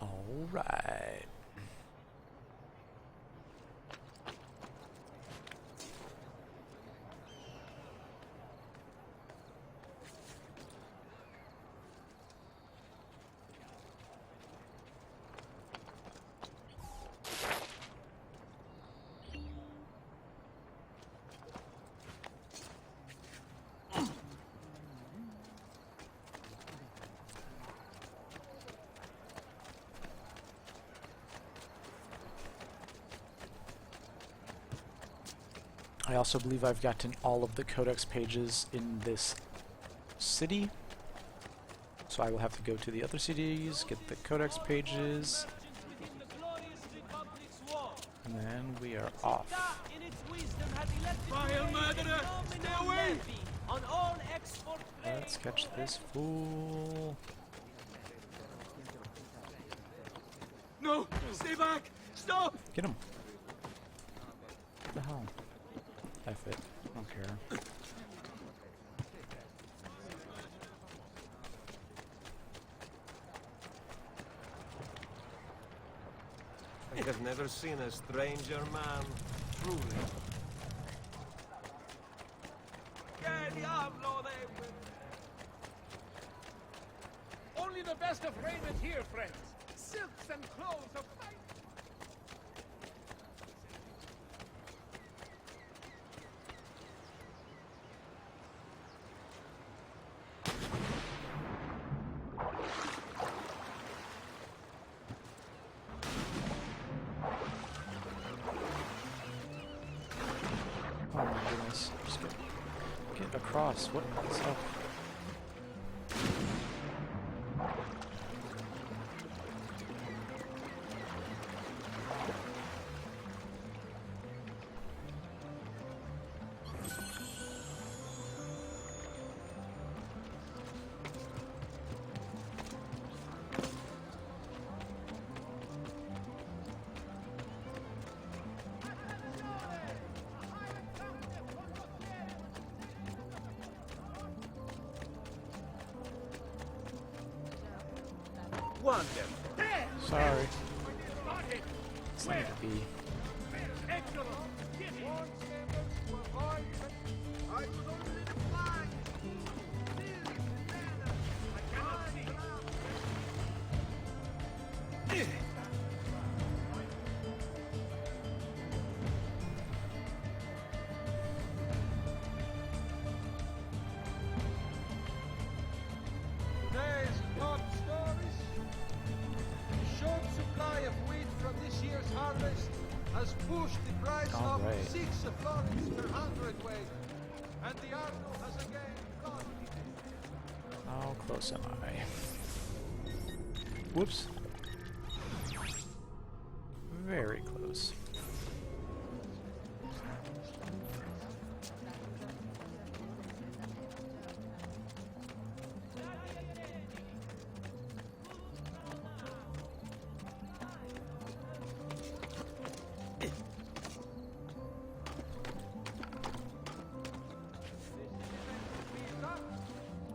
All right. I also believe I've gotten all of the codex pages in this city. So I will have to go to the other cities, get the codex pages, and then we are off. Vile murderer! Stay away! On all export trade. Let's catch this fool. No! Stay back! Stop! Get him. What the hell? F it. I don't care. I have never seen a stranger man, truly. Only the best of raiment here, friends. Silks and clothes of fine. Oh my goodness. Just get across. What's up? Sorry. It's not to be. Today's top stories. Short supply of wheat from this year's harvest has pushed the price All of right. 6 florins per hundredweight, and the article has again plunged. How close am I? Whoops. Very close.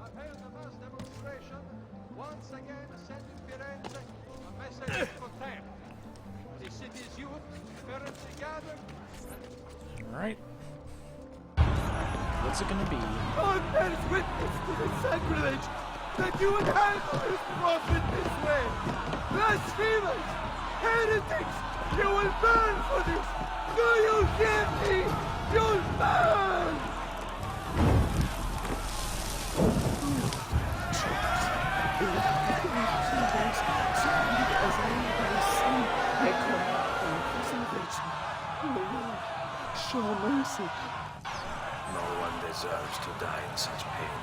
I've held a mass demonstration, once again sending Firenze a message of contempt. The city's youth currently gathered. Alright. What's it gonna be? God bears witness to the sacrilege that you would handle this prophet this way. Blasphemers! Heretics! You will burn for this! Do you hear me? You'll burn! Show mercy. No one deserves to die in such pain.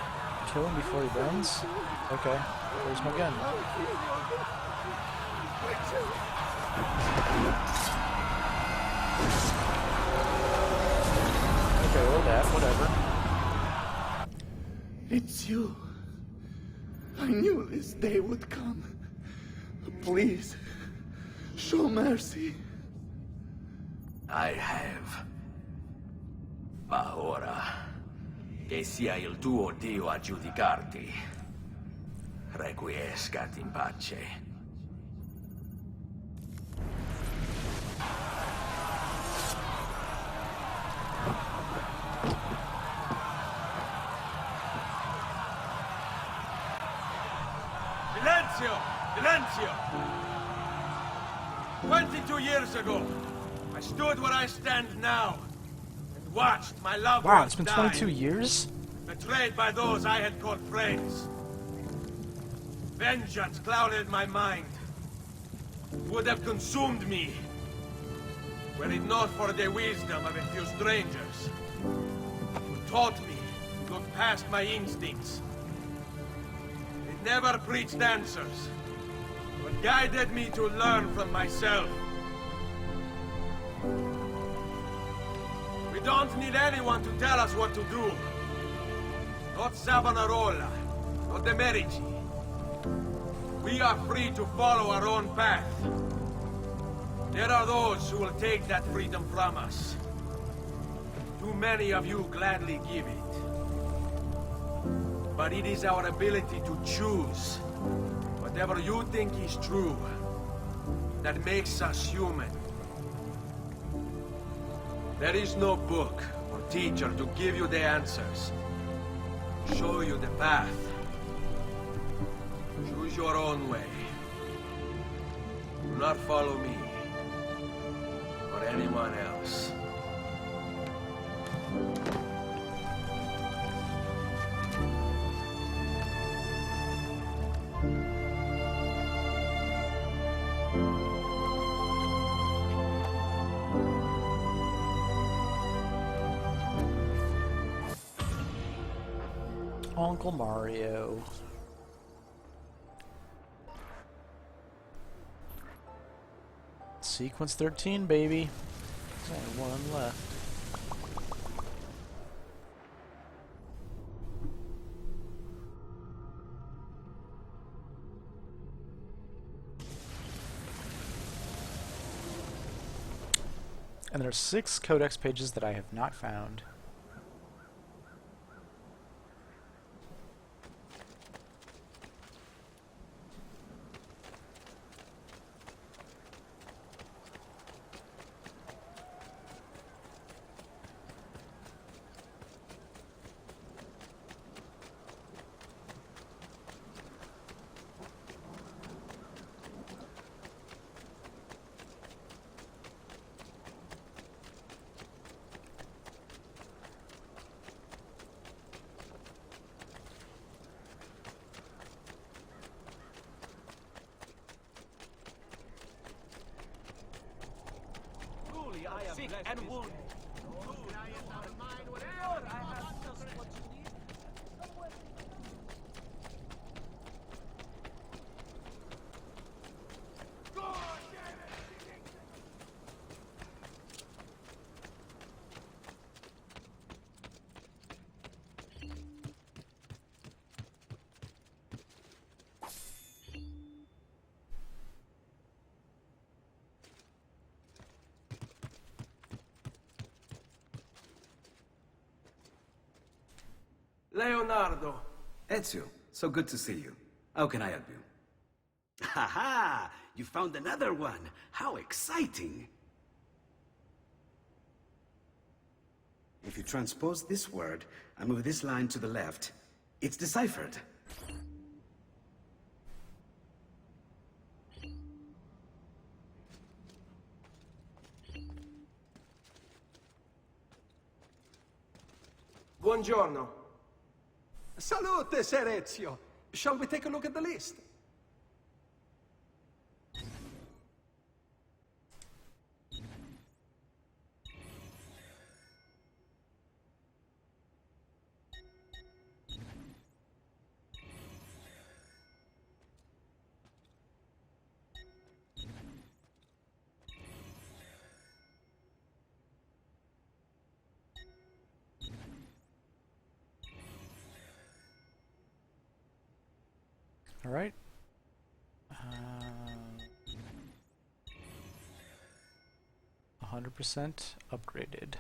Kill him before he burns? Okay. Where's my gun? Okay, well that, whatever. It's you. I knew this day would come. Please, show mercy. I have. Ma ora, che sia il tuo Dio a giudicarti. Requiescat in pace. Silenzio! Silenzio! 22 years ago, I stood where I stand now and watched my loved Wow, ones it's been die, 22 years? betrayed by those I had called friends. Vengeance clouded my mind. It would have consumed me were it not for the wisdom of a few strangers who taught me to look past my instincts. They never preached answers, but guided me to learn from myself. We don't need anyone to tell us what to do. not Savonarola, not the Medici. We are free to follow our own path. There are those who will take that freedom from us. Too many of you gladly give it. But it is our ability to choose whatever you think is true that makes us human. There is no book or teacher to give you the answers, show you the path. Choose your own way. Do not follow me or anyone else. Uncle Mario. Sequence 13, baby. There's only one left. And there are 6 codex pages that I have not found. Sick and wounded. Leonardo. Ezio, so good to see you. How can I help you? Ha ha! You found another one! How exciting! If you transpose this word and move this line to the left, it's deciphered. Buongiorno. Salute, Ser Ezio. Shall we take a look at the list? All right. 100% upgraded.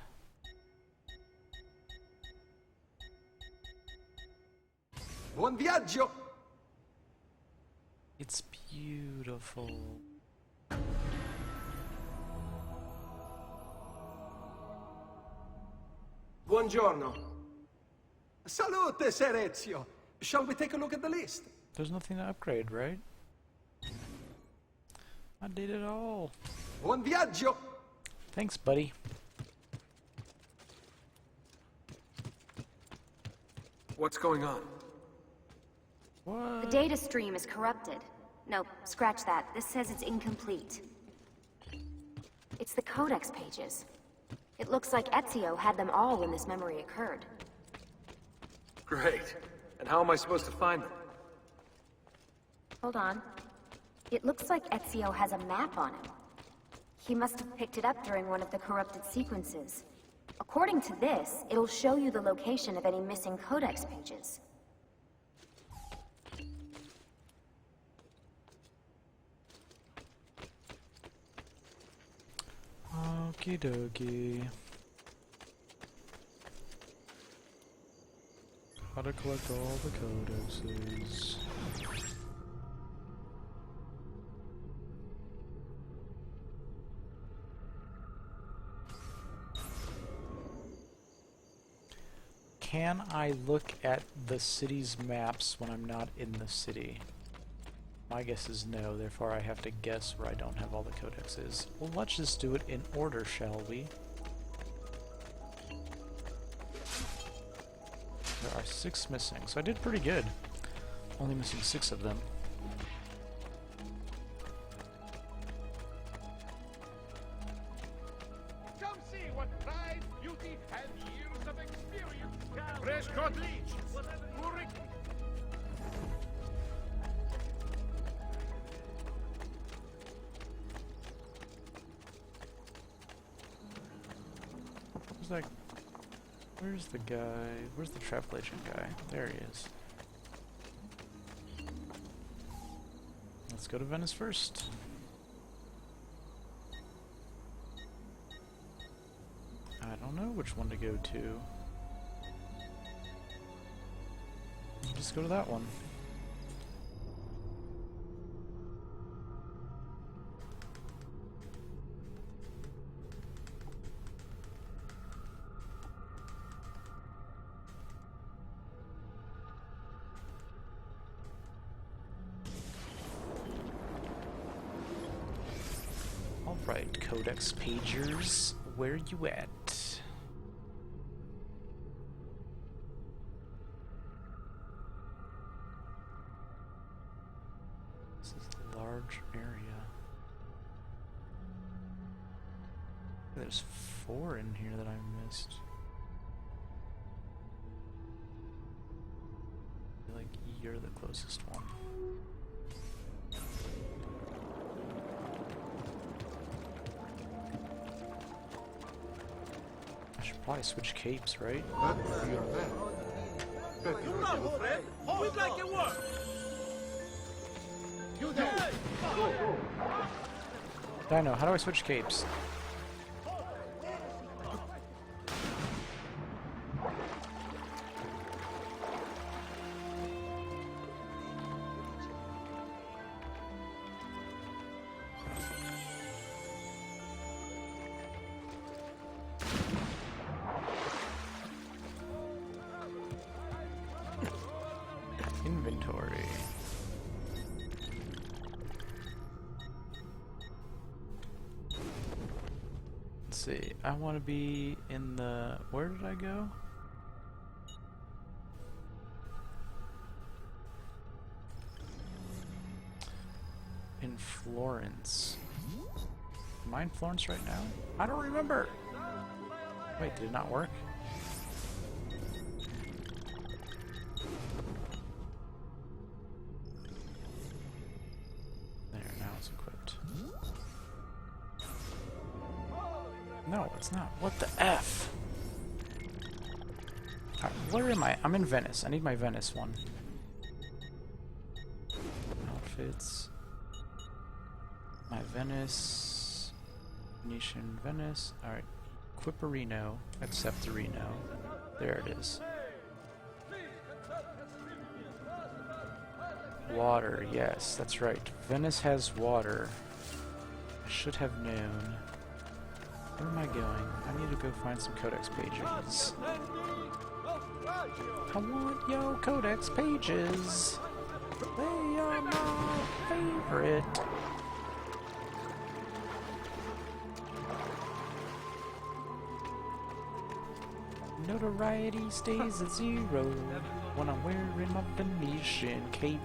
Buon viaggio! It's beautiful. Buongiorno. Salute, Ser Ezio. Shall we take a look at the list? There's nothing to upgrade, right? I did it all. Buon viaggio! Thanks, buddy. What's going on? What? The data stream is corrupted. No, scratch that. This says it's incomplete. It's the codex pages. It looks like Ezio had them all when this memory occurred. Great. And how am I supposed to find them? Hold on. It looks like Ezio has a map on him. He must have picked it up during one of the corrupted sequences. According to this, it'll show you the location of any missing codex pages. Okie dokie. How to collect all the codexes. Can I look at the city's maps when I'm not in the city? My guess is no, therefore I have to guess where I don't have all the codexes. Well, let's just do it in order, shall we? There are 6 missing, so I did pretty good. Only missing 6 of them. Come see what pride, beauty, and years of experience can. Prescott Leach. Ulrich. Where's the guy? Where's the travel agent guy? There he is. Let's go to Venice first. I don't know which one to go to. Just go to that one. Alright, Codex Pagers, where you at? This is a large area. There's 4 in here that I missed. I feel like you're the closest one. I should probably switch capes, right? We'd like it work. You there. Dino, how do I switch capes? Inventory. Let's see. I want to be in the... Where did I go? In Florence. Am I in Florence right now? I don't remember. Wait, did it not work? No, it's not. What the F? Alright, where am I? I'm in Venice. I need my Venice one. Outfits. My Venice. Venetian Venice. Alright. Equiparino. Acceptorino. There it is. Water. Yes, that's right. Venice has water. I should have known. Where am I going? I need to go find some codex pages. I want your codex pages. They are my favorite. Notoriety stays at 0 when I'm wearing my Venetian cape.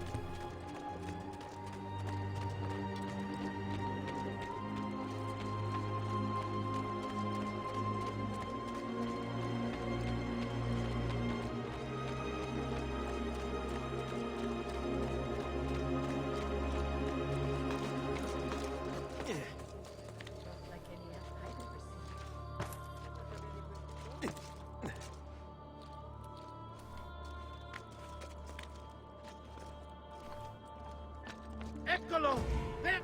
Eccolo! There!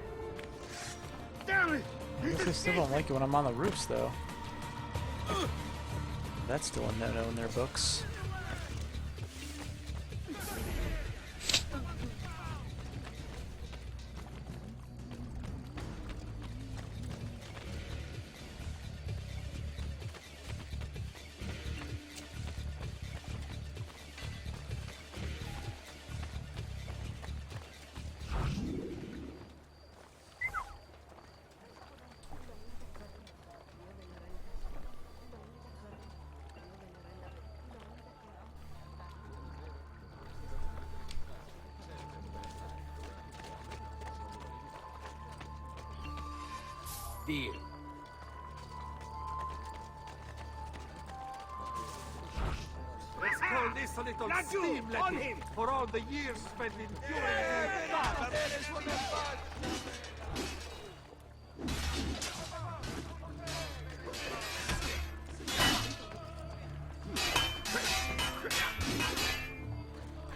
Damn it! I guess they still don't like it when I'm on the roofs, though. That's still a no-no in their books. Deal. Let's call this a little steam for all the years spent enduring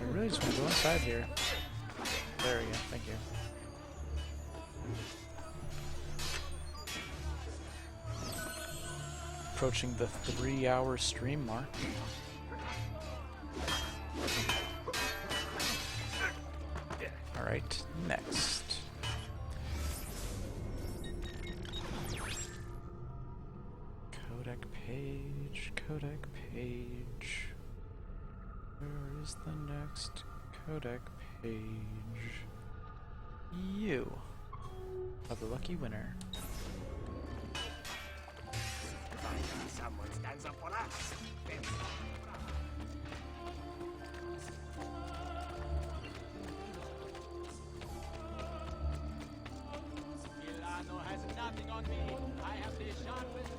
I really just want to go inside here. There we go, thank you. Approaching the 3-hour stream mark. Alright, next. Codec page, codec page. Where is the next codec page? You are the lucky winner. Someone stands up for us. Milano has nothing on me. I have the sharpest.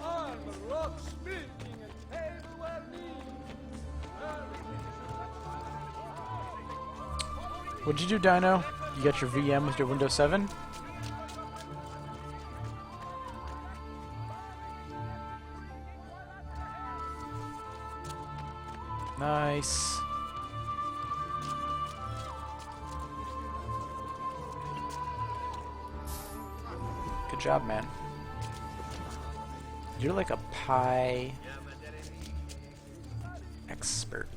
Arm, rock, spinning, and tableware What'd you do, Dino? You got your VM with your Windows 7? Nice. Good job, man. You're like a pie expert.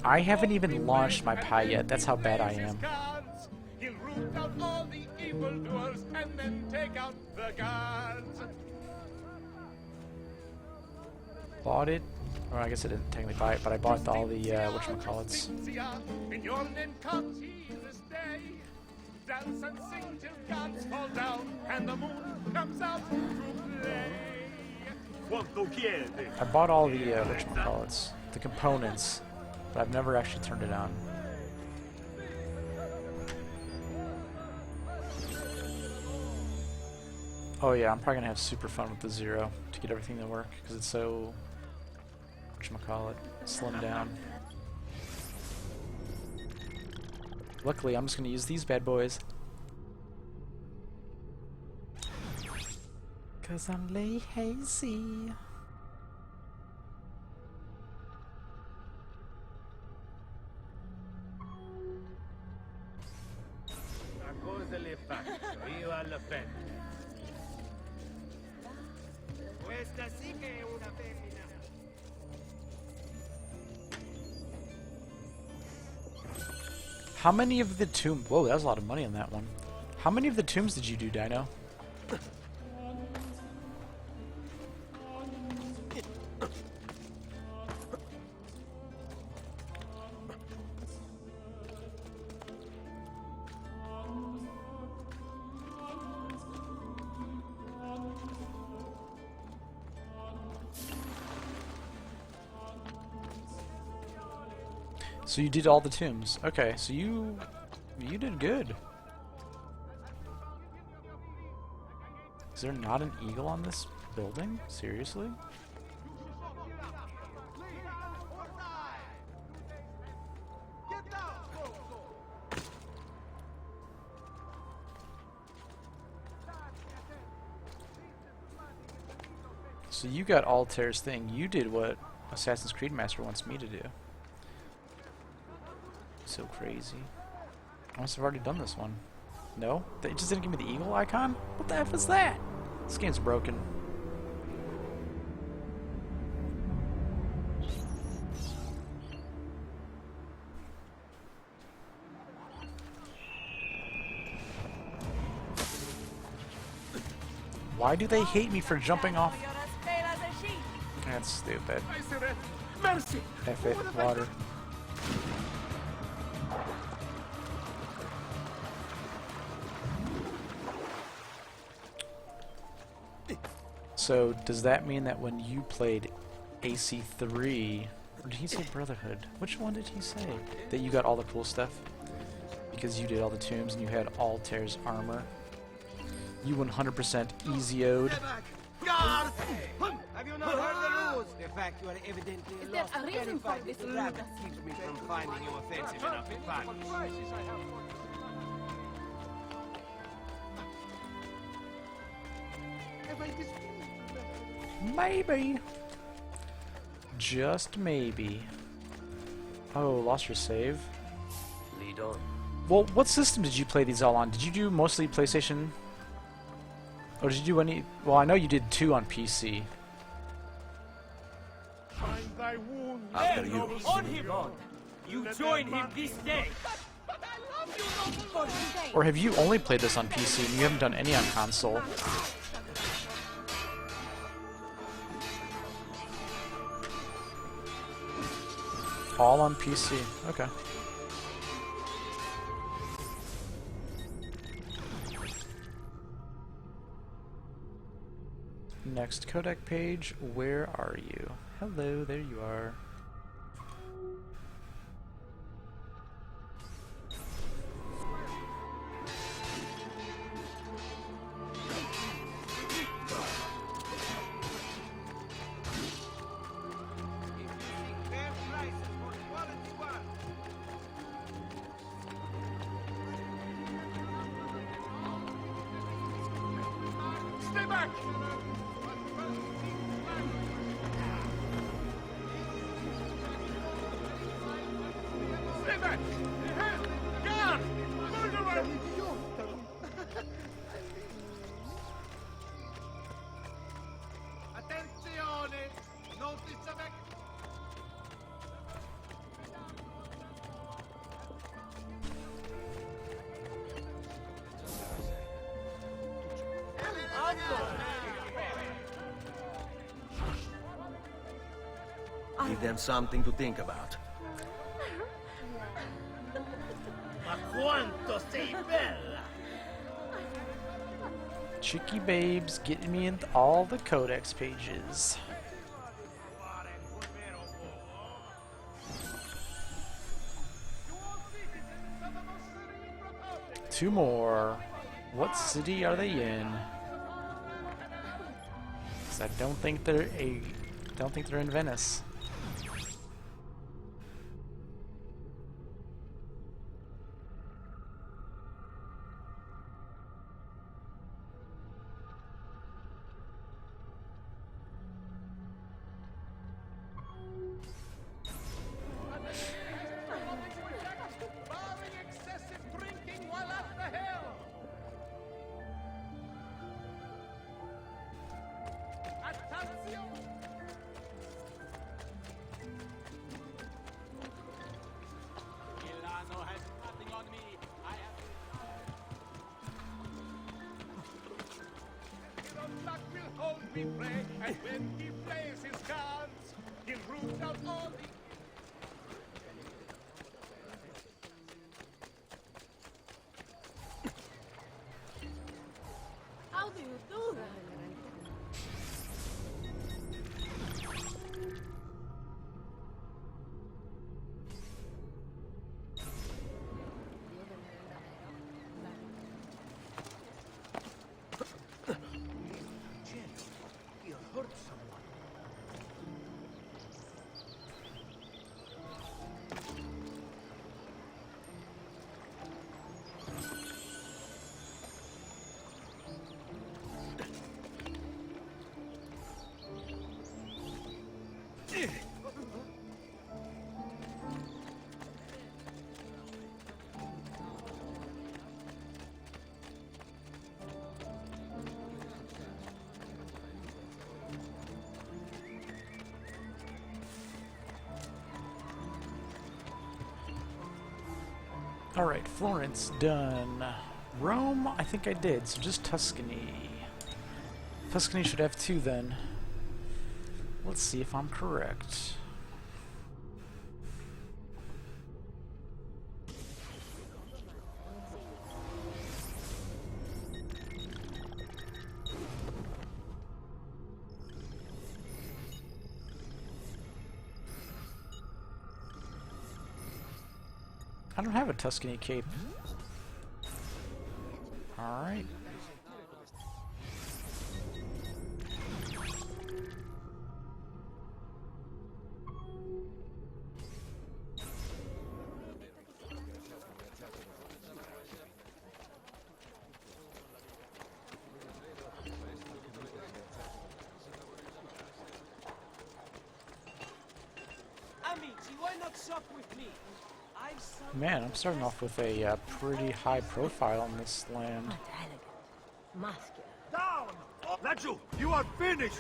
I haven't even launched my Pi yet. That's how bad I am. He'll root out all the evildoers and then take out the guards. Bought it. Or I guess I didn't technically buy it, but I bought all the whatchamacallits. In your name comes he this day. Dance and sing till gods fall down and the moon comes out to play. I bought all the whatchamacallits, the components, but I've never actually turned it on. Oh yeah, I'm probably gonna have super fun with the Zero to get everything to work because it's so whatchamacallit, slimmed down. Luckily, I'm just gonna use these bad boys. Cause I'm lazy. A cosa le faccio? Io alla femmina. Questa sì che è una femmina. How many of the tombs? Whoa, that was a lot of money on that one. How many of the tombs did you do, Dino? So you did all the tombs. Okay, so you did good. Is there not an eagle on this building? Seriously? So you got Altair's thing. You did what Assassin's Creed Master wants me to do. So crazy. I must have already done this one. No? They just didn't give me the eagle icon? What the F is that? This game's broken. Why do they hate me for jumping off? That's stupid. Mercy! F it, water. So, does that mean that when you played AC3, or did he say Brotherhood? Which one did he say? That you got all the cool stuff? Because you did all the tombs and you had Altair's armor? You 100% easy-o'd. Guard! Have you not heard the rules? The fact you are evidently Is there lost a reason for terrified this little rabbit keeps me from finding you offensive enough in battle. Maybe. Just maybe. Oh, lost your save? Lead on. Well, what system did you play these all on? Did you do mostly PlayStation? Or did you do any... Well, I know you did 2 on PC. After you. On him! You join him this day! Or have you only played this on PC and you haven't done any on console? All on PC. Okay. Next codec page. Where are you? Hello, there you are. Stay back! Stay back! Guard! Murderer! Attenzione! Notice of Give them something to think about. Ma quanto sei bella! Cheeky babes getting me into all the codex pages. Two more. What city are they in? 'Cause I don't think they're in Venice. Barring excessive drinking while at the helm! Attenzione! Milano has nothing on me. I have... Your luck will hold me prey, and when he plays his cards, he'll root out all the... How do you do that? You hurt someone. Alright, Florence, done. Rome, I think I did, so just Tuscany. Tuscany should have 2 then. Let's see if I'm correct. I don't have a Tuscany cape. Alright. Amici, why not sup with me? Man, I'm starting off with a pretty high profile in this land. Down! Laggiù, you are finished!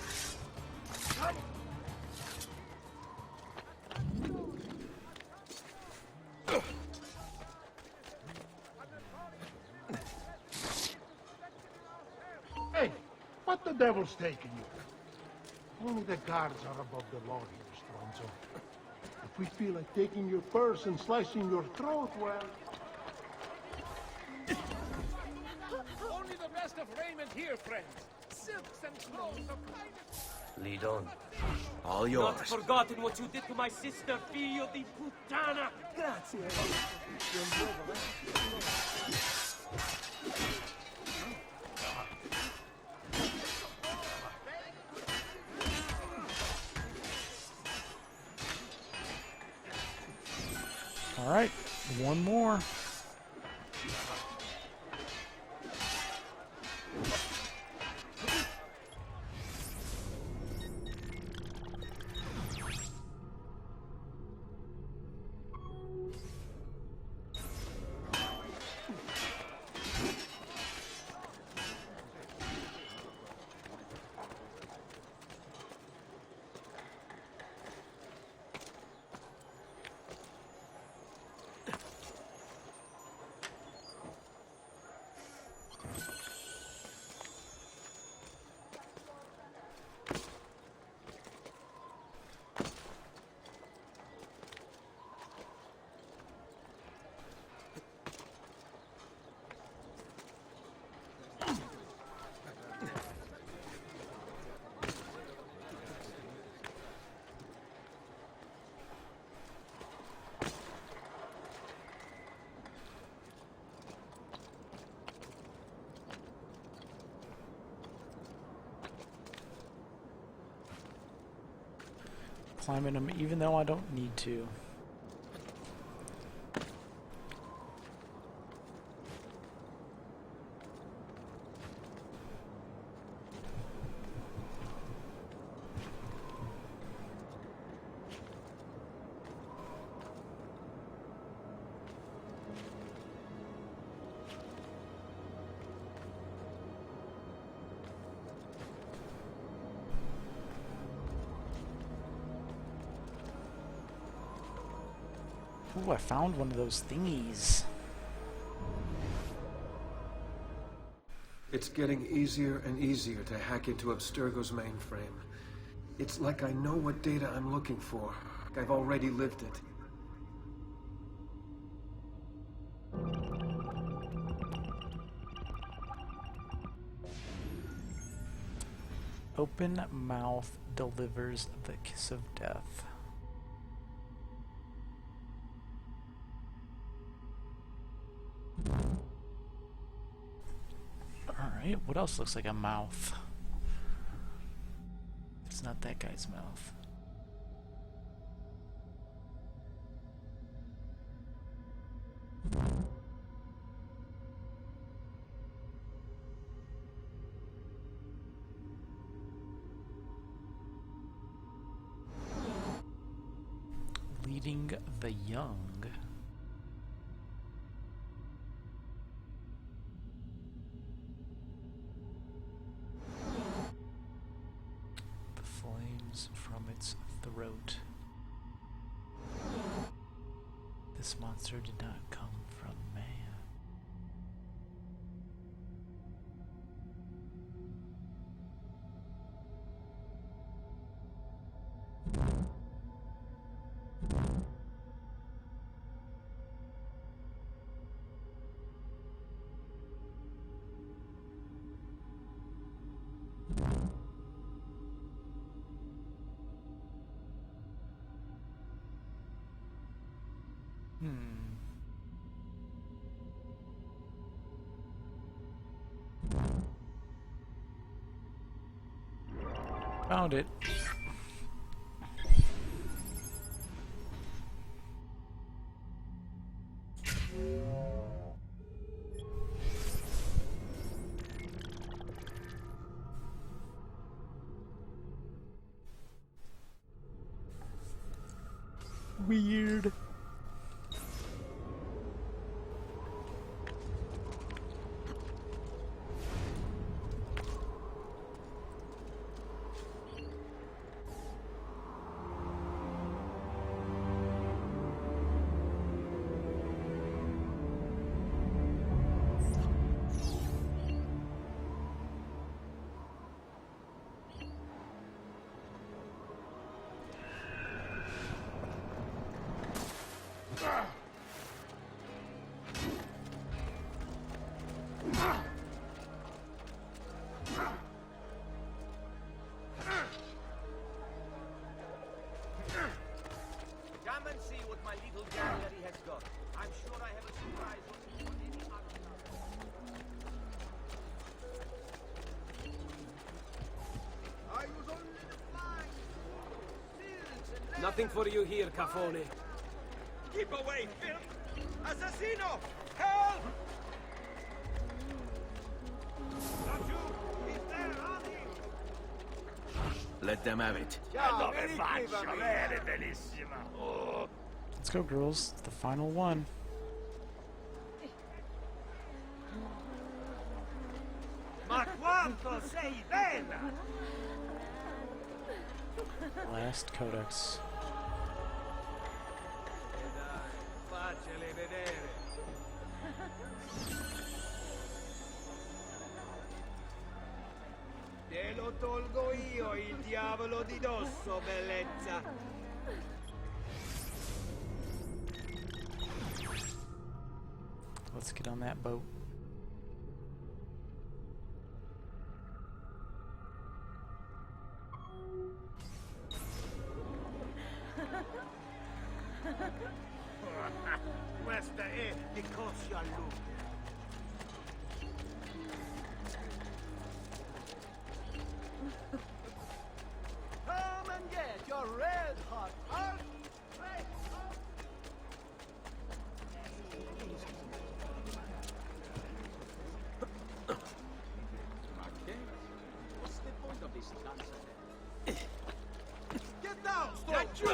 Hey, what the devil's taking you? Only the guards are above the law here, Stronzo. If we feel like taking your purse and slicing your throat, well... Only the best of raiment here, friends. Silks and clothes of finest. Lead on. All yours. Not forgotten what you did to my sister, figlio di puttana. Grazie. Alright, 1 more. Climbing them even though I don't need to. Ooh, I found one of those thingies. It's getting easier and easier to hack into Abstergo's mainframe. It's like I know what data I'm looking for. Like I've already lived it. Open mouth delivers the kiss of death. Alright, what else looks like a mouth? It's not that guy's mouth. Leading the young. The flames from its throat. This monster did not come from Found it. Weird. Come and see what my little gallery has got. I'm sure I have a surprise waiting for any other. I was only the flying fields and Nothing for you here, Cafone. Keep away, Phil! Assassino! Help! Let them have it. Let's go, girls. The final one. Ma quanto sei bella! Last codex. Faccele vedere. Te lo tolgo io, il diavolo di dosso, bellezza. Let's get on that boat. Questa è di così a lungo. Come and get your red hot heart. What's the point of this nonsense? Get down, Laggiù!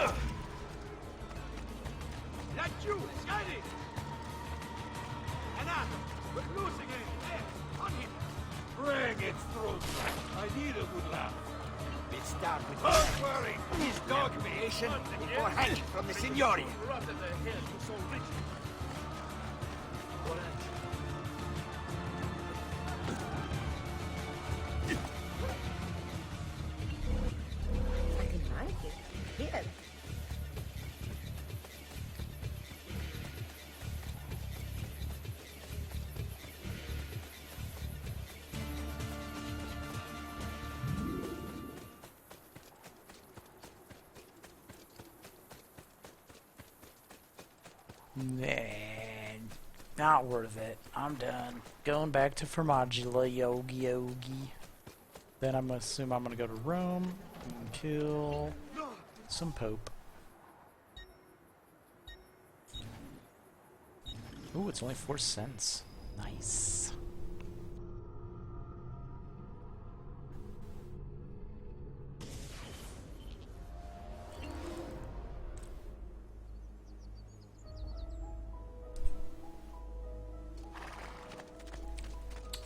Laggiù, Scotty! Anato, we're losing him! There, on him! Bring it through! I need a good laugh. Let's start with Don't worry! his dog creation before hanging from the Signoria. Rather than hell, you so rich. I can like it. Here. Man, not worth it. I'm done. Going back to Formagula Yogi. Then I'm gonna assume I'm gonna go to Rome and kill some Pope. Ooh, it's only 4 cents. Nice.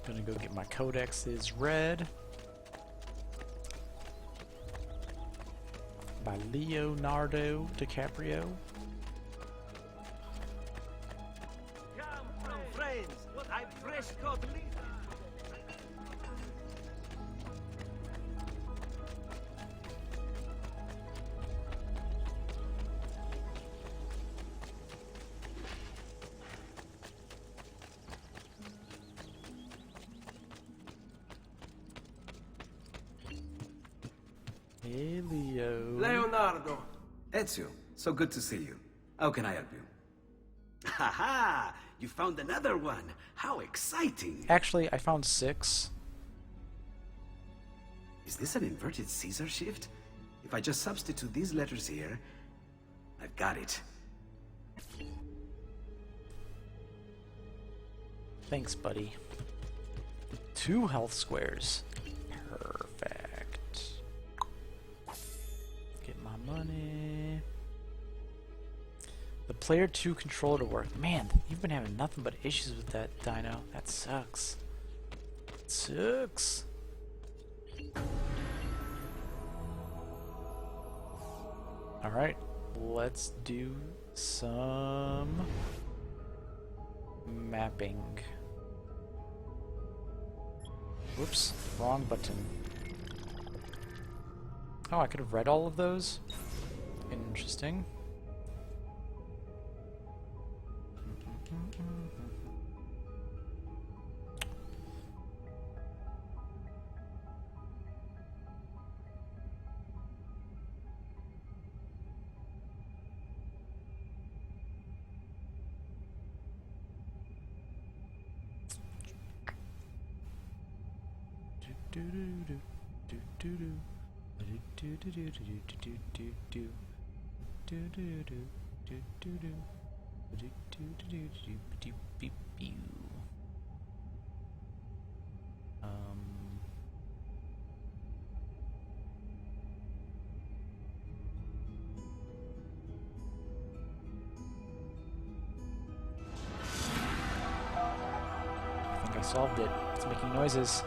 Gonna go get my codexes read by Leonardo DiCaprio. Come from friends, I'm Fresco Lisa. Hey, Leo. Leonardo! Ezio, so good to see you. How can I help you? Ha! You found another one. How exciting! Actually, I found 6. Is this an inverted Caesar shift? If I just substitute these letters here, I've got it. Thanks, buddy. 2 health squares. Perfect. Get my money. The player 2 controller to work. Man, you've been having nothing but issues with that dino. That sucks. It sucks. Alright, let's do some mapping. Whoops, wrong button. Oh, I could have read all of those? Interesting. I think I solved it. It's making noises.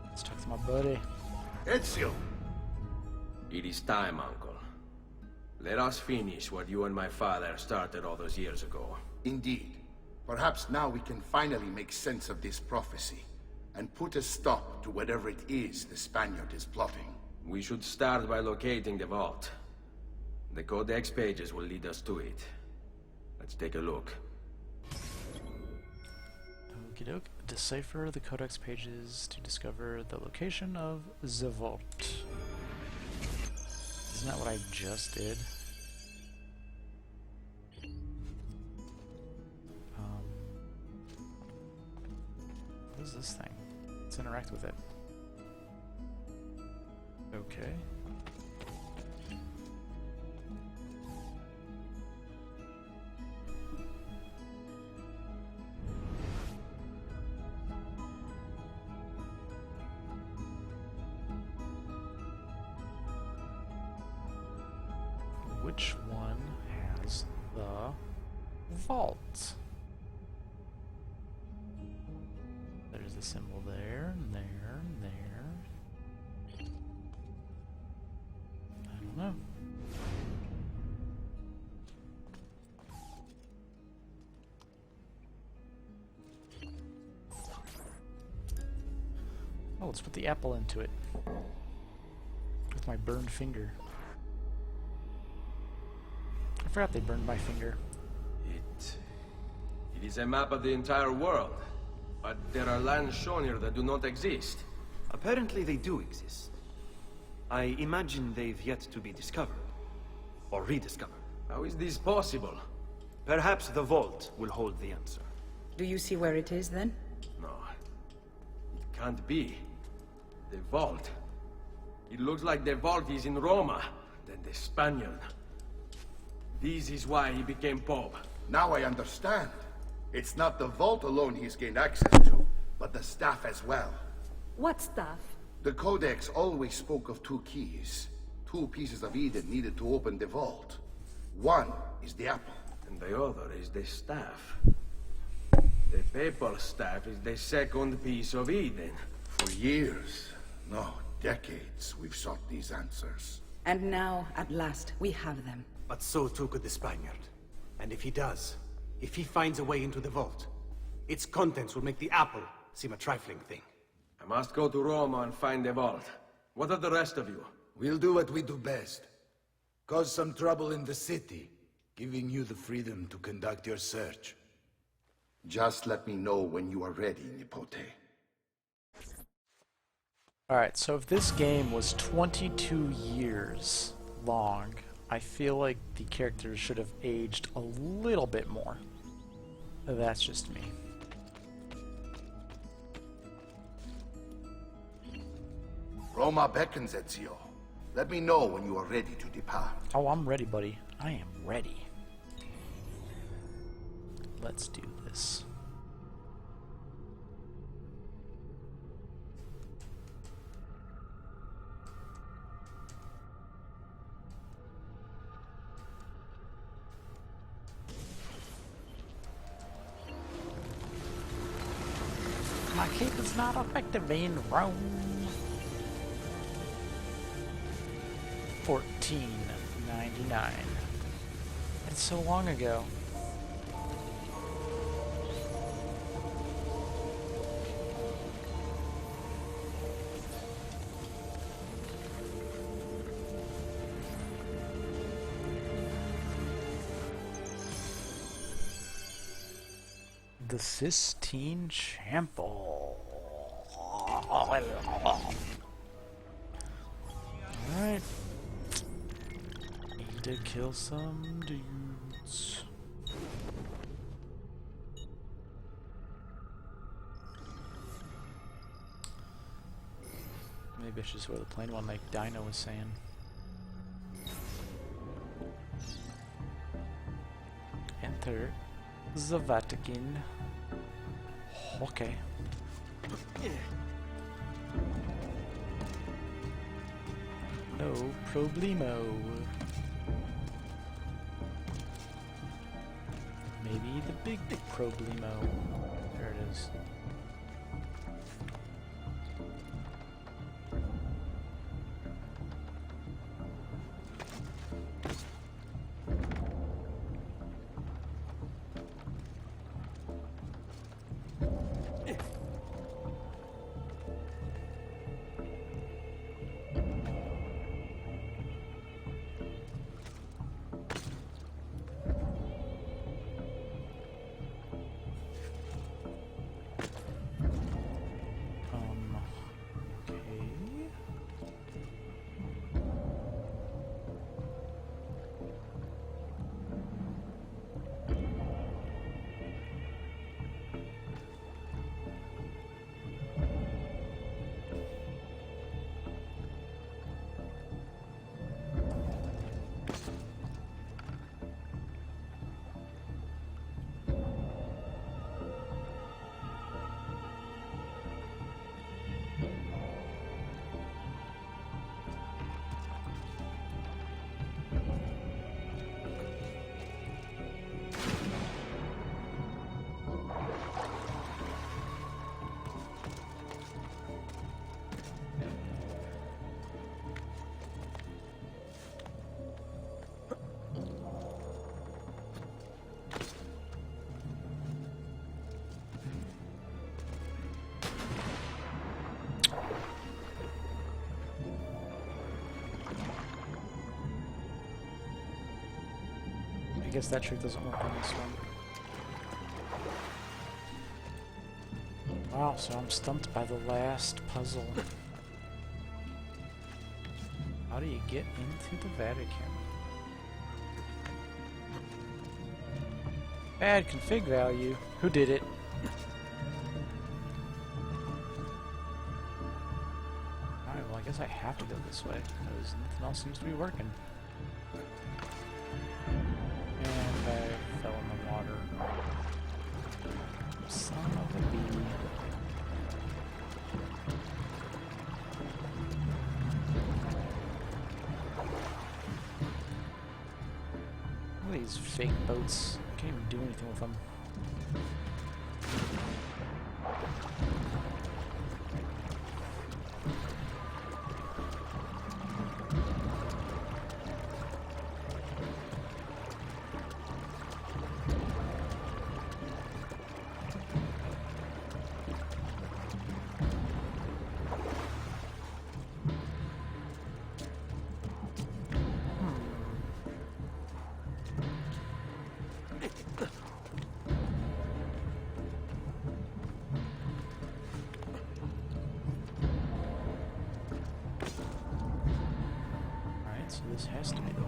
Let's talk to my buddy. Ezio! It is time, Uncle. Let us finish what you and my father started all those years ago. Indeed. Perhaps now we can finally make sense of this prophecy, and put a stop to whatever it is the Spaniard is plotting. We should start by locating the vault. The Codex pages will lead us to it. Let's take a look. Okie doke. Decipher the Codex pages to discover the location of the vault. Isn't that what I just did? What is this thing? Let's interact with it. Okay. Which one has the vault? There's the symbol there, and there, and there. I don't know. Oh, let's put the apple into it. With my burned finger. I forgot they burned my finger. It is a map of the entire world. But there are lands shown here that do not exist. Apparently they do exist. I imagine they've yet to be discovered. Or rediscovered. How is this possible? Perhaps the vault will hold the answer. Do you see where it is, then? No. It can't be. The vault. It looks like the vault is in Roma. Then the Spaniard. This is why he became Pope. Now I understand. It's not the vault alone he's gained access to, but the staff as well. What staff? The Codex always spoke of 2 keys. 2 pieces of Eden needed to open the vault. One is the apple. And the other is the staff. The papal staff is the second piece of Eden. For years, no, decades, we've sought these answers. And now, at last, we have them. But so too could the Spaniard. And if he does, if he finds a way into the vault, its contents will make the apple seem a trifling thing. I must go to Roma and find the vault. What of the rest of you? We'll do what we do best. Cause some trouble in the city. giving you the freedom to conduct your search. Just let me know when you are ready, Nipote. Alright, so if this game was 22 years long, I feel like the characters should have aged a little bit more. That's just me. Roma beckons, Ezio. Let me know when you are ready to depart. Oh, I'm ready, buddy. I am ready. Let's do this. My cape is not effective in Rome. 1499. It's so long ago. The Sistine Chapel. Alright. Need to kill some dudes. Maybe I should just go to the plain one like Dino was saying. Enter the Vatican. Okay. No problemo. Maybe the big problemo. There it is. I guess that trick doesn't work on this one. Wow, so I'm stumped by the last puzzle. How do you get into the Vatican? Bad config value. Who did it? Alright, well I guess I have to go this way, because nothing else seems to be working. And I fell in the water. Son of a bee. Look at these fake boats. I can't even do anything with them. this has to be the way.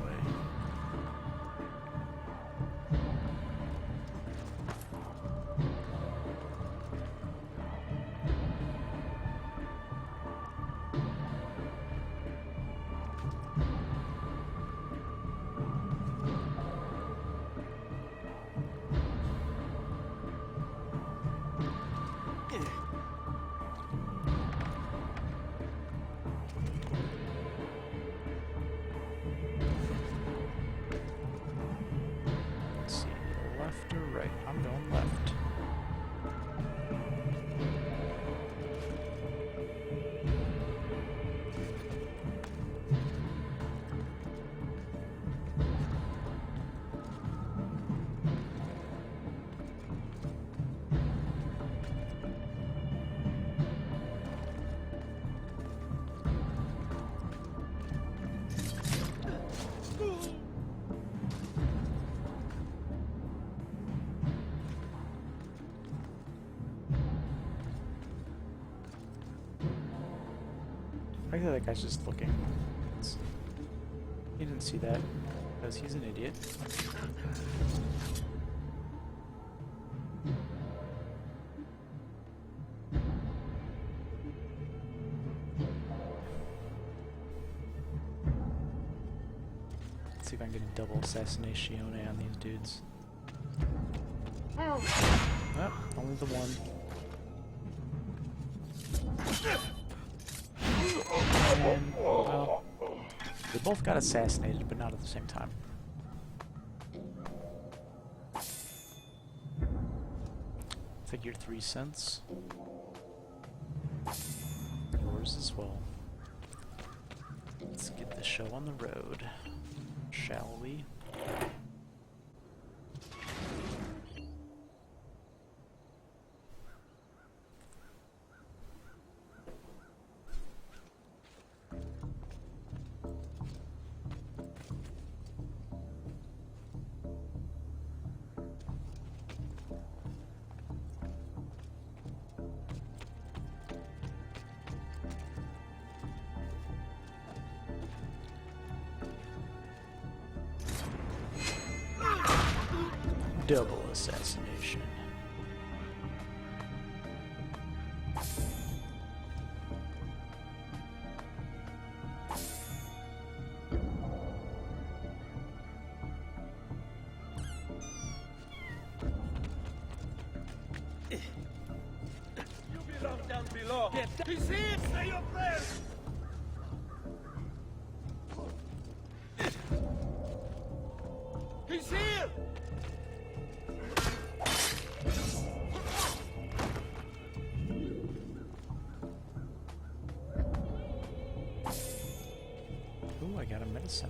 I'm going left. I think that guy's just looking. He didn't see that because he's an idiot. Let's see if I can get a double assassination on these dudes. Oh, only the one. And, well, they both got assassinated, but not at the same time. Figure 3 cents. Yours as well. Let's get the show on the road, shall we? Double assassination. You belong down below. He's here! Say your prayers! He's here! Ooh, I got a medicine.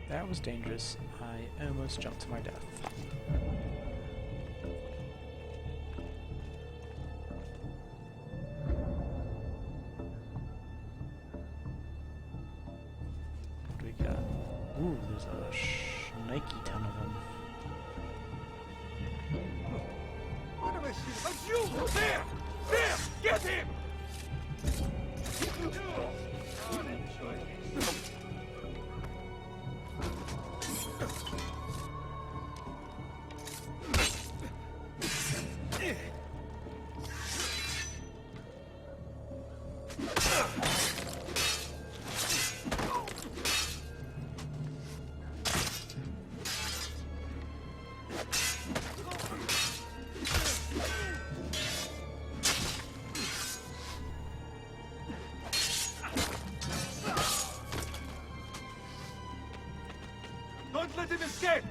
That was dangerous. I almost jumped to my death. What do we got? Ooh, there's a snaky ton of them. What am I seeing? It's you! There! There! Get him! Don't let him escape!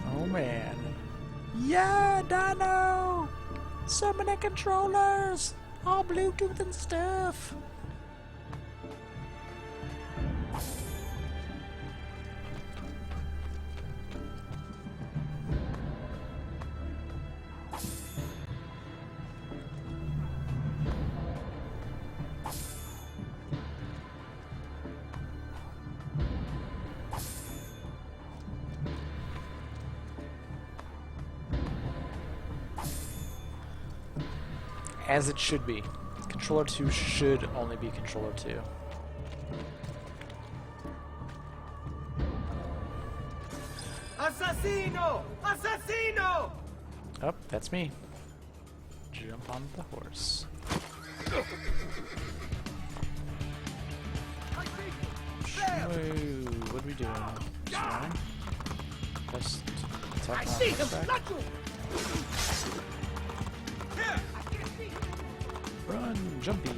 Oh man. Yeah, Dino! Summon the controllers! All Bluetooth and stuff! As it should be. Controller 2 should only be Controller 2. Assassino! Assassino! Oh, that's me. Jump on the horse. Whoa, what are we doing? Just run? Just attack on horseback? Run, jumpy.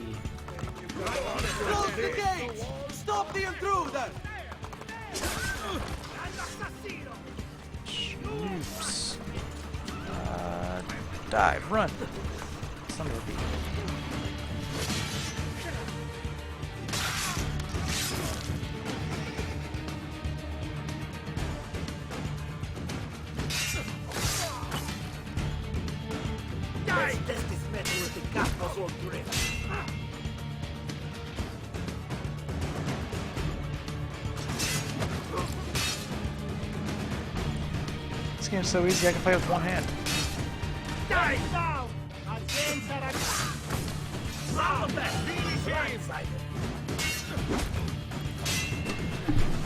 Close the gates! Stop the intruder! Oops. Dive, run. Son of a bee. This game's so easy I can play with one hand. Die down!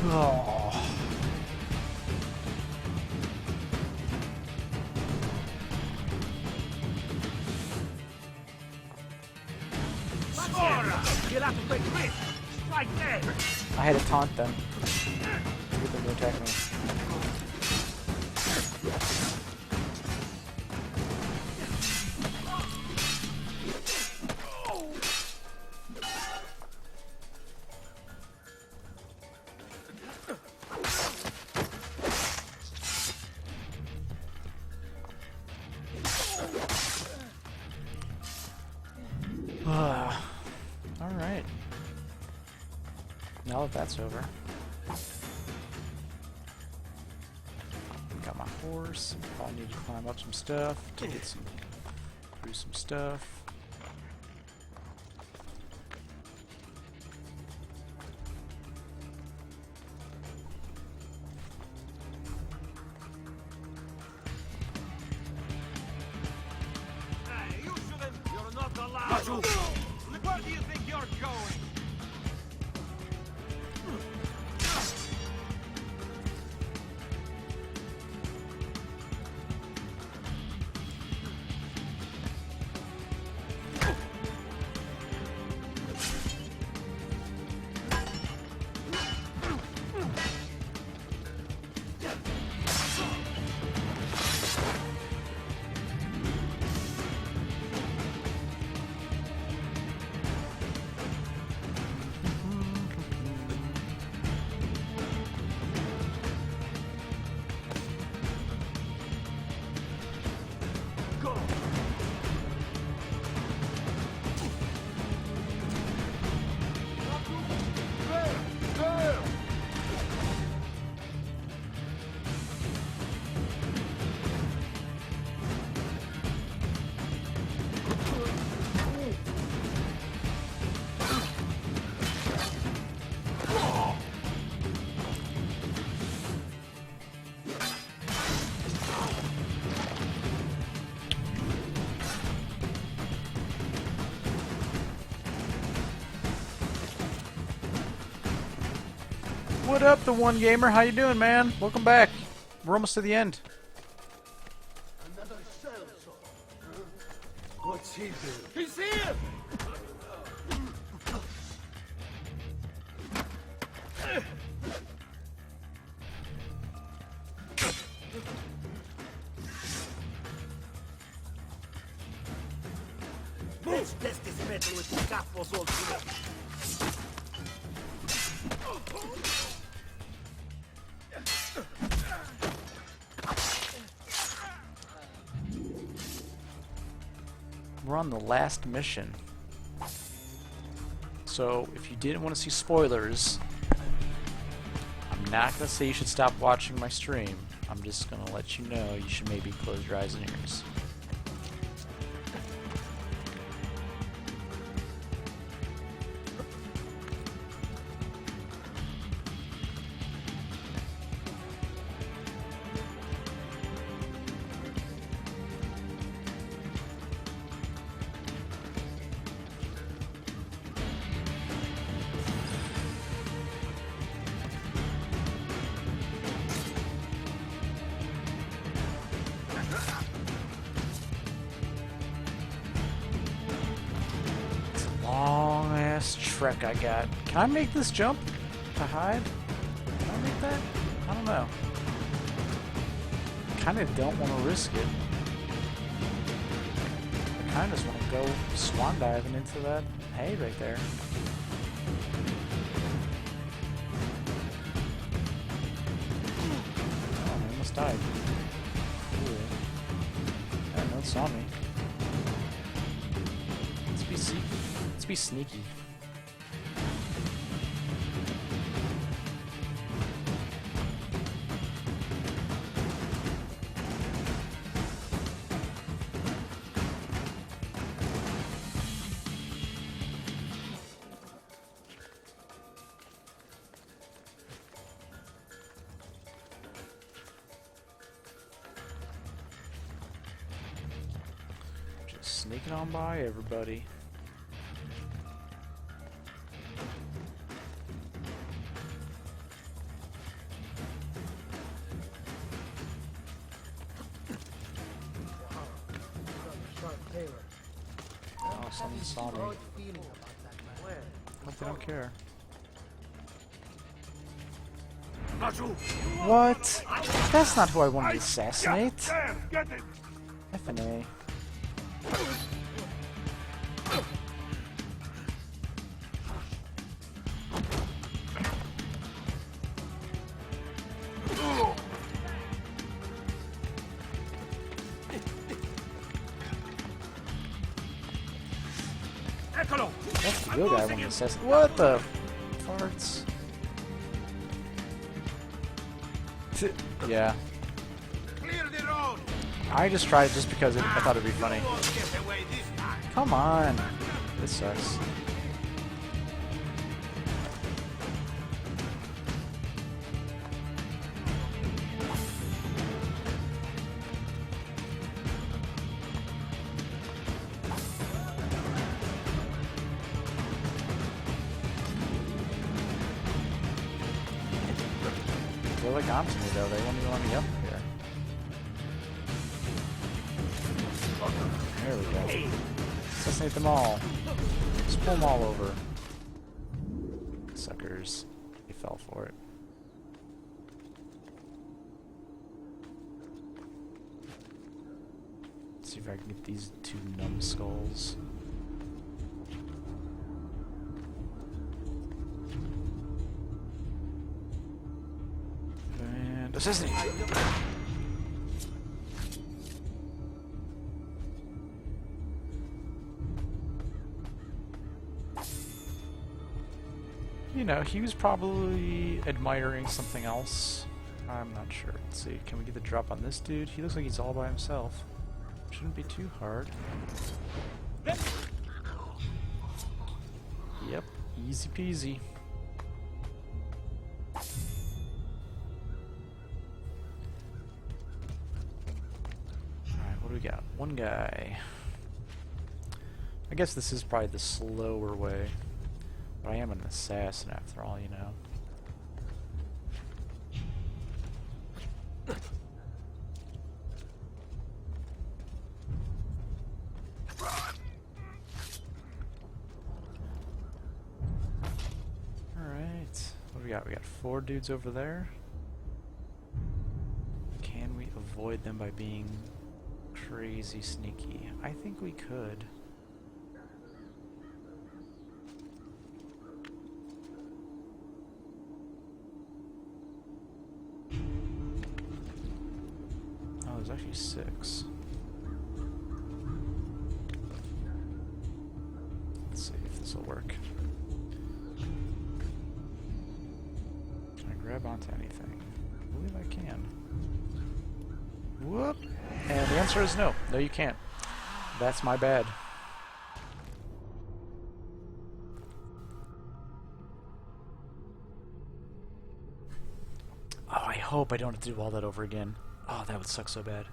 Oh. I had to taunt them to get them to attack me. Alright. Now that that's over. Got my horse. Probably need to climb up some stuff to get through some stuff. You're not allowed! Where do you think you're going? What up, the One Gamer? How you doing, man? Welcome back. We're almost to the end. Another sellsword. What's he doing? He's here! Let's test this metal with the capos all together. We're on the last mission. So, if you didn't want to see spoilers, I'm not going to say you should stop watching my stream. I'm just going to let you know you should maybe close your eyes and ears. trek I got. Can I make this jump to hide? Can I make that? I don't know. Kind of don't want to risk it. I kind of just want to go swan diving into that hay right there. Oh, I almost died. Cool. Yeah, no one saw me. Let's be sneaky. Just sneaking on by everybody. Oh, someone saw me. Hope they don't care. What? That's not who I wanted to assassinate. FNA. That's the real guy I wanted to assassinate. What the farts? Yeah. I just tried it just because I thought it'd be funny. Come on. This sucks. They're like onto me though, they won't even let me up here. There we go. Assassinate them all. Just pull them all over. Suckers. They fell for it. Let's see if I can get these two numbskulls. And assassinate! You know, he was probably admiring something else. I'm not sure. Let's see. Can we get the drop on this dude? He looks like he's all by himself. Shouldn't be too hard. Yep. Easy peasy. Alright, what do we got? One guy. I guess this is probably the slower way. But I am an assassin after all, you know. Alright. What do we got? We got 4 dudes over there. Can we avoid them by being crazy sneaky? I think we could. There's actually 6. Let's see if this will work. Can I grab onto anything? I believe I can. Whoop! And the answer is no. No, you can't. That's my bad. Oh, I hope I don't have to do all that over again. Oh, that would suck so bad.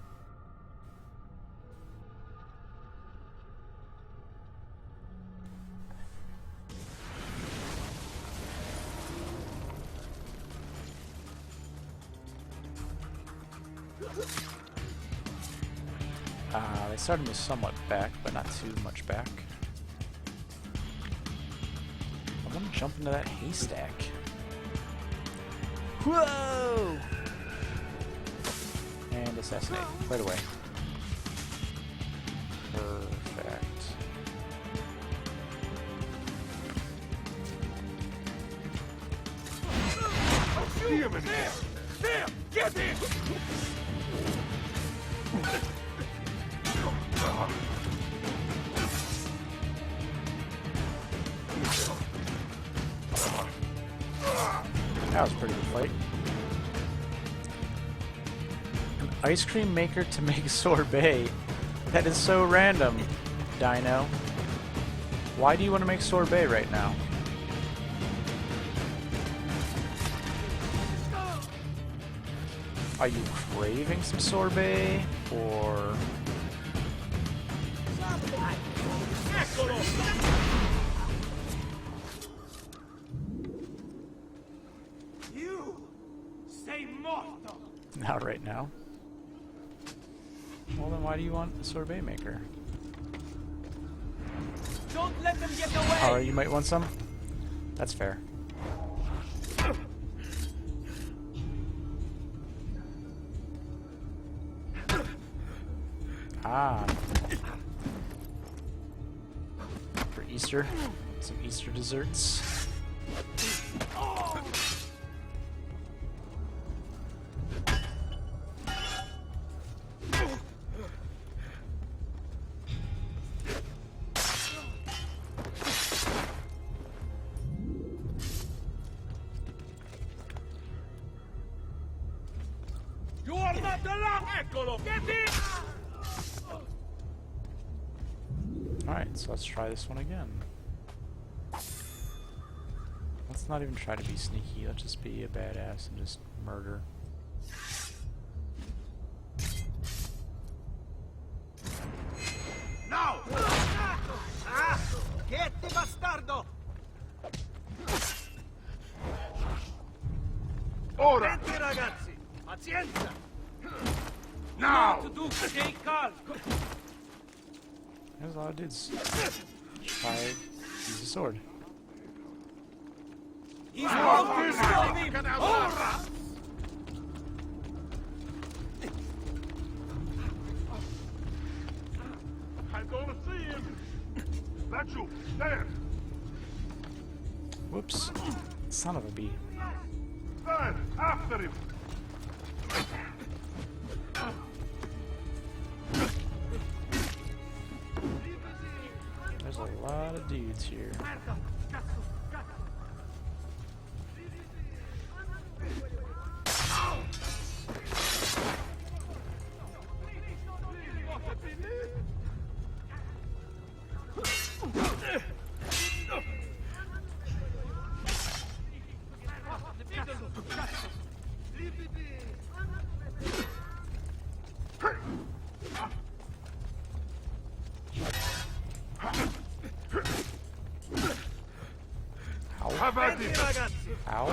They started me somewhat back, but not too much back. jump into that haystack. Whoa! And assassinate right away. Perfect. There! Get him! That was a pretty good fight. An ice cream maker to make sorbet. That is so random, Dino. Why do you want to make sorbet right now? Are you craving some sorbet, or... You sei morto! Not right now. Well then why do you want a sorbet maker? Don't let them get away! Alright, you might want some? That's fair. Ah. For Easter. Some Easter desserts. You are not allowed! Eccolo! Get in! Alright, so let's try this one again. Let's not even try to be sneaky, let's just be a badass and just murder. Now! Get the bastardo! Ora! Senti ragazzi! Pazienza! Now! To do, stay calm! There's a lot of dudes. Try use a sword. He's wrong! Stop him! Ora! I don't see him! That's you! There! Whoops. Son of a bee. There! After him! There's a lot of dudes here. Ow.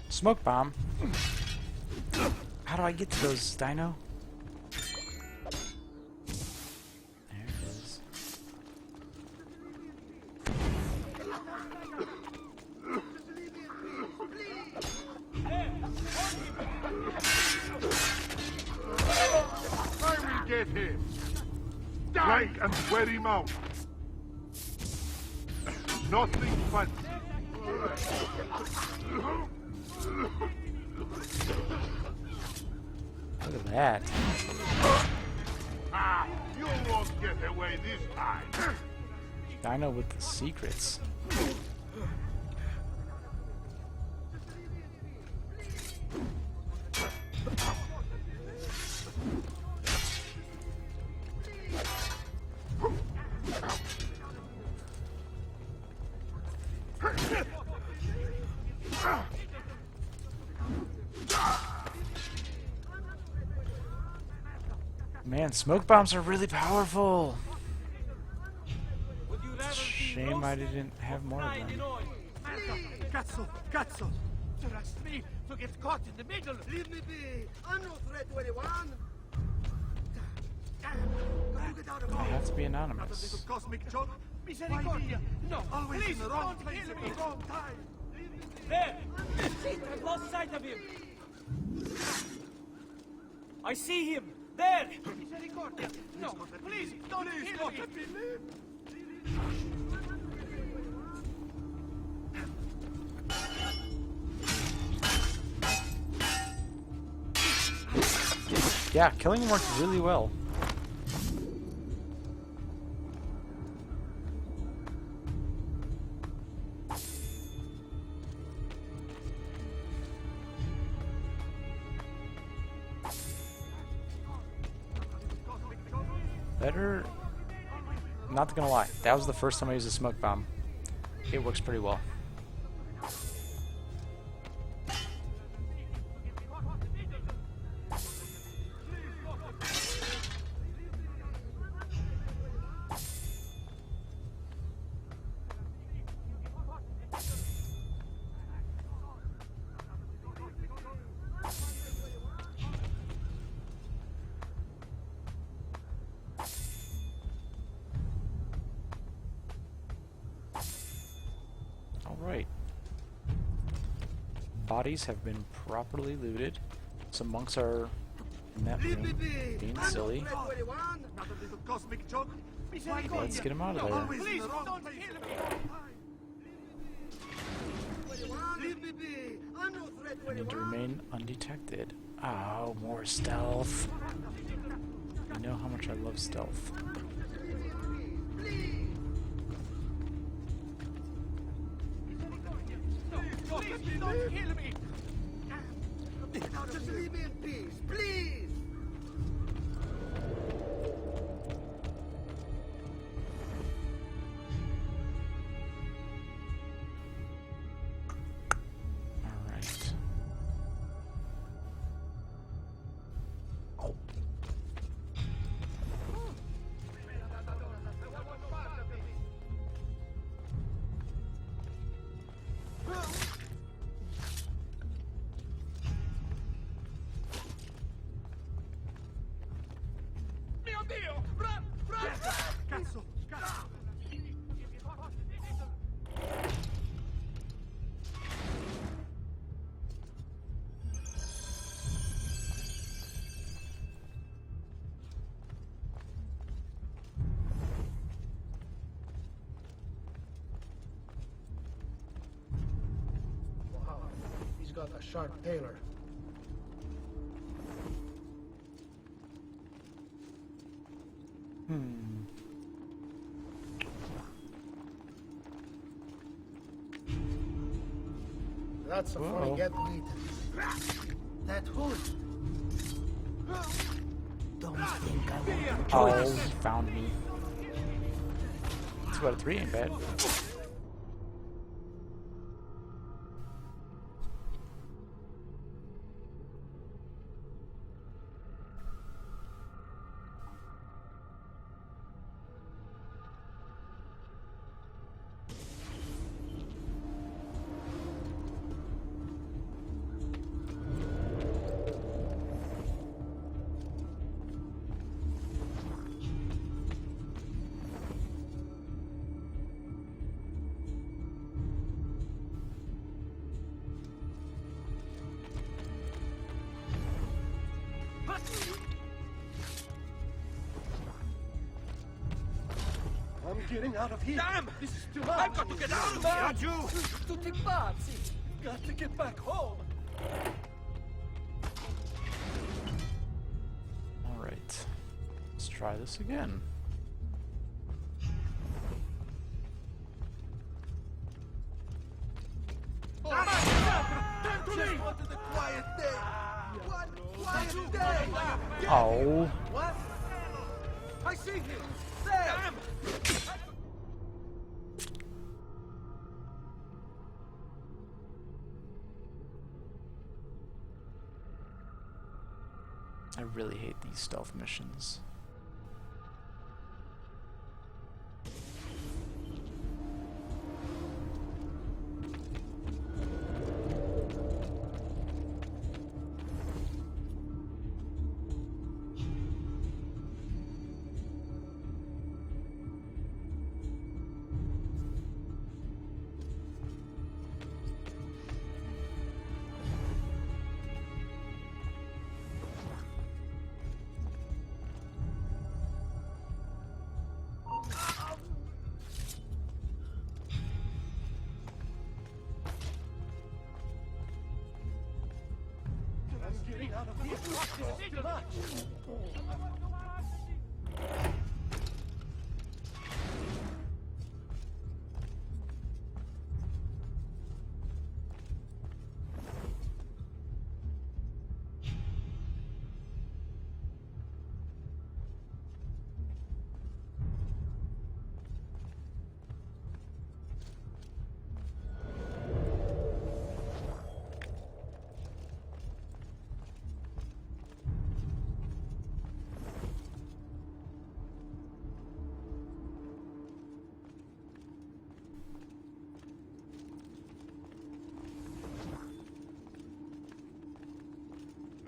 Smoke bomb. How do I get to those, Dino? There it is. I will get him! Die and wear him out! Nothing fancy! Look at that. Ah, you won't get away this time! Dino with the secrets. Man, smoke bombs are really powerful. It's a shame I didn't have more of them. Cazzo! Cazzo! You asked me to get caught in the middle! Leave me be! I'm no threat to anyone! I have to be anonymous. Cosmic joke? Misericordia! No! Always please, in the wrong don't place kill at me. the wrong time! There! Shit, I've lost sight of him! I see him! There! Misericordia! No, please, don't kill me! Let me live! Yeah, killing him worked really well. Better... Not gonna lie, that was the first time I used a smoke bomb. It works pretty well. Alright. Bodies have been properly looted. Some monks are in that room being silly. Let's get him out of there. Please, don't kill me! I need to remain undetected. Oh, more stealth. You know how much I love stealth. Please, don't kill me! Just leave me in peace, please! Alright. Mio Dio! Cazzo! Cazzo! Wow, he's got a sharp tailor. That's a funny get lead. That hood. Don't think I won't. Oh, he found me. 2 out of 3 ain't bad. I'm getting out of here. Damn! This is too much. I've got to get out of here! Raggiù! Tutti pazzi. Got to get back home. Alright. Let's try this again. Just wanted a quiet day. One quiet day. Oh. What? I see him. There. I really hate these stealth missions.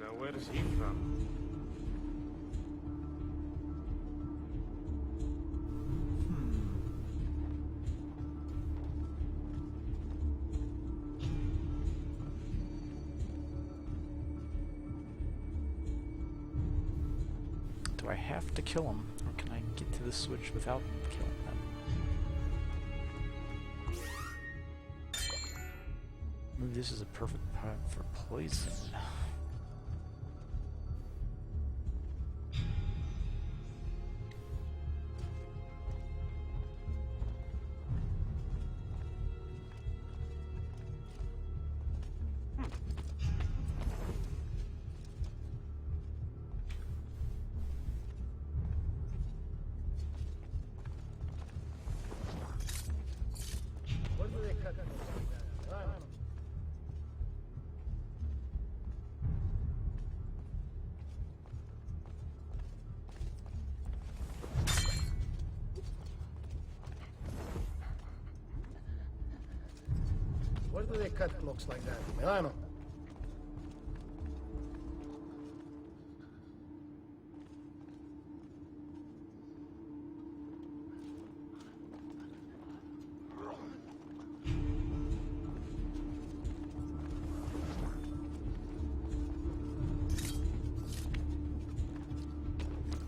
Now where is he from? Do I have to kill him, or can I get to the switch without killing them? Maybe this is a perfect pot for poison. Where do they cut clocks like that? Milano.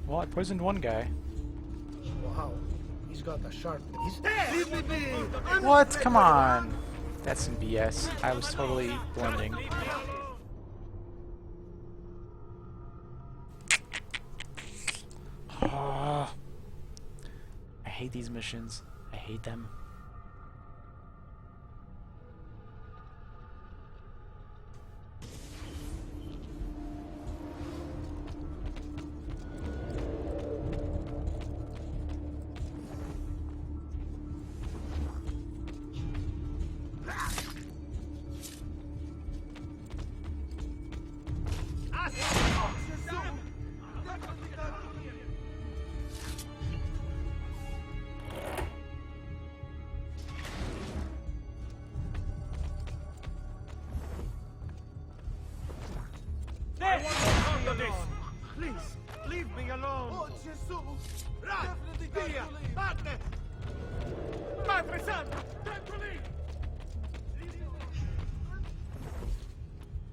Well, I poisoned one guy. Wow. He's got a sharp... Leave me be! What? Come on! That's some BS. I was totally blending. I hate these missions. I hate them. Please, leave me alone! Oh, Gesù! Run! Via! Vattene! Madre Santa! Dentro lì!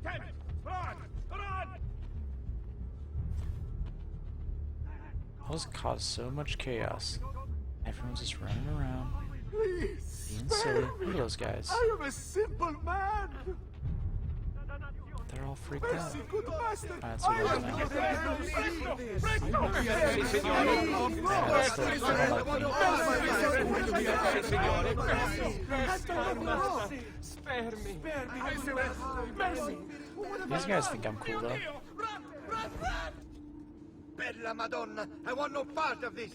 Damn it! Run! Run! Those caused so much chaos. Everyone's just running around. Please! Being silly. Look at those guys. I am a simple man! They're all freaked out. Mercy, good master! Alright, so we're These guys think I'm cool though. Bella Madonna! I want no part of this!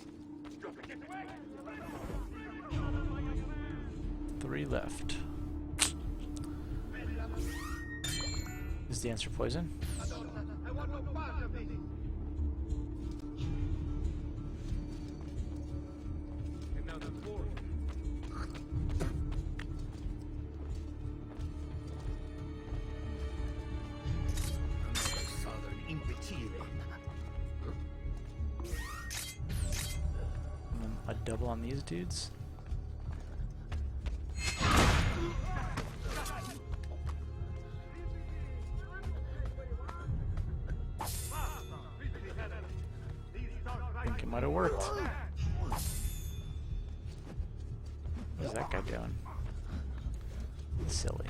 3 left. Is the answer poison? I want no part of this! And now the fourth. Southern imbecile! And then a double on these dudes. I think it might have worked. What's that guy doing? Silly.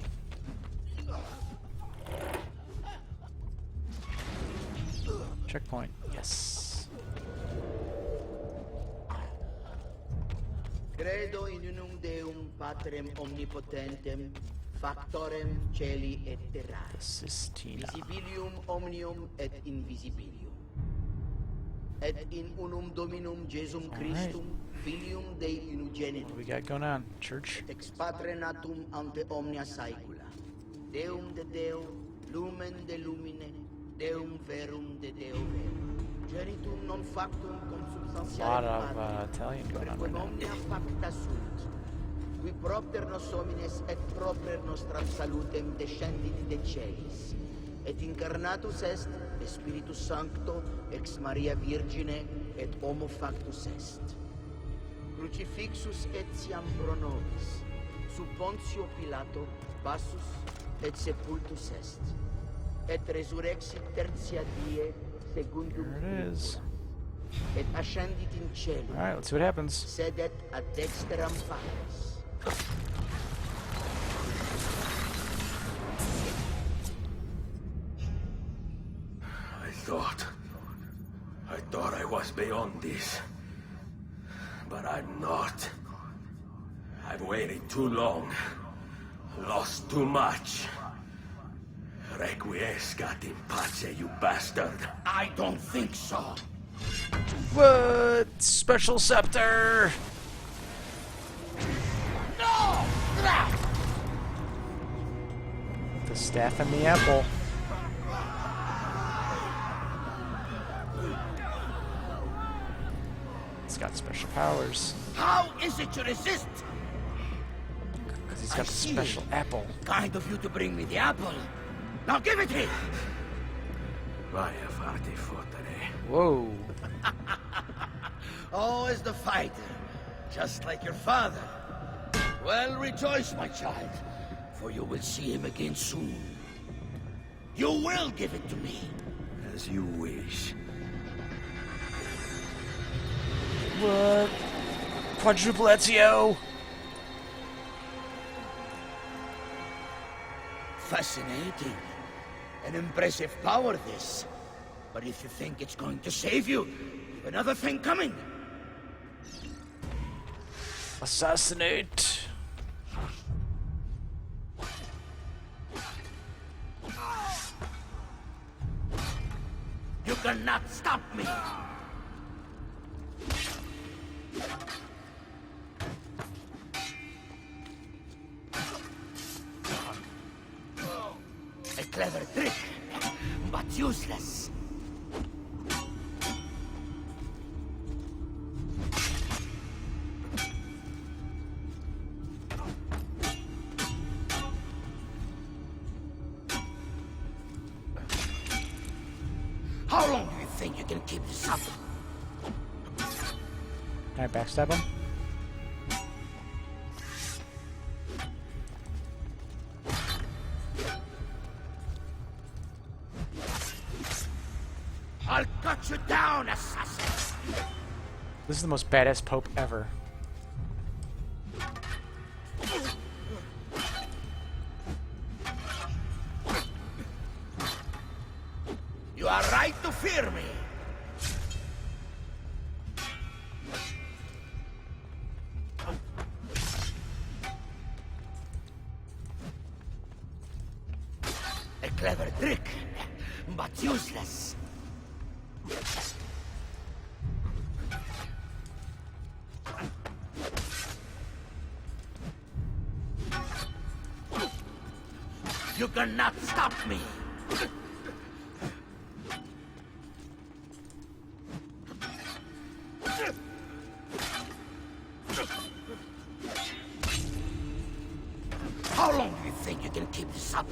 Checkpoint. Yes. Credo in unum Deum Patrem omnipotentem, factorem celi et terrae, visibilium omnium et invisibilium, et in unum Dominum Jesum Christum, Filium Dei unigenitum. What do we got going on, church? Ex Patre natum ante omnia saecula, Deum de Deo, lumen de lumine, Deum verum de Deo verum. Genitum non factum consubstantialem A lot of Italian going on right now. omnia facta sunt. Qui propter nos homines et propter nostram salutem descendit de celis. Et incarnatus est Spiritus Sancto ex Maria Virgine et homo factus est. Crucifixus etiam pro nobis, sub Pontio Pilato passus et sepultus est. Et resurrexit tertia die secundum There it is. et ascendit in cielo. Alright, let's see what happens. Sedet ad dexteram Patris. I thought I was beyond this. But I'm not. I've waited too long. Lost too much. Requiescat in pace, you bastard. I don't think so. What? Special scepter! No! The staff and the apple. It's got special powers. How is it you resist? Because he's got a special apple. Kind of you to bring me the apple. Now give it here! Vaya farti fottere. Whoa. Oh, as the fighter. Just like your father. Well, rejoice, my child. For you will see him again soon. You will give it to me. As you wish. What? Quadruple Ezio! Fascinating. An impressive power, this. But if you think it's going to save you, you've another thing coming. Assassinate! You cannot stop me! A clever trick, but useless. How long do you think you can keep this up? Can I backstab him? I'll cut you down, assassin! This is the most badass Pope ever. You are right to fear me. A clever trick, but useless. You cannot stop me. How long do you think you can keep this up?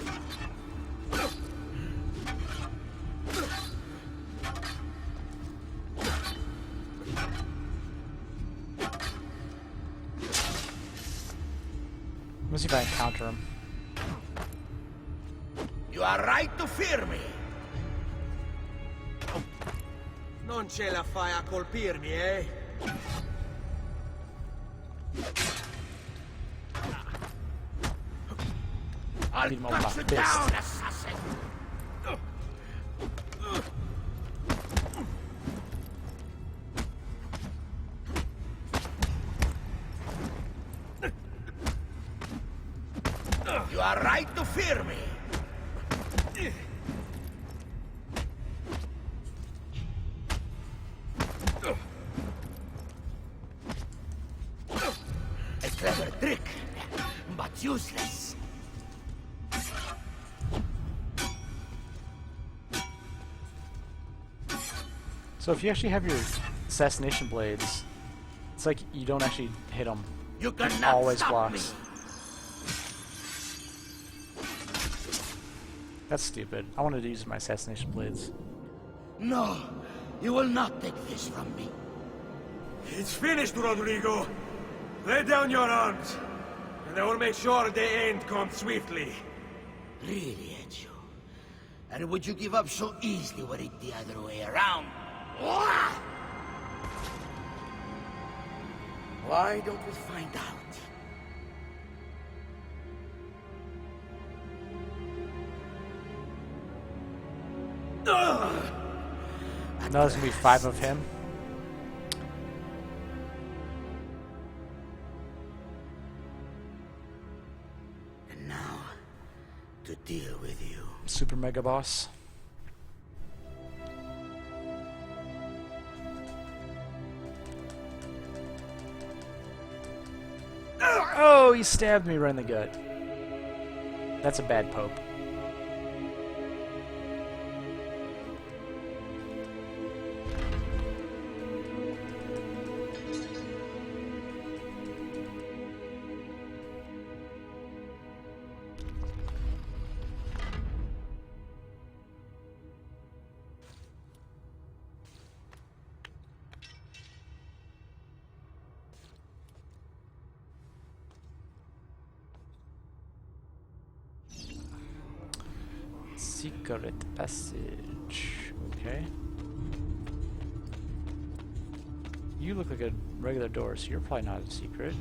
Let's see if I can counter him. You are right to fear me. Non ce la fai a colpirmi, eh? I'll Beat him over cut my you fist. down, assassin. You are right to fear me. A clever trick, but useless. So if you actually have your assassination blades, it's like you don't actually hit them. You cannot always stop blocks. me. That's stupid. I wanted to use my assassination blades. No, you will not take this from me. It's finished, Rodrigo. Lay down your arms, and I will make sure the end comes swiftly. Really, Ezio? And would you give up so easily were it the other way around? Why don't we find out? Now there's gonna be 5 of him. And now, to deal with you. Super Mega Boss. Oh, he stabbed me right in the gut. That's a bad Pope. Secret passage. Okay. You look like a regular door, so you're probably not a secret.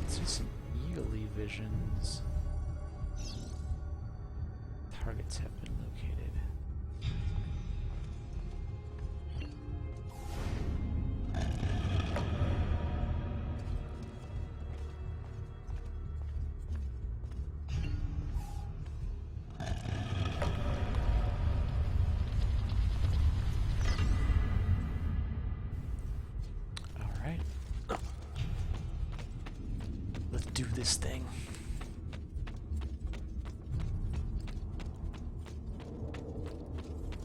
See some eagle-y visions. Targets have been located. Do this thing.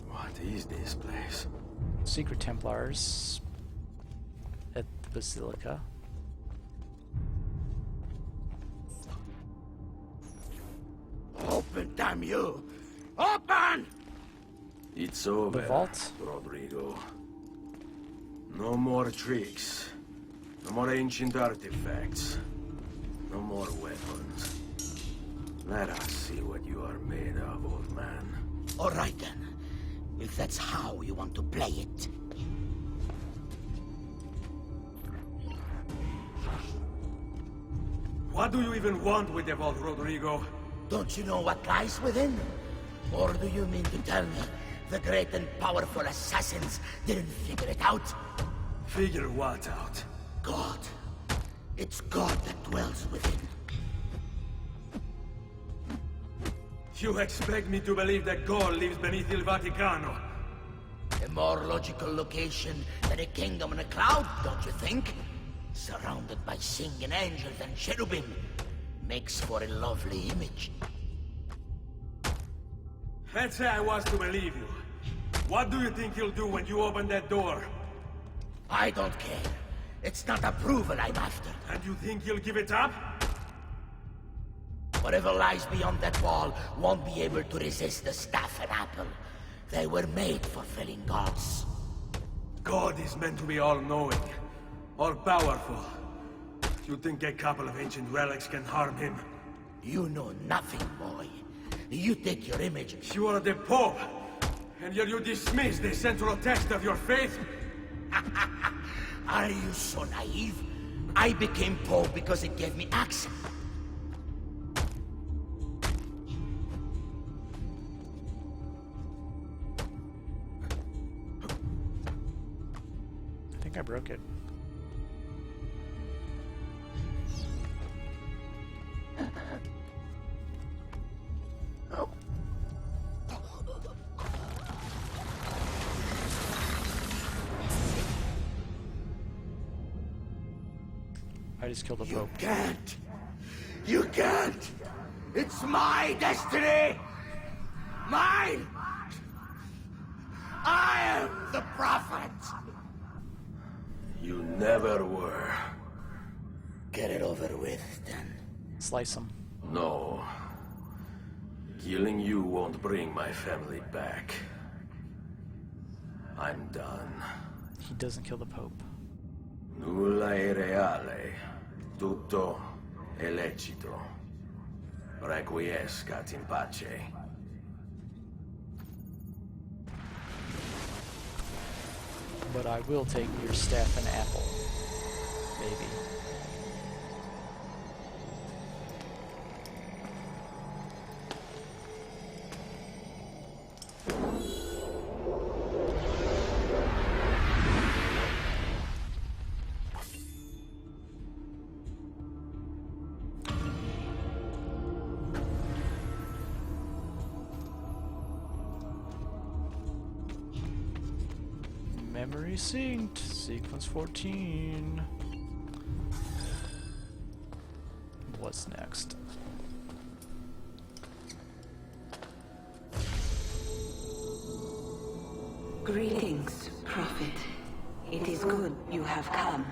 What is this place? Secret Templars at the Basilica. Open, damn you! Open! It's over, The vault? Rodrigo. No more tricks. No more ancient artifacts. No more weapons. Let us see what you are made of, old man. All right then. If that's how you want to play it. What do you even want with the vault, Rodrigo? Don't you know what lies within? Or do you mean to tell me the great and powerful assassins didn't figure it out? Figure what out? God. It's God that dwells within. You expect me to believe that God lives beneath Il Vaticano? A more logical location than a kingdom in a cloud, don't you think? Surrounded by singing angels and cherubim. Makes for a lovely image. Let's say I was to believe you. What do you think you'll do when you open that door? I don't care. It's not approval I'm after. And you think you'll give it up? Whatever lies beyond that wall won't be able to resist the staff and apple. They were made for felling gods. God is meant to be all-knowing, all-powerful. You think a couple of ancient relics can harm him? You know nothing, boy. You take your image. You are the Pope, and yet you dismiss the central text of your faith? Are you so naive? I became Pope because it gave me access. think I broke it. I just killed the Pope. Can't! You can't! It's my destiny! Mine! I am the prophet! You never were. Get it over with, then. Slice him. No. Killing you won't bring my family back. I'm done. He doesn't kill the Pope. Nulla è reale. Tutto è lecito. Requiescat in pace. But I will take your staff and apple. Maybe. Memory synced. Sequence 14. What's next? Greetings, Prophet. It is good you have come.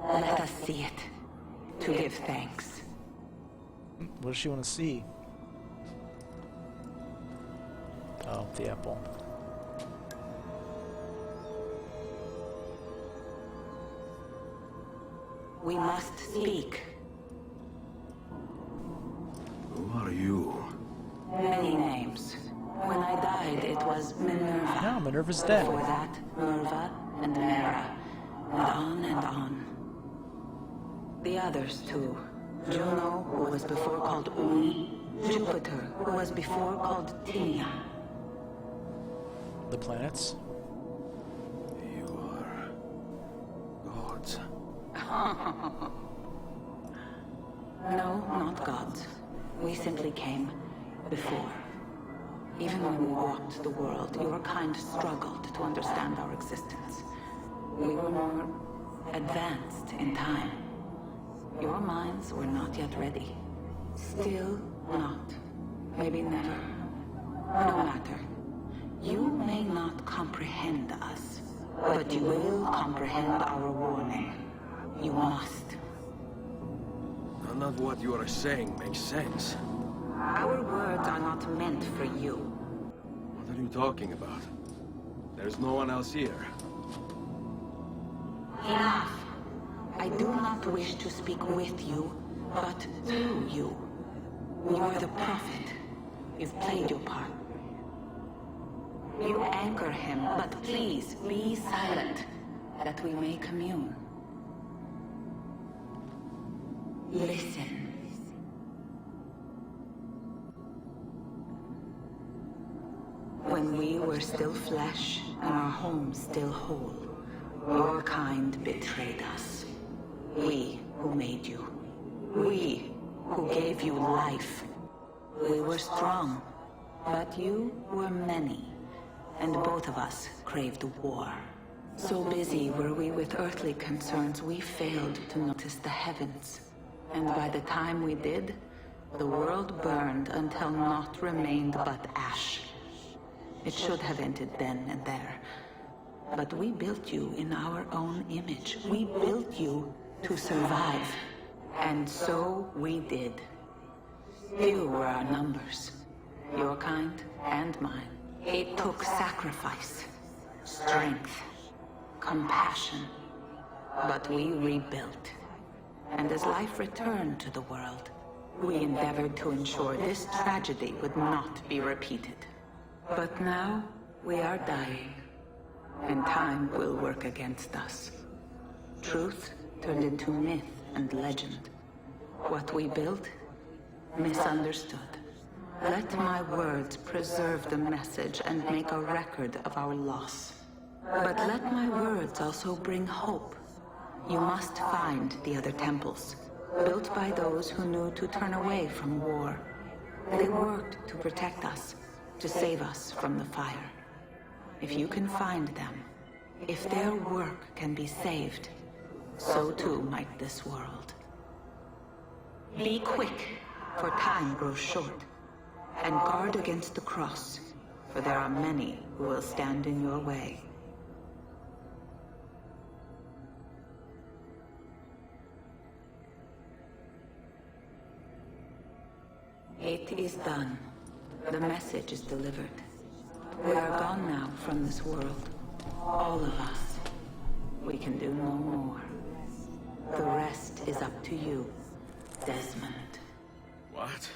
Let us see it, to give thanks. What does she want to see? Oh, the apple. We must speak. Who are you? Many names. When I died, it was Minerva. No, Minerva's dead. Before that, Merva and Mera. And on and on. The others, too. Juno, who was before called Uni. Jupiter, who was before called Tinia. The planets? You are gods. No, not gods. We simply came before. Even when we walked the world, your kind struggled to understand our existence. We were more advanced in time. Your minds were not yet ready. Still not. Maybe never. No matter. You may not comprehend us, but you will comprehend our warning. You must. None of what you are saying makes sense. Our words are not meant for you. What are you talking about? There's no one else here. Enough. I do not wish to speak with you, but through you. You are the prophet. You've played your part. You anchor him, but please be silent, that we may commune. Listen. When we were still flesh and our home still whole, your kind betrayed us. We who made you. We who gave you life. We were strong, but you were many, and both of us craved war. So busy were we with earthly concerns, we failed to notice the heavens. And by the time we did, the world burned until naught remained but ash. It should have ended then and there. But we built you in our own image. We built you to survive. And so we did. Few were our numbers. Your kind and mine. It took sacrifice, strength, compassion. But we rebuilt. And as life returned to the world, we endeavored to ensure this tragedy would not be repeated. But now, we are dying, and time will work against us. Truth turned into myth and legend. What we built, misunderstood. Let my words preserve the message and make a record of our loss. But let my words also bring hope. You must find the other temples, built by those who knew to turn away from war. They worked to protect us, to save us from the fire. If you can find them, if their work can be saved, so too might this world. Be quick, for time grows short, and guard against the cross, for there are many who will stand in your way. It is done. The message is delivered. We are gone now from this world. All of us. We can do no more. The rest is up to you, Desmond. What?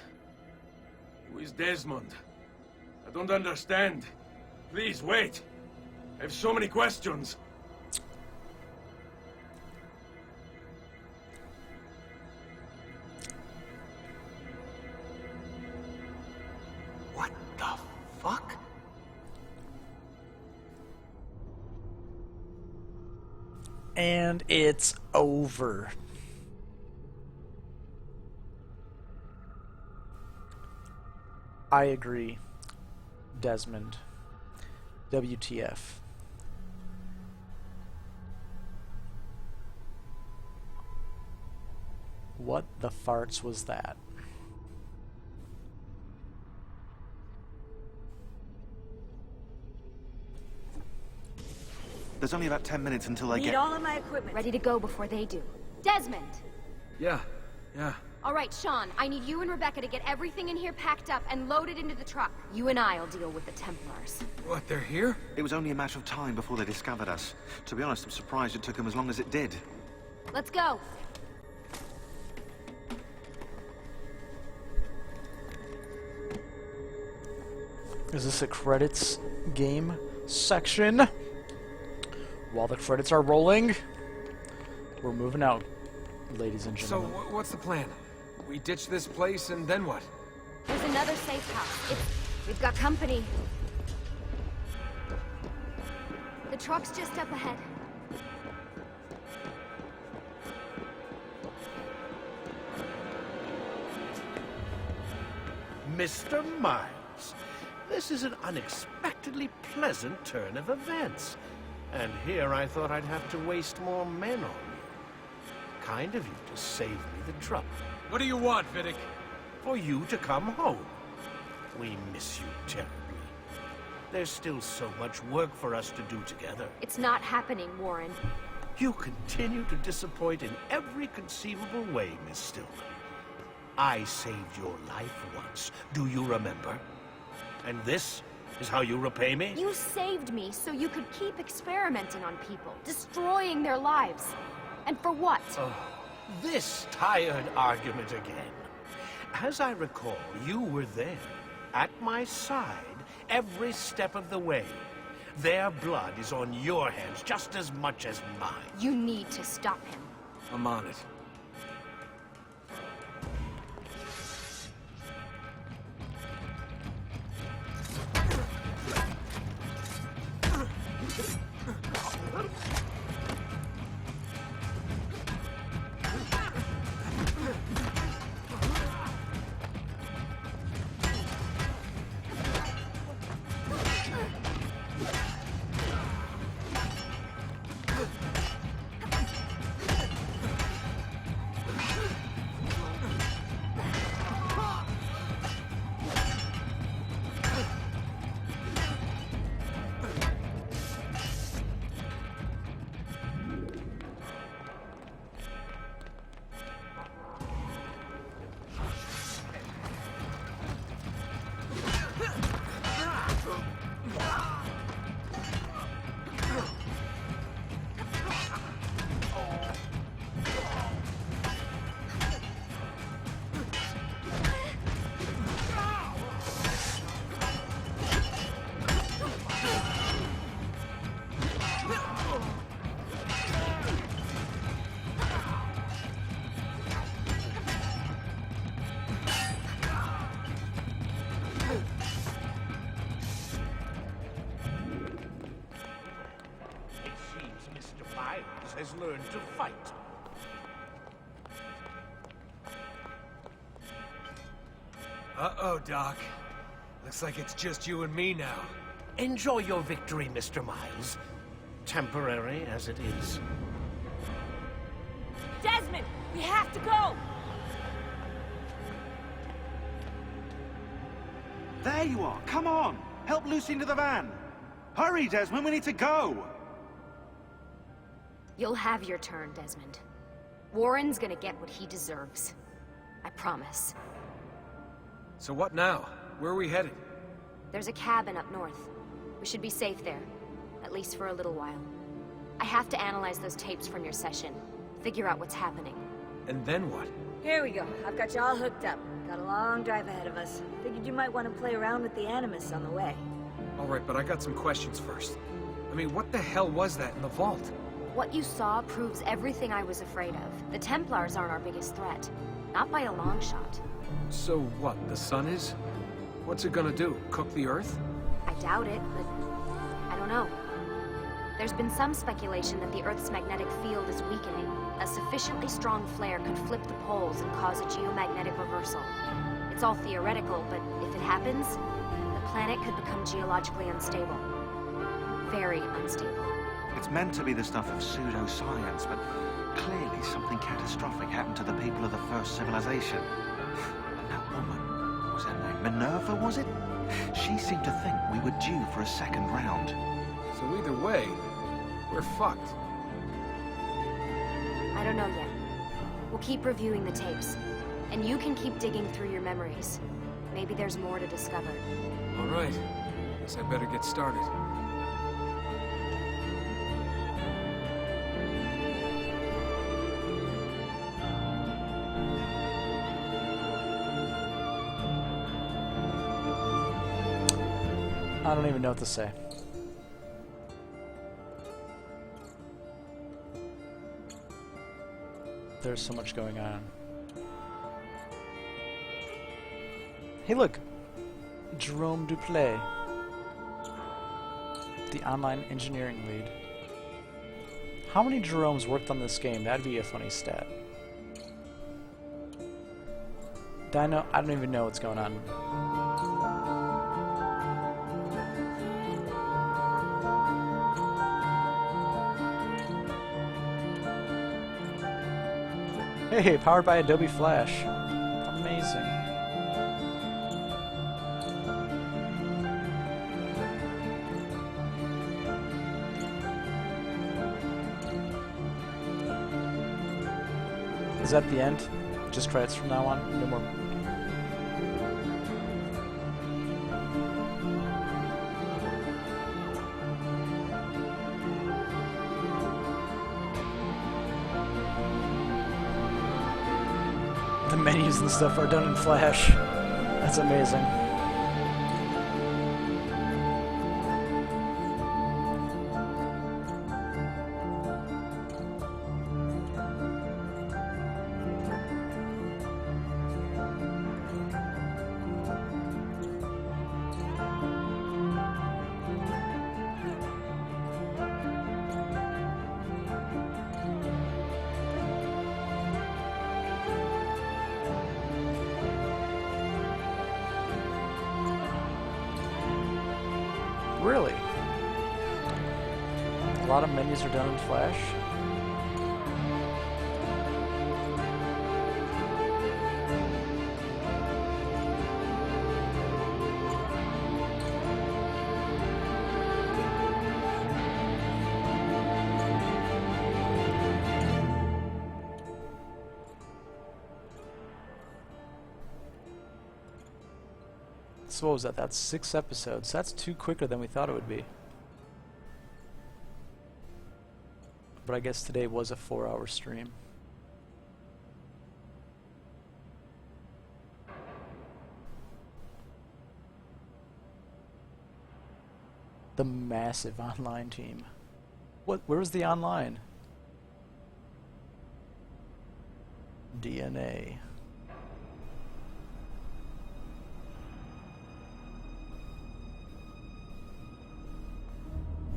Who is Desmond? I don't understand. Please, wait. I have so many questions. What the fuck? And it's over. I agree, Desmond. WTF. What the farts was that? There's only about 10 minutes until I Need get... all of my equipment ready to go before they do. Desmond! Yeah. All right, Sean, I need you and Rebecca to get everything in here packed up and loaded into the truck. You and I'll deal with the Templars. What, they're here? It was only a matter of time before they discovered us. To be honest, I'm surprised it took them as long as it did. Let's go. Is this a credits game section? While the credits are rolling, we're moving out, ladies and So, gentlemen. what's the plan? We ditch this place and then what? There's another safe house. We've got company. The truck's just up ahead. Mr. Miles, this is an unexpectedly pleasant turn of events. And here I thought I'd have to waste more men on you. Kind of you to save me the trouble. What do you want, Vidic? For you to come home. We miss you terribly. There's still so much work for us to do together. It's not happening, Warren. You continue to disappoint in every conceivable way, Miss Stillman. I saved your life once, do you remember? And this is how you repay me? You saved me so you could keep experimenting on people, destroying their lives. And for what? Oh, this tired argument again. As I recall, you were there, at my side, every step of the way. Their blood is on your hands just as much as mine. You need to stop him. I'm on it. learn to fight. Uh-oh, Doc. Looks like it's just you and me now. Enjoy your victory, Mr. Miles. Temporary as it is. Desmond, we have to go! There you are! Come on! Help Lucy into the van! Hurry, Desmond, we need to go! You'll have your turn, Desmond. Warren's gonna get what he deserves. I promise. So what now? Where are we headed? There's a cabin up north. We should be safe there. At least for a little while. I have to analyze those tapes from your session. Figure out what's happening. And then what? Here we go. I've got you all hooked up. Got a long drive ahead of us. Figured you might want to play around with the Animus on the way. Alright, but I got some questions first. I mean, what the hell was that in the vault? What you saw proves everything I was afraid of. The Templars aren't our biggest threat. Not by a long shot. So what, the sun is? What's it gonna do? Cook the Earth? I doubt it, but I don't know. There's been some speculation that the Earth's magnetic field is weakening. A sufficiently strong flare could flip the poles and cause a geomagnetic reversal. It's all theoretical, but if it happens, the planet could become geologically unstable. Very unstable. It's meant to be the stuff of pseudoscience, but clearly something catastrophic happened to the people of the first civilization. And that woman, what was her name? Minerva, was it? She seemed to think we were due for a second round. So either way, we're fucked. I don't know yet. We'll keep reviewing the tapes. And you can keep digging through your memories. Maybe there's more to discover. Alright. Guess I better get started. I don't even know what to say. There's so much going on. Hey look! Jerome Duplay. The online engineering lead. How many Jeromes worked on this game? That'd be a funny stat. I don't even know what's going on. Hey, powered by Adobe Flash. Amazing. Is that the end? Just credits from now on? No more. The menus and stuff are done in Flash. That's amazing. Really? A lot of menus are done in Flash. So what was that? That's 6 episodes. That's 2 quicker than we thought it would be. But I guess today was a 4-hour stream. The massive online team. Where was the online? DNA.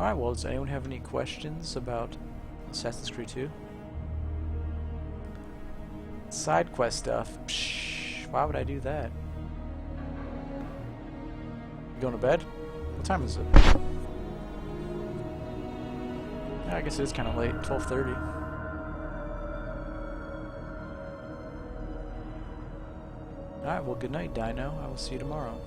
Alright, well, does anyone have any questions about Assassin's Creed 2? side quest stuff. Psh, why would I do that? You going to bed? What time is it? Yeah, I guess it is kind of late. 12:30. Alright, well, good night, Dino. I will see you tomorrow.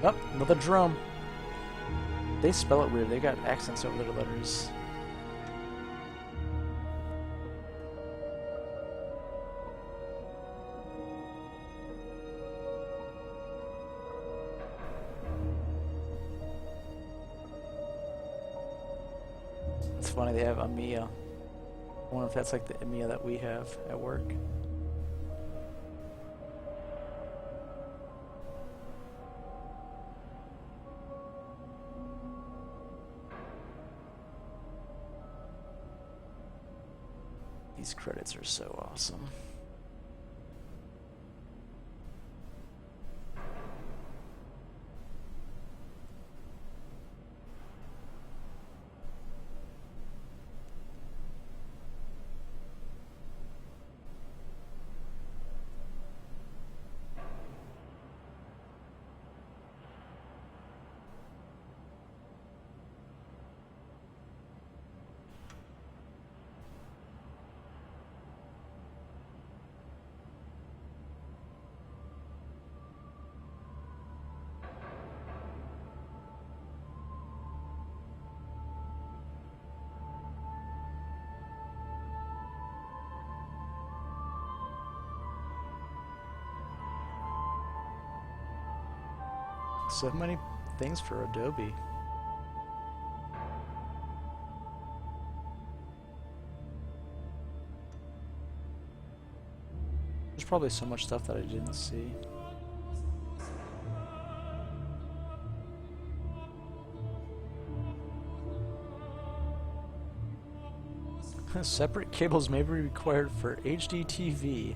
Oh, another drum. They spell it weird. They got accents over their letters. It's funny they have Amiya. I wonder if that's like the Amiya that we have at work. These credits are so awesome. So many things for Adobe. There's probably so much stuff that I didn't see. Separate cables may be required for HD TV.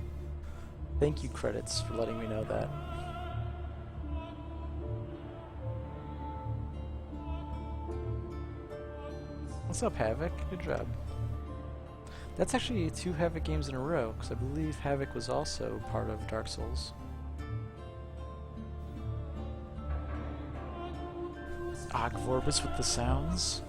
Thank you, credits, for letting me know that. What's up, Havoc? Good job. That's actually 2 Havoc games in a row, because I believe Havoc was also part of Dark Souls. Ogvorbus with the sounds.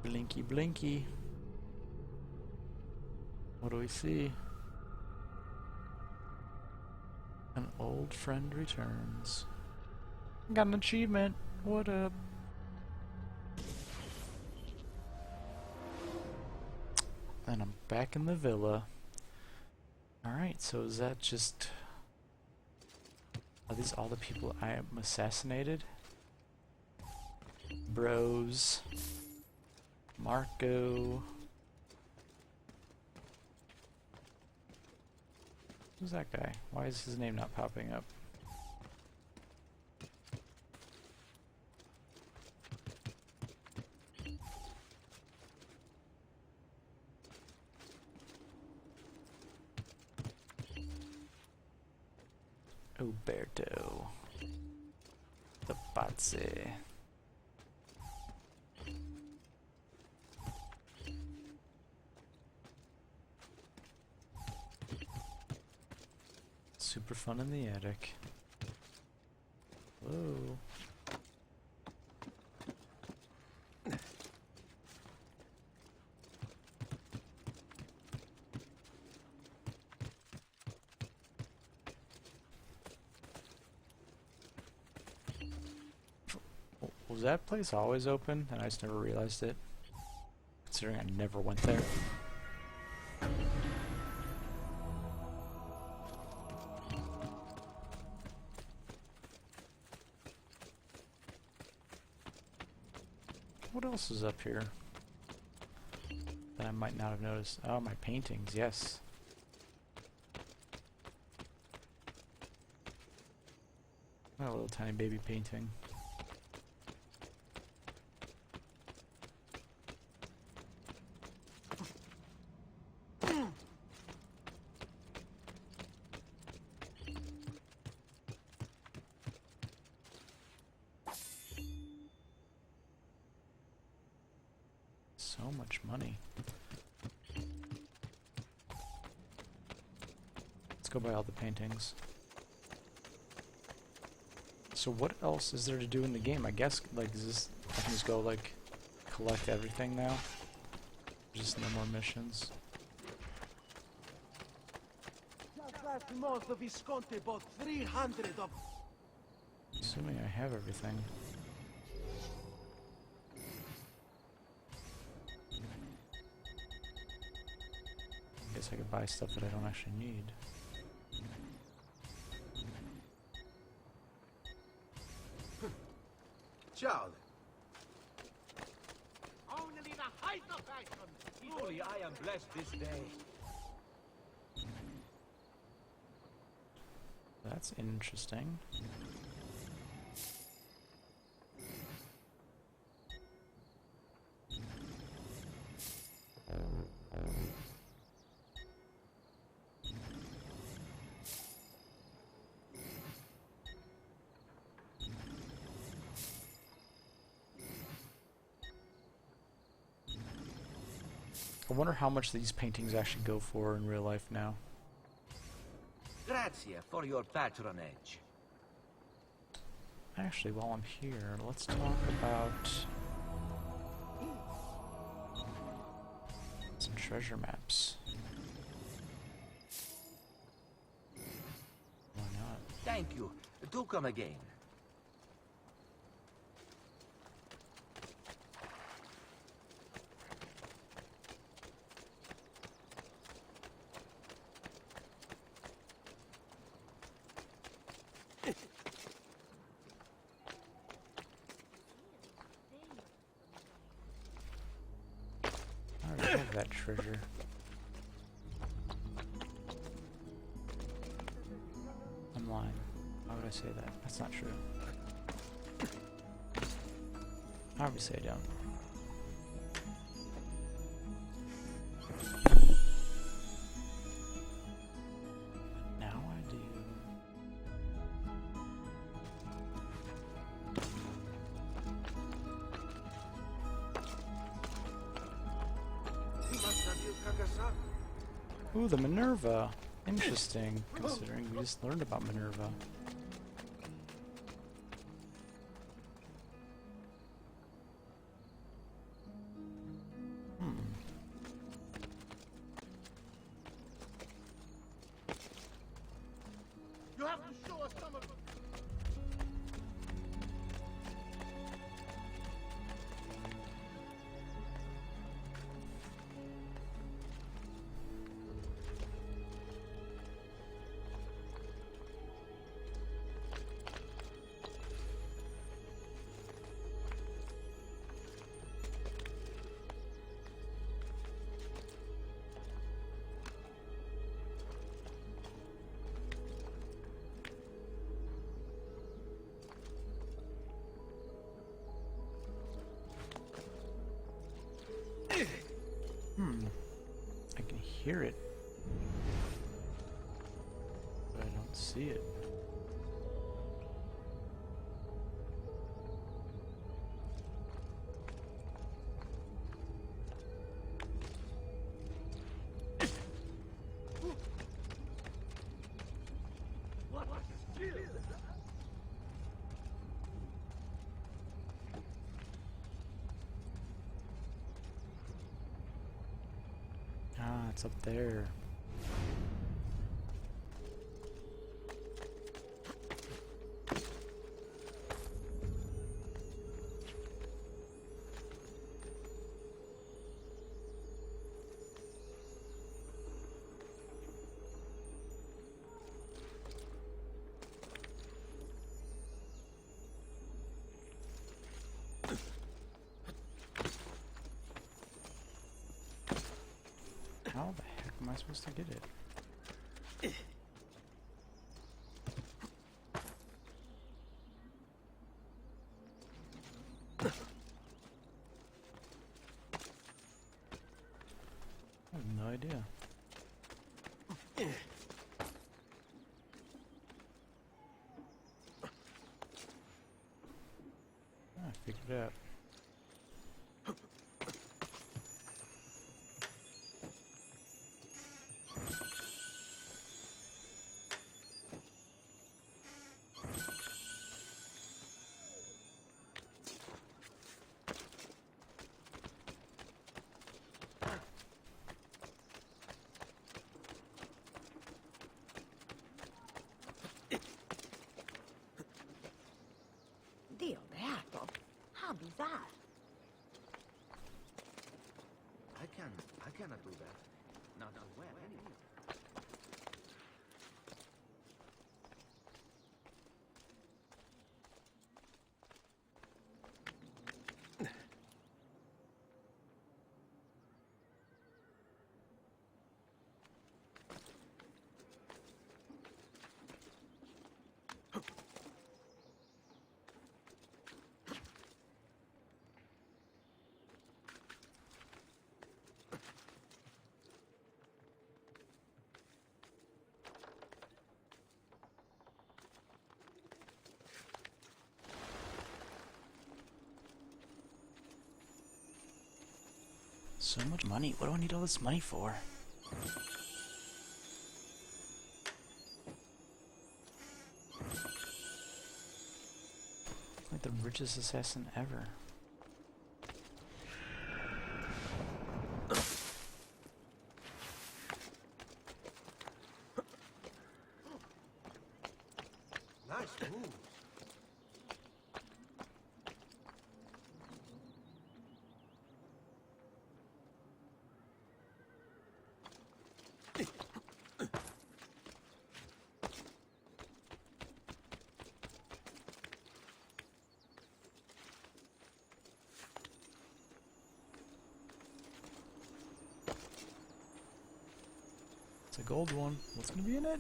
Blinky blinky. What do we see? An old friend returns. Got an achievement. What up? And I'm back in the villa. Alright, so is that just... Are these all the people I am assassinated? Bros. Marco. Who's that guy? Why is his name not popping up? Uberto. The Pazzi. Super fun in the attic. Whoa. Was that place always open and I just never realized it? Considering I never went there. What else is up here that I might not have noticed? Oh, my paintings, yes. A little tiny baby painting. So much money. Let's go buy all the paintings. So what else is there to do in the game? I guess, like, is this... I can just go, like, collect everything now? Just no more missions? Just last month, the Visconti bought 300 of... Assuming I have everything. I guess I could buy stuff that I don't actually need. Ciao. Only the height of fashion. Truly, I am blessed this day. That's interesting. I wonder how much these paintings actually go for in real life now. Grazie for your patronage. Actually, while I'm here, let's talk about some treasure maps. Why not? Thank you. Do come again. I already have that treasure. I'm lying. Why would I say that? That's not true. Obviously I don't. Now I do. Ooh, the Minerva. Interesting, considering we just learned about Minerva. You have to show us some of it. I can hear it, but I don't see it. Ah, it's up there. am I supposed to get it? I have no idea. I figured it out. Dio beato! How be that? I cannot do that. Not unaware, anyway. So much money. What do I need all this money for? Like the richest assassin ever. Nice move. It's a gold one. What's gonna be in it?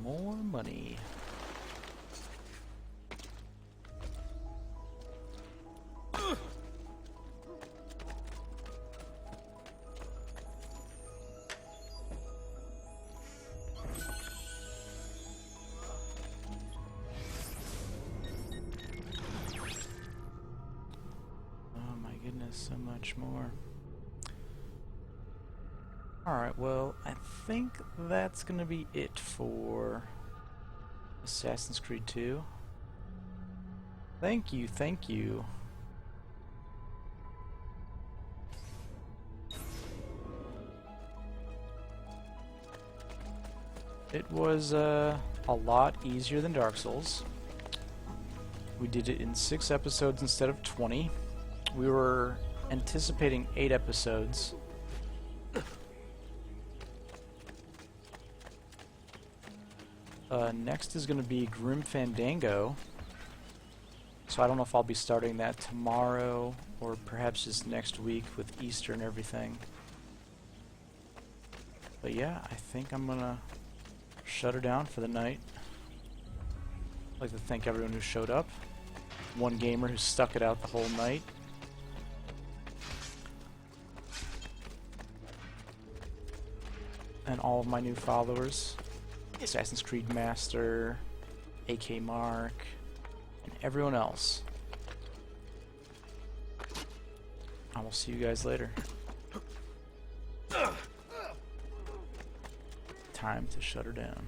More money. Oh my goodness, so much more. Alright, well, I think that's gonna be it for Assassin's Creed 2. Thank you, thank you. It was a lot easier than Dark Souls. We did it in 6 episodes instead of 20. We were anticipating 8 episodes. Next is going to be Grim Fandango. So I don't know if I'll be starting that tomorrow or perhaps just next week with Easter and everything. But yeah, I think I'm going to shut her down for the night. I'd like to thank everyone who showed up. One gamer who stuck it out the whole night. And all of my new followers. Assassin's Creed Master, AK Mark, and everyone else. I will see you guys later. Time to shut her down.